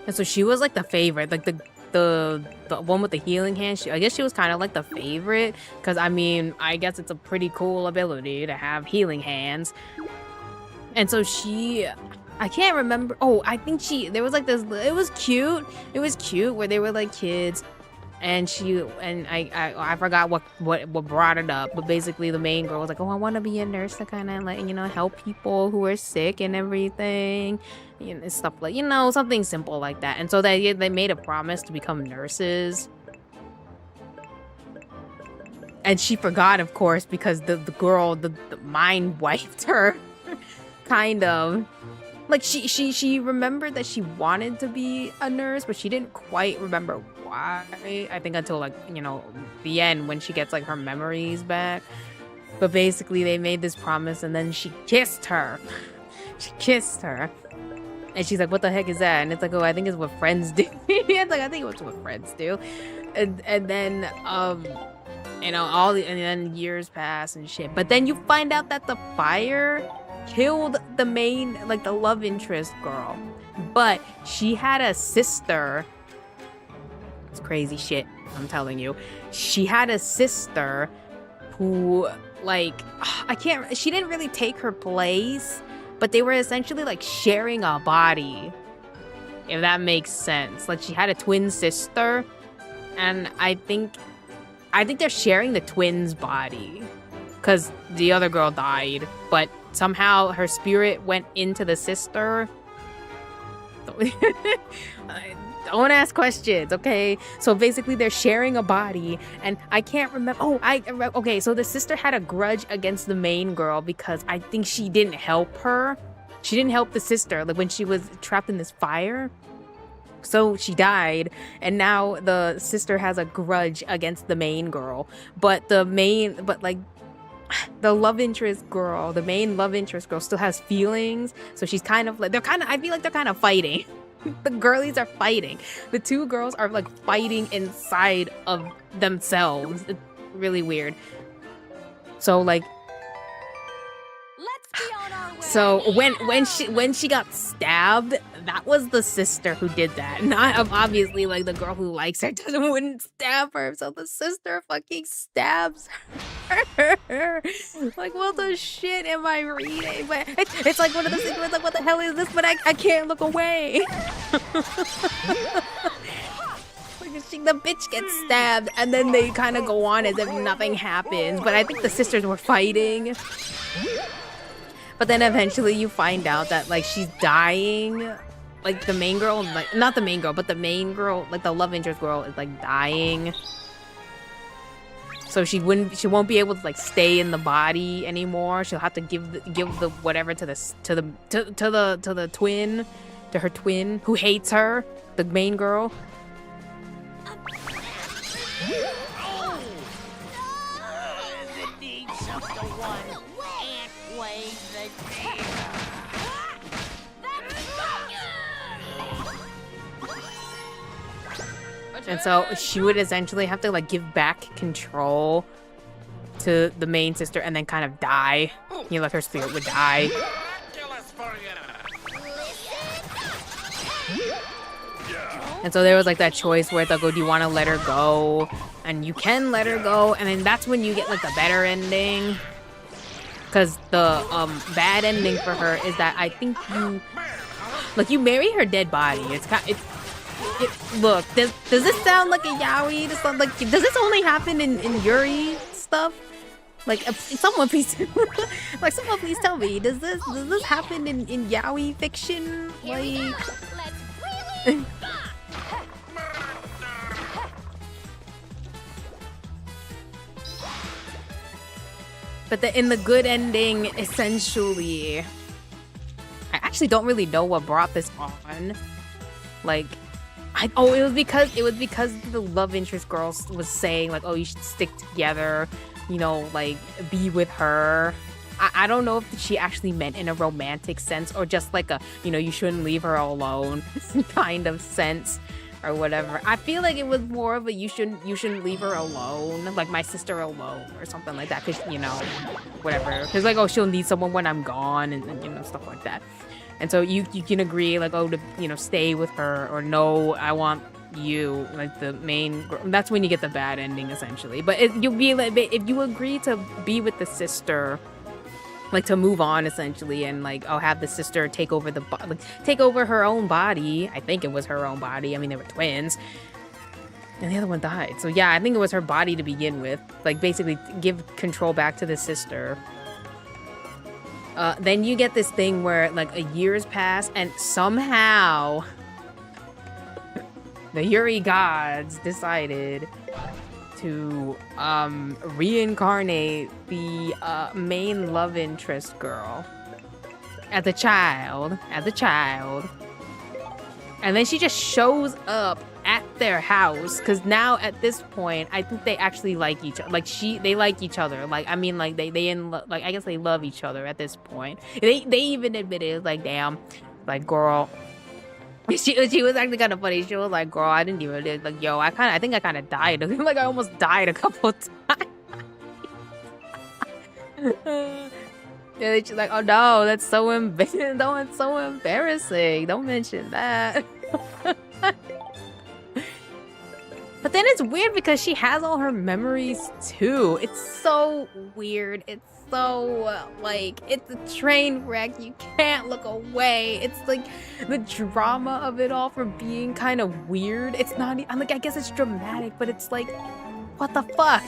And so she was like the favorite, like the one with the healing hand. I guess she was kind of like the favorite because I mean, I guess it's a pretty cool ability to have healing hands. And so I can't remember. Oh, I think there was like this. It was cute. It was cute where they were like kids, and I forgot what brought it up. But basically, the main girl was like, "Oh, I want to be a nurse to kind of like help people who are sick and everything." Stuff like, something simple like that. And so they made a promise to become nurses. And she forgot, of course, because the girl, the mind wiped her. Kind of. Like, she remembered that she wanted to be a nurse, but she didn't quite remember why. I think until, like, the end when she gets, like, her memories back. But basically, they made this promise, and then she kissed her. She kissed her. And she's like, what the heck is that? And it's like, oh, I think it's what friends do. It's like, I think it's what friends do. And then, and then years pass and shit. But then you find out that the fire killed the main, like, the love interest girl. But she had a sister. It's crazy shit, I'm telling you. She had a sister who, like, she didn't really take her place. But they were essentially like sharing a body, if that makes sense. Like, she had a twin sister, and I think they're sharing the twin's body, because the other girl died, but somehow her spirit went into the sister. Don't ask questions, okay? So basically, they're sharing a body, and I can't remember. Okay, so the sister had a grudge against the main girl because I think she didn't help her. She didn't help the sister, like, when she was trapped in this fire. So she died, and now the sister has a grudge against the main girl. But the love interest girl, the main love interest girl, still has feelings. So she's kind of like, I feel like they're kind of fighting. The girlies are fighting. The two girls are like fighting inside of themselves. It's really weird. So like, Let's be on our way. so when she got stabbed, that was the sister who did that. Not obviously, like, the girl who likes her wouldn't stab her. So the sister fucking stabs her. Like, what the shit am I reading? But it's like one of those things where it's like, what the hell is this? But I can't look away. The bitch gets stabbed, and then they kind of go on as if nothing happens. But I think the sisters were fighting. But then eventually you find out that, like, she's dying. Like, the main girl, like, not the main girl, but the main girl, like, the love interest girl is, like, dying. So she won't be able to, like, stay in the body anymore. She'll have to give the whatever to the twin, to her twin who hates her, the main girl. And so she would essentially have to like give back control to the main sister and then kind of die. You know, like her spirit would die. And so there was like that choice where it's like, oh, do you want to let her go? And you can let her go, and then that's when you get like the better ending. Because the bad ending for her is that I think you marry her dead body. It's kind look, does this sound like a yaoi? Does this only happen in Yuri stuff? Like someone please someone please tell me, does this happen in yaoi fiction? Like Let's really but in the good ending, essentially, I actually don't really know what brought this on. Like, it was because the love interest girl was saying like, oh, you should stick together, you know, like be with her. I don't know if she actually meant in a romantic sense or just like a, you know, you shouldn't leave her alone kind of sense or whatever. I feel like it was more of a you shouldn't leave her alone, like my sister alone or something like that, because, you know, whatever, because like, oh, she'll need someone when I'm gone and you know, stuff like that. And so you can agree like, oh, to, you know, stay with her, or no, I want you, like the main girl. That's when you get the bad ending essentially. But you'll be like, if you agree to be with the sister, like to move on essentially, and like, oh, have the sister take over take over her own body. I think it was her own body. I mean, they were twins, and the other one died. So yeah, I think it was her body to begin with. Like basically give control back to the sister. Then you get this thing where like a year's pass, and somehow the Yuri gods decided to reincarnate the main love interest girl as a child, and then she just shows up at their house, because now at this point I think they actually like each other. Like they like each other. Like I mean, like like I guess they love each other at this point. They even admitted like, damn, like girl. She was actually kind of funny. She was like, girl, I didn't even like, yo, I think I kind of died. Like I almost died a couple times. Yeah, she's like, oh no, that's so embarrassing. It's so embarrassing. Don't mention that. But then it's weird because she has all her memories too. It's so weird. It's so like, it's a train wreck. You can't look away. It's like the drama of it all for being kind of weird. It's not, I'm like, I guess it's dramatic, but it's like, what the fuck?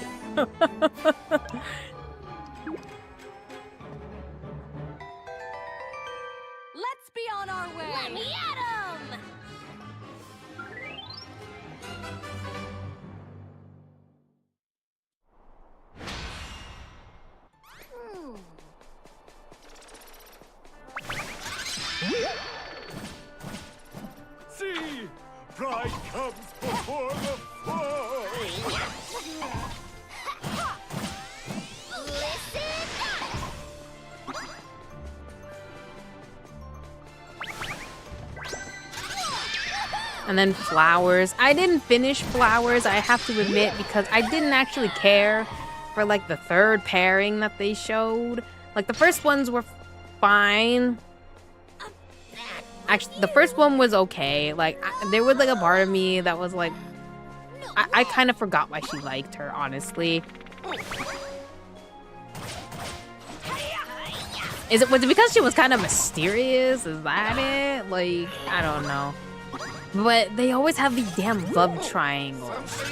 Let's be on our way. Let me at 'em. See, pride comes before the fall. And then Flowers. I didn't finish Flowers, I have to admit, because I didn't actually care for like the third pairing that they showed. Like the first ones were fine. Actually, the first one was okay. Like there was like a part of me that was like, I kind of forgot why she liked her, honestly. Was it because she was kind of mysterious? Is that it? Like, I don't know. But they always have these damn love triangles.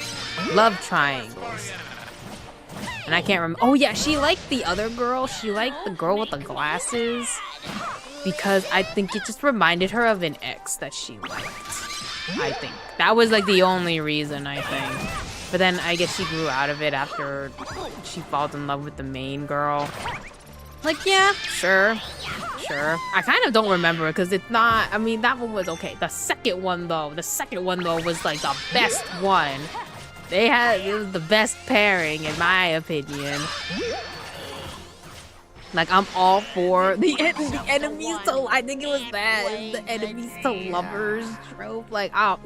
Love triangles. And I can't remember. Oh yeah, she liked the other girl. She liked the girl with the glasses. Because I think it just reminded her of an ex that she liked. I think. That was like the only reason, I think. But then I guess she grew out of it after she falls in love with the main girl. Like, yeah, sure. I kind of don't remember it because it's not, I mean, that one was okay. The second one though was like the best one. It was the best pairing in my opinion. Like, I'm all for the enemies to, I think it was that, the enemies to lovers trope. Like, oh,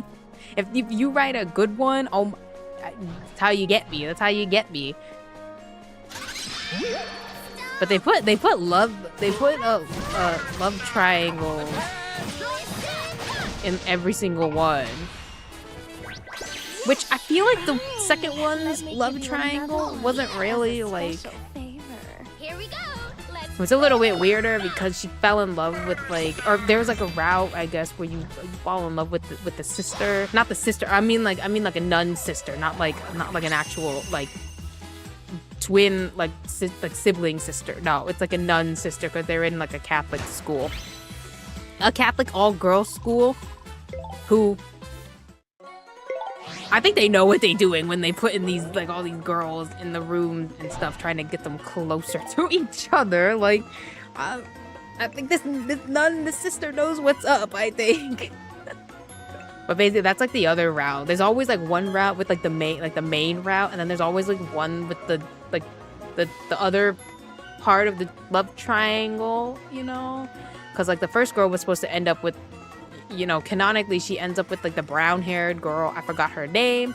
If you write a good one, oh, that's how you get me. That's how you get me. But they put love triangle in every single one. Which I feel like the second one's love triangle wasn't really like. Here we go. It was a little bit weirder because she fell in love with like, or there was like a route I guess where you fall in love with the sister, not the sister. I mean like a nun sister, not like an actual like twin like sibling sister. No, it's like a nun sister because they're in like a Catholic school, a Catholic all-girls school. Who I think they know what they're doing when they put in these like all these girls in the room and stuff, trying to get them closer to each other. Like, I think this sister knows what's up. I think. But basically, that's like the other route. There's always like one route with like the main route, and then there's always like one with the other part of the love triangle. You know, because like the first girl was supposed to end up with. You know, canonically, she ends up with like the brown-haired girl. I forgot her name,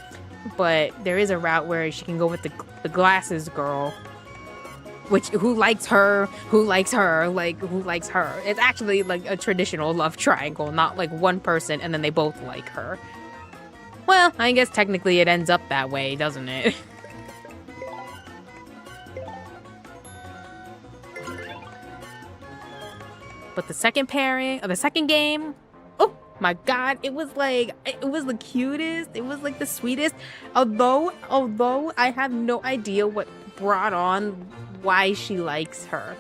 but there is a route where she can go with the glasses girl, who likes her. It's actually like a traditional love triangle, not like one person and then they both like her. Well, I guess technically it ends up that way, doesn't it? But the second pairing, or the second game. My god, it was the cutest, it was like the sweetest, although I have no idea what brought on why she likes her.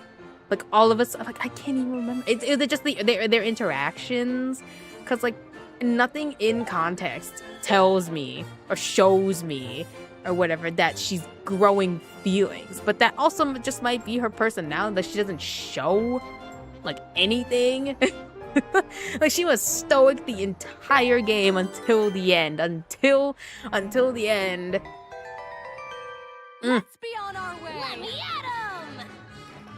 Like all of us, like I can't even remember. It's just their interactions, because like nothing in context tells me or shows me or whatever that she's growing feelings, but that also just might be her personality, that she doesn't show like anything. Like she was stoic the entire game until the end. Until the end. Let's be on our way. Let me at 'em.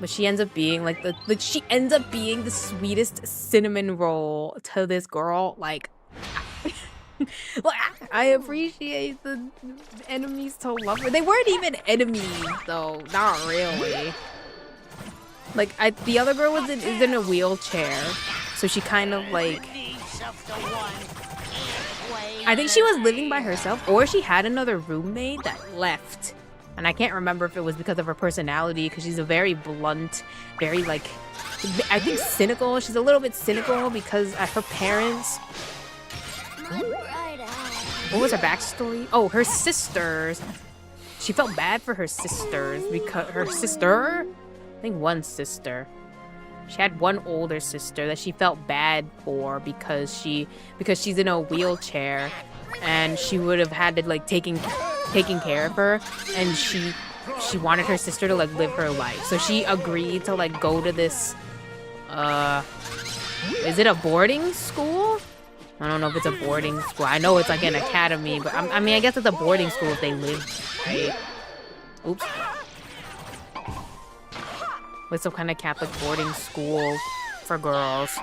But she ends up being like she ends up being the sweetest cinnamon roll to this girl. Like I appreciate the enemies to love her. They weren't even enemies though. Not really. Like the other girl is in a wheelchair. So she kind of like, I think she was living by herself, or she had another roommate that left. And I can't remember if it was because of her personality, because she's a very blunt, very like, I think cynical. She's a little bit cynical because her parents. What was her backstory? Oh, her sisters. She felt bad for her sisters because her sister, I think one sister. She had one older sister that she felt bad for because she's in a wheelchair, and she would have had to like taking care of her, and she wanted her sister to like live her life. So she agreed to like go to this is it a boarding school? I don't know if it's a boarding school. I know it's like an academy, but I mean I guess it's a boarding school if they live, right? Oops. With some kind of Catholic boarding school for girls.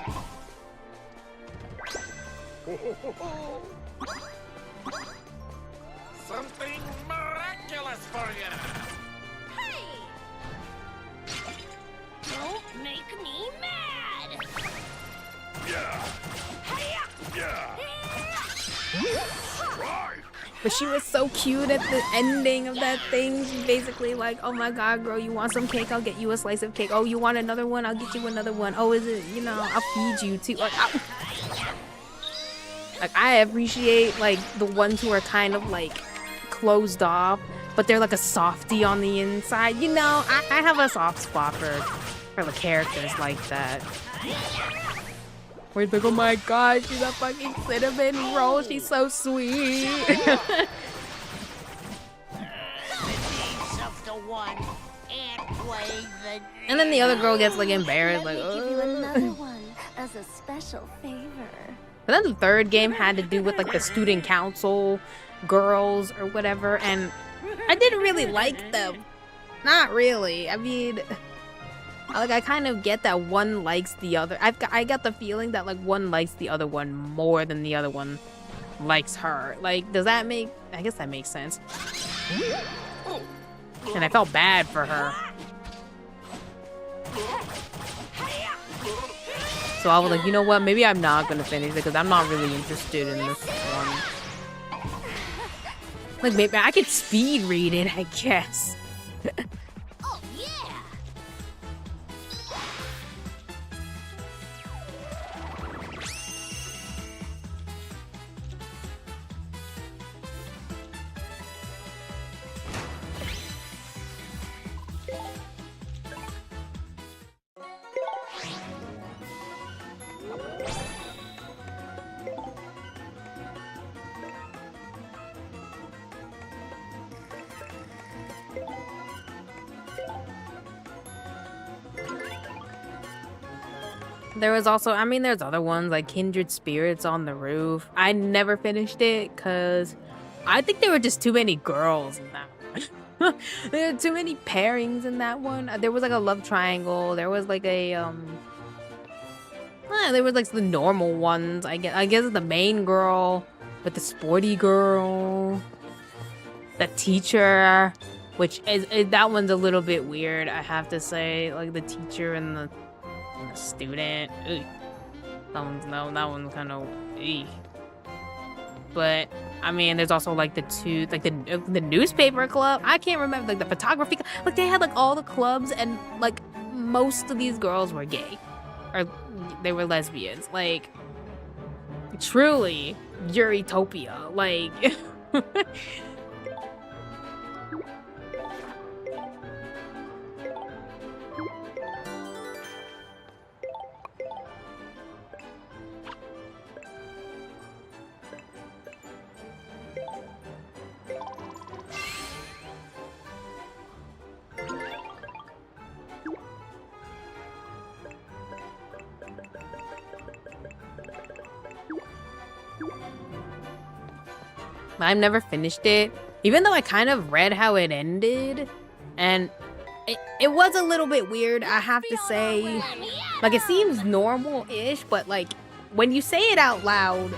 Something miraculous for you. Hey! Don't make me mad. Yeah. Yeah. Right. But she was so cute at the ending of that thing. She's basically like, oh my god, girl, you want some cake? I'll get you a slice of cake. Oh, you want another one? I'll get you another one. Oh, is it, I'll feed you too. Like I appreciate like the ones who are kind of like closed off, but they're like a softie on the inside. I have a soft spot for the characters like that. Where it's like, oh my god, she's a fucking cinnamon roll. She's so sweet. And then the other girl gets like embarrassed, like, Let me give you another one as a special favor. But then the third game had to do with like the student council girls or whatever, and I didn't really like them. Not really. I mean, like I kind of get that one likes the other. I got the feeling that like one likes the other one more than the other one likes her. Like, does that make... I guess that makes sense. And I felt bad for her. So I was like, you know what? Maybe I'm not gonna finish it because I'm not really interested in this one. Like, maybe I could speed read it, I guess. Oh, yeah! There was also, I mean, there's other ones like Kindred Spirits on the Roof. I never finished it because I think there were just too many girls in that one. There were too many pairings in that one. There was like a love triangle. There was like a, there was like the normal ones. I guess the main girl with the sporty girl. The teacher, which is that one's a little bit weird, I have to say. Like the teacher and the student. Ugh. That one's kind of. But I mean, there's also like the two, like the newspaper club. I can't remember, like the photography. Like they had like all the clubs, and like most of these girls were gay, or they were lesbians. Like truly, Eurytopia. Like. I've never finished it, even though I kind of read how it ended, and it was a little bit weird, I have to say. Like, it seems normal-ish, but, like, when you say it out loud,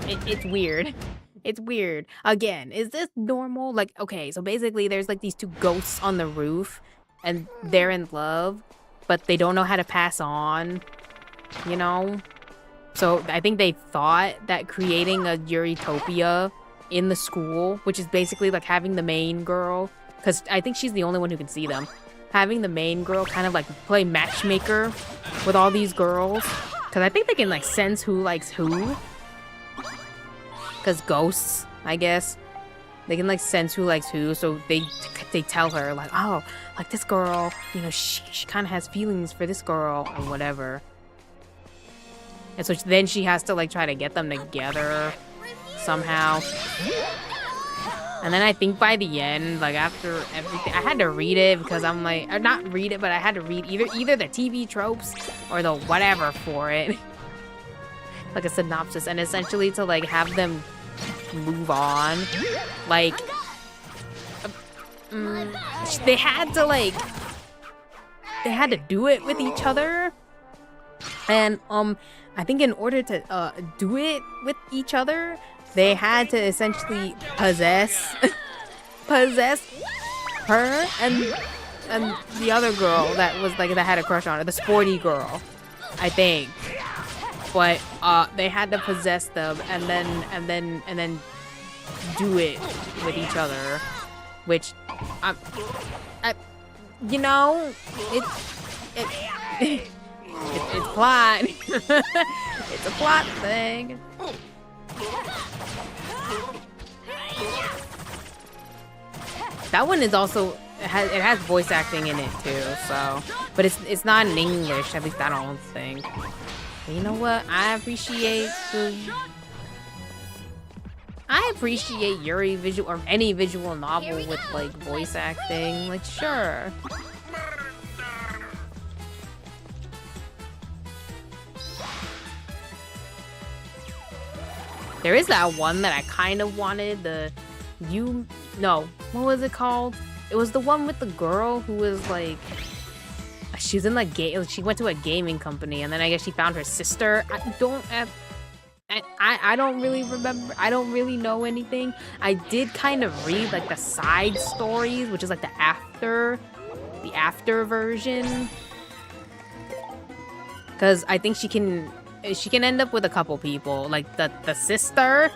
it's weird. It's weird. Again, is this normal? Like, okay, so basically there's, like, these two ghosts on the roof, and they're in love, but they don't know how to pass on, you know? So I think they thought that creating a Eurytopia in the school, which is basically like having the main girl, because I think she's the only one who can see them, having the main girl kind of like play matchmaker with all these girls, because I think they can like sense who likes who, because ghosts, I guess, they can like sense who likes who, so they tell her like, oh, like this girl, you know, she kind of has feelings for this girl or whatever, and so then she has to like try to get them together somehow. And then I think by the end, like after everything, I had to read it because I'm like, or not read it, but I had to read either the TV tropes or the whatever for it, like a synopsis, and essentially to like have them move on, like they had to do it with each other, and I think in order to do it with each other, they had to essentially possess her and the other girl that was like that had a crush on her, the sporty girl, I think. But they had to possess them and then do it with each other, which you know, it's plot. It's a plot thing. That one is also, it has voice acting in it too, so, but it's not in English, at least I don't think. But you know what? I appreciate Yuri visual, or any visual novel with like voice acting. Like, sure. There is that one that I kind of wanted, what was it called? It was the one with the girl who was like, she was in like she went to a gaming company, and then I guess she found her sister. I don't really remember. I don't really know anything. I did kind of read like the side stories, which is like the after version. Because I think she can end up with a couple people, like the sister.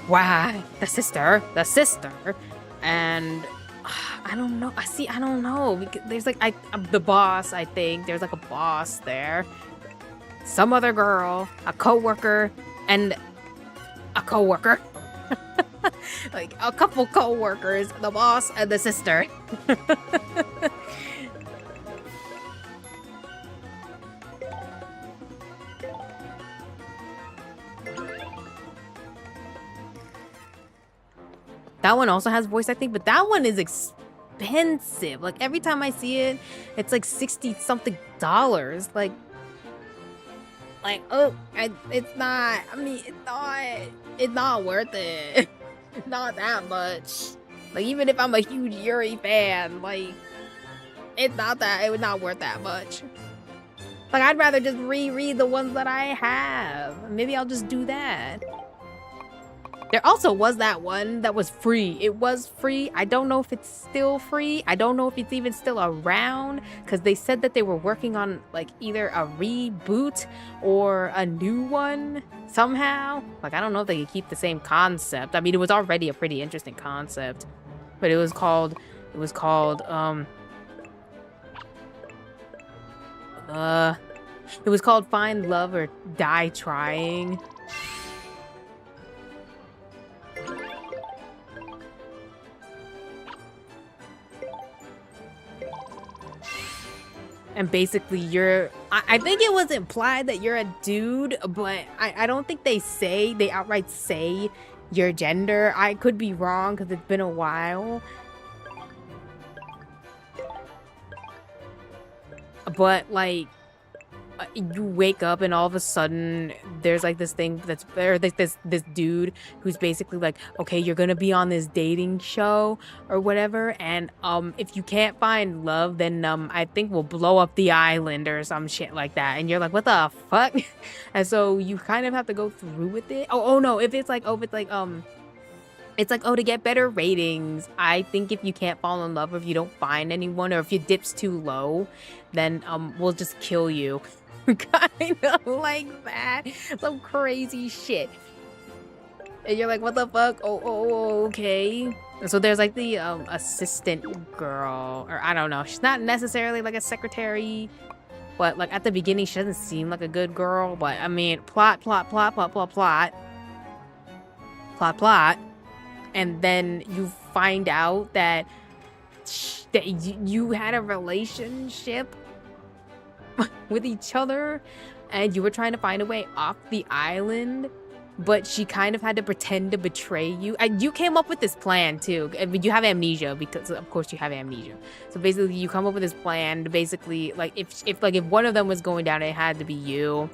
Why the sister, and I don't know. I don't know because there's like the boss. I think there's like a boss there, some other girl, a coworker, and a coworker. Like a couple coworkers, the boss and the sister. That one also has voice acting, but that one is expensive. Like every time I see it, it's like $60 something. Like oh, it's not. I mean, it's not worth it. Not that much. Like even if I'm a huge Yuri fan, like it's not worth that much. Like I'd rather just reread the ones that I have. Maybe I'll just do that. There also was that one that was free. It was free. I don't know if it's still free. I don't know if it's even still around because they said that they were working on like either a reboot or a new one somehow. Like I don't know if they could keep the same concept. I mean, it was already a pretty interesting concept, but it was called Find Love or Die Trying. And basically I think it was implied that you're a dude, but I don't think they outright say your gender. I could be wrong because it's been a while. But like you wake up and all of a sudden there's like this thing this dude who's basically like, okay, you're gonna be on this dating show or whatever, and if you can't find love, then I think we'll blow up the island or some shit like that. And you're like, what the fuck? And so you kind of have to go through with it. Oh no, it's like to get better ratings, I think if you can't fall in love or if you don't find anyone or if your dip's too low, then we'll just kill you. Kind of like that. Some crazy shit. And you're like, what the fuck? Oh, okay. And so there's like the assistant girl, or I don't know. She's not necessarily like a secretary, but like at the beginning she doesn't seem like a good girl. But I mean, plot. And then you find out that you had a relationship with each other and you were trying to find a way off the island, but she kind of had to pretend to betray you. And you came up with this plan too. I mean, you have amnesia because of course you have amnesia. So basically you come up with this plan to basically like if one of them was going down, it had to be you,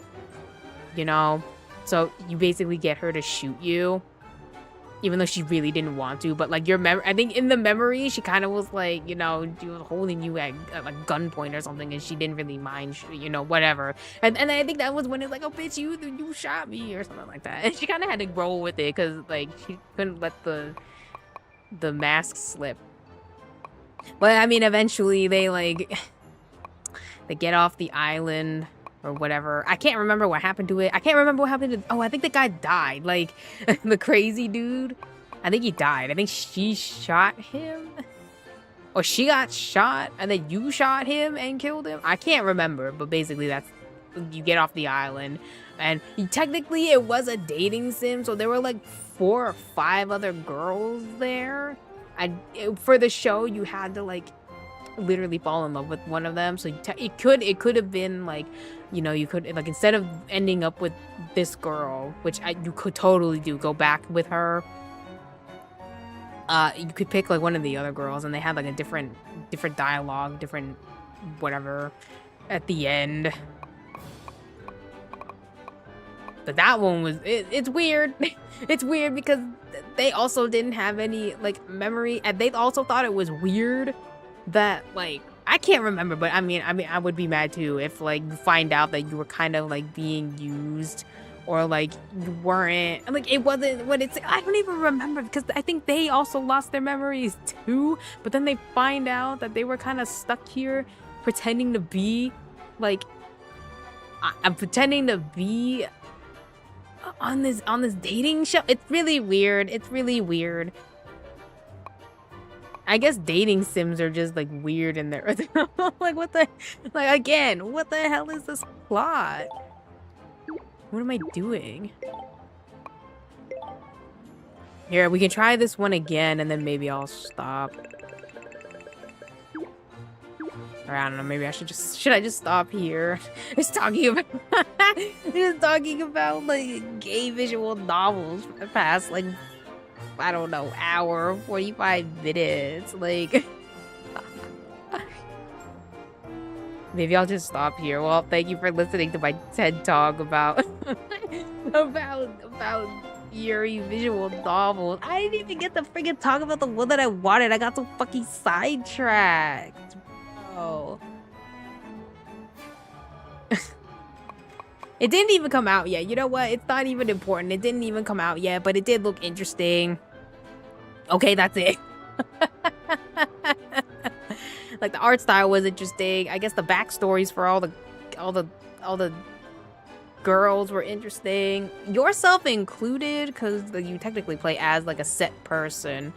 you know? So you basically get her to shoot you, even though she really didn't want to. But like I think in the memory, she kind of was like, you know, she was holding you at like gunpoint or something, and she didn't really mind, you know, whatever. And I think that was when it's like, oh bitch, you shot me or something like that. And she kind of had to roll with it because like she couldn't let the mask slip. But I mean, eventually they get off the island or whatever. I can't remember what happened to it. I can't remember what happened to... Oh, I think the guy died. Like, the crazy dude. I think he died. I think she shot him. Or she got shot, and then you shot him and killed him. I can't remember, but basically that's... You get off the island. And technically it was a dating sim, so there were like 4 or 5 other girls there. For the show, you had to like... literally fall in love with one of them, so it could have been like, you know, you could like instead of ending up with this girl, which you could totally do, go back with her, you could pick like one of the other girls and they had like a different dialogue, different whatever at the end. But that one was it's weird. It's weird because they also didn't have any like memory, and they also thought it was weird that like I can't remember, but I mean I would be mad too if like you find out that you were kind of like being used or like you weren't like it wasn't what it's. I don't even remember because I think they also lost their memories too. But then they find out that they were kind of stuck here, pretending to be like I'm pretending to be on this dating show. It's really weird. It's really weird. I guess dating sims are just like weird in there. Like what the like again, what the hell is this plot? What am I doing? Here, we can try this one again and then maybe I'll stop. Or I don't know, maybe I should I just stop here? Just talking about like gay visual novels for the past like I don't know, hour, 45 minutes, like maybe I'll just stop here. Well, thank you for listening to my TED Talk about about Yuri visual novels. I didn't even get to freaking talk about the one that I wanted. I got so fucking sidetracked. Bro. It didn't even come out yet. You know what? It's not even important. It didn't even come out yet, but it did look interesting. Okay, that's it. Like the art style was interesting. I guess the backstories for all the girls were interesting. Yourself included, because you technically play as like a set person.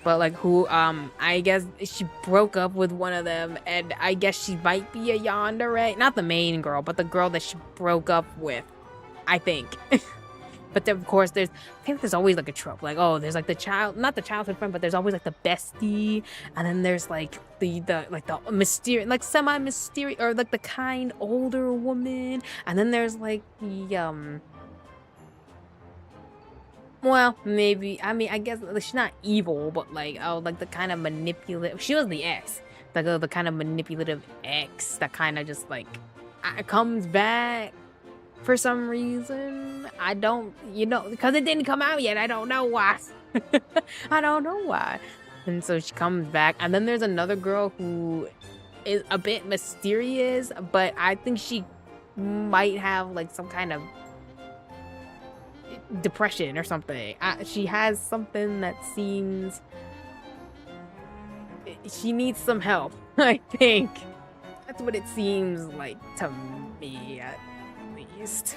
But like who I guess she broke up with one of them, and I guess she might be a yandere. Not the main girl, but the girl that she broke up with, I think. But then, of course, I think there's always like a trope, like, oh, there's like not the childhood friend, but there's always like the bestie, and then there's like the mysterious, like semi-mysterious, or like the kind older woman, and then there's like the well, maybe, I mean, I guess she's not evil, but like, oh, like the kind of manipulative, she was the ex, like the kind of manipulative ex that kind of just like comes back for some reason. I don't, because it didn't come out yet. I don't know why. I don't know why. And so she comes back. And then there's another girl who is a bit mysterious, but I think she might have like some kind of depression or something. She has something that seems... She needs some help, I think. That's what it seems like to me, at least.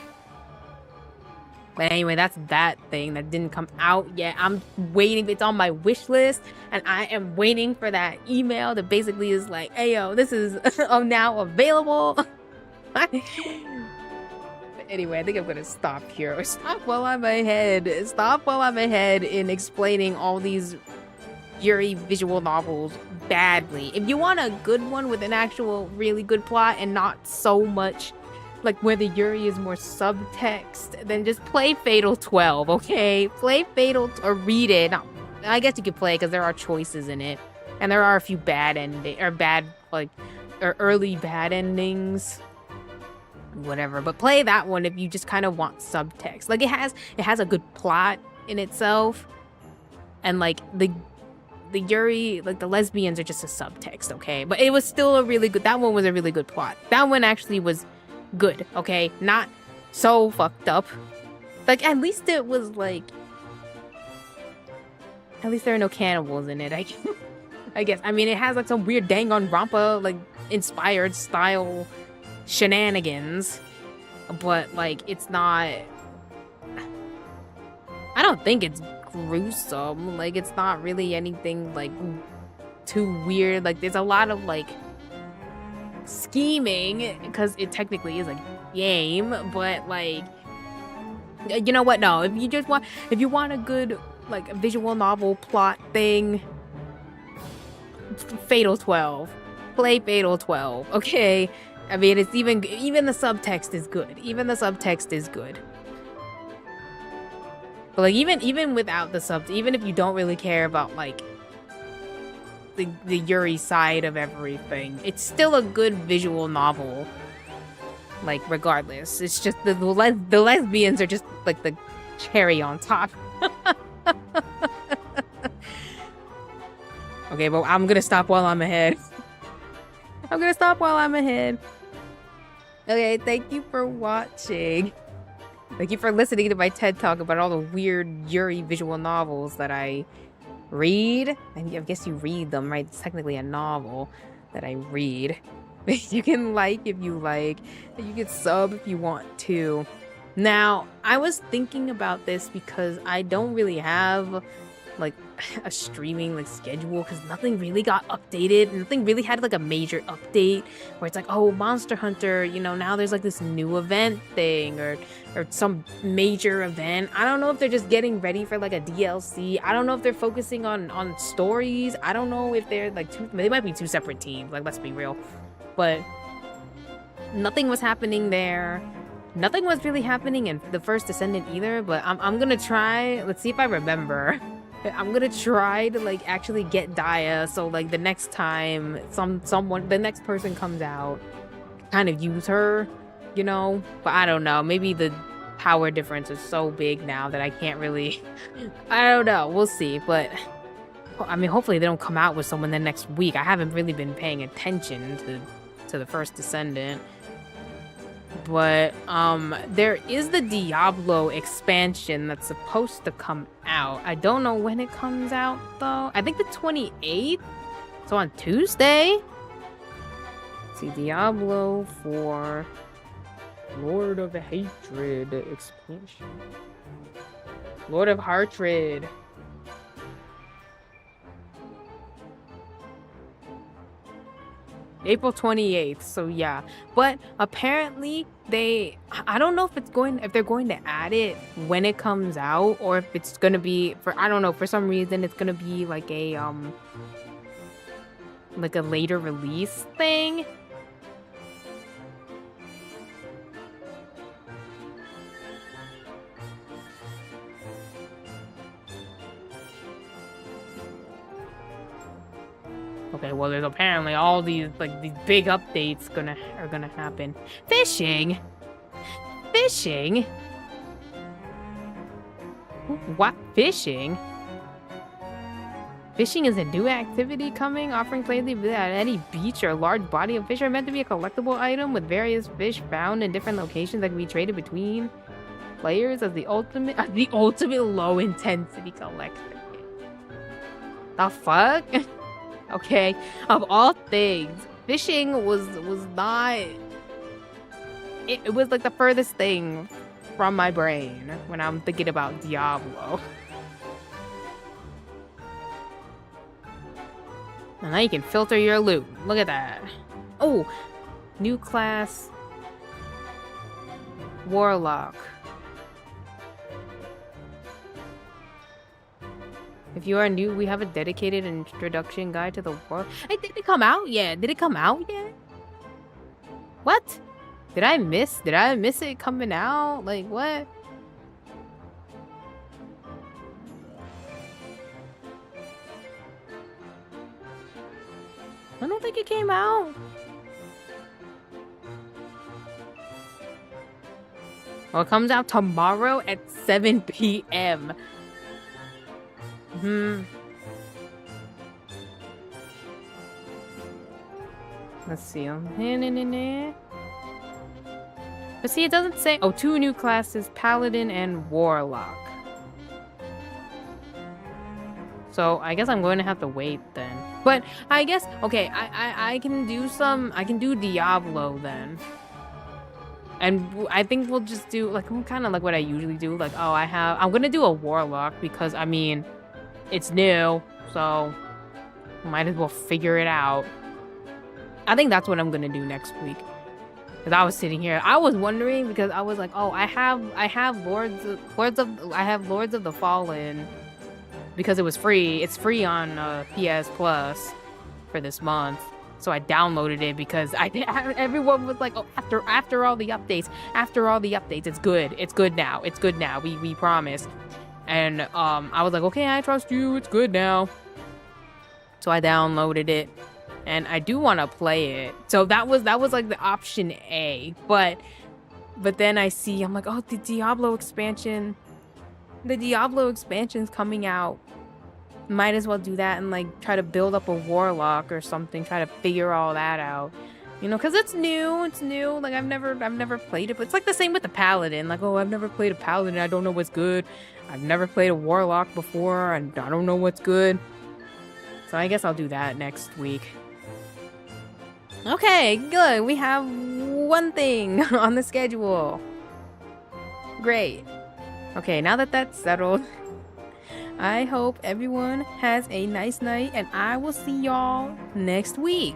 But anyway, that's that thing that didn't come out yet. I'm waiting. It's on my wish list, and I am waiting for that email that basically is like, hey, yo, this is now available. But anyway, I think I'm gonna stop here. Or stop while I'm ahead. Stop while I'm ahead in explaining all these Yuri visual novels badly. If you want a good one with an actual really good plot and not so much like where the Yuri is more subtext, then just play Fatal 12, okay? Play Fatal or read it. No, I guess you could play because there are choices in it, and there are a few bad early bad endings, whatever. But play that one if you just kind of want subtext. Like it has a good plot in itself, and like the Yuri, like the lesbians are just a subtext, okay? But it was still a really good. That one was a really good plot. That one actually was good, okay? Not so fucked up. Like at least it was like, at least there are no cannibals in it. I guess. I mean, it has like some weird Danganronpa like inspired style shenanigans, but like it's not. I don't think it's gruesome. Like it's not really anything like too weird. Like there's a lot of like scheming because it technically is a game, but like, you know what? No, if you want a good like visual novel plot thing, Fatal 12. Play Fatal 12, okay? I mean, it's even the subtext is good. Even the subtext is good. But like even without the subs, even if you don't really care about like the Yuri side of everything, it's still a good visual novel. Like regardless, it's just the lesbians are just like the cherry on top. Okay, but I'm gonna stop while I'm ahead. Okay, thank you for watching. Thank you for listening to my TED Talk about all the weird Yuri visual novels that I read. I guess you read them, right? It's technically a novel that I read. You can like if you like. You can sub if you want to. Now, I was thinking about this because I don't really have like a streaming like schedule because nothing really got updated. Nothing really had like a major update where it's like, oh, Monster Hunter, you know, now there's like this new event thing or some major event. I don't know if they're just getting ready for like a DLC. I don't know if they're focusing on stories. I don't know if they're like they might be two separate teams, like let's be real. But nothing was happening there. Nothing was really happening in the first Descendant either, but I'm gonna try. Let's see if I remember. I'm gonna try to like actually get Daya, so like the next time the next person comes out, kind of use her, you know. But I don't know. Maybe the power difference is so big now that I can't really. I don't know. We'll see. But I mean, hopefully they don't come out with someone the next week. I haven't really been paying attention to the first Descendant. But there is the Diablo expansion that's supposed to come out. I don't know when it comes out though. I think the 28th. So on Tuesday. Let's see, Diablo 4 Lord of Hatred expansion. Lord of Hatred. April 28th, so yeah. But apparently I don't know if they're going to add it when it comes out or if it's going to be I don't know, for some reason it's going to be like a later release thing. Okay, well, there's apparently all these big updates are gonna happen. Fishing. What fishing? Fishing is a new activity coming, offering players at any beach or large body of fish are meant to be a collectible item with various fish found in different locations that can be traded between players as the ultimate low intensity collector. The fuck? Okay, of all things, fishing was not. It was like the furthest thing from my brain when I'm thinking about Diablo. And now you can filter your loot. Look at that. Oh, new class, Warlock. If you are new, we have a dedicated introduction guide to the world. Hey, did it come out yet? Did it come out yet? What? Did I miss it coming out? Like, what? I don't think it came out. Well, it comes out tomorrow at 7 p.m. Let's see. But see, it doesn't say. Oh, 2 new classes, Paladin and Warlock. So I guess I'm going to have to wait then. But I guess okay, I can do Diablo then. And I think we'll just do like kind of like what I usually do. Like, oh, I'm gonna do a Warlock because I mean, it's new, so might as well figure it out. I think that's what I'm gonna do next week. Cause I was sitting here, I was wondering because I was like, oh, I have Lords of the Fallen because it was free. It's free on PS Plus for this month. So I downloaded it because everyone was like, oh, after all the updates, it's good. It's good now. We promise. And I was like, okay, I trust you. It's good now. So I downloaded it, and I do want to play it. So that was like the option A. But then I'm like, oh, the Diablo expansion. The Diablo expansion's coming out. Might as well do that and like try to build up a Warlock or something. Try to figure all that out. You know, because it's new. It's new. Like I've never played it. But it's like the same with the paladin. Like, oh, I've never played a paladin. I don't know what's good. I've never played a warlock before, and I don't know what's good. So I guess I'll do that next week. Okay, good. We have one thing on the schedule. Great. Okay, now that that's settled, I hope everyone has a nice night, and I will see y'all next week.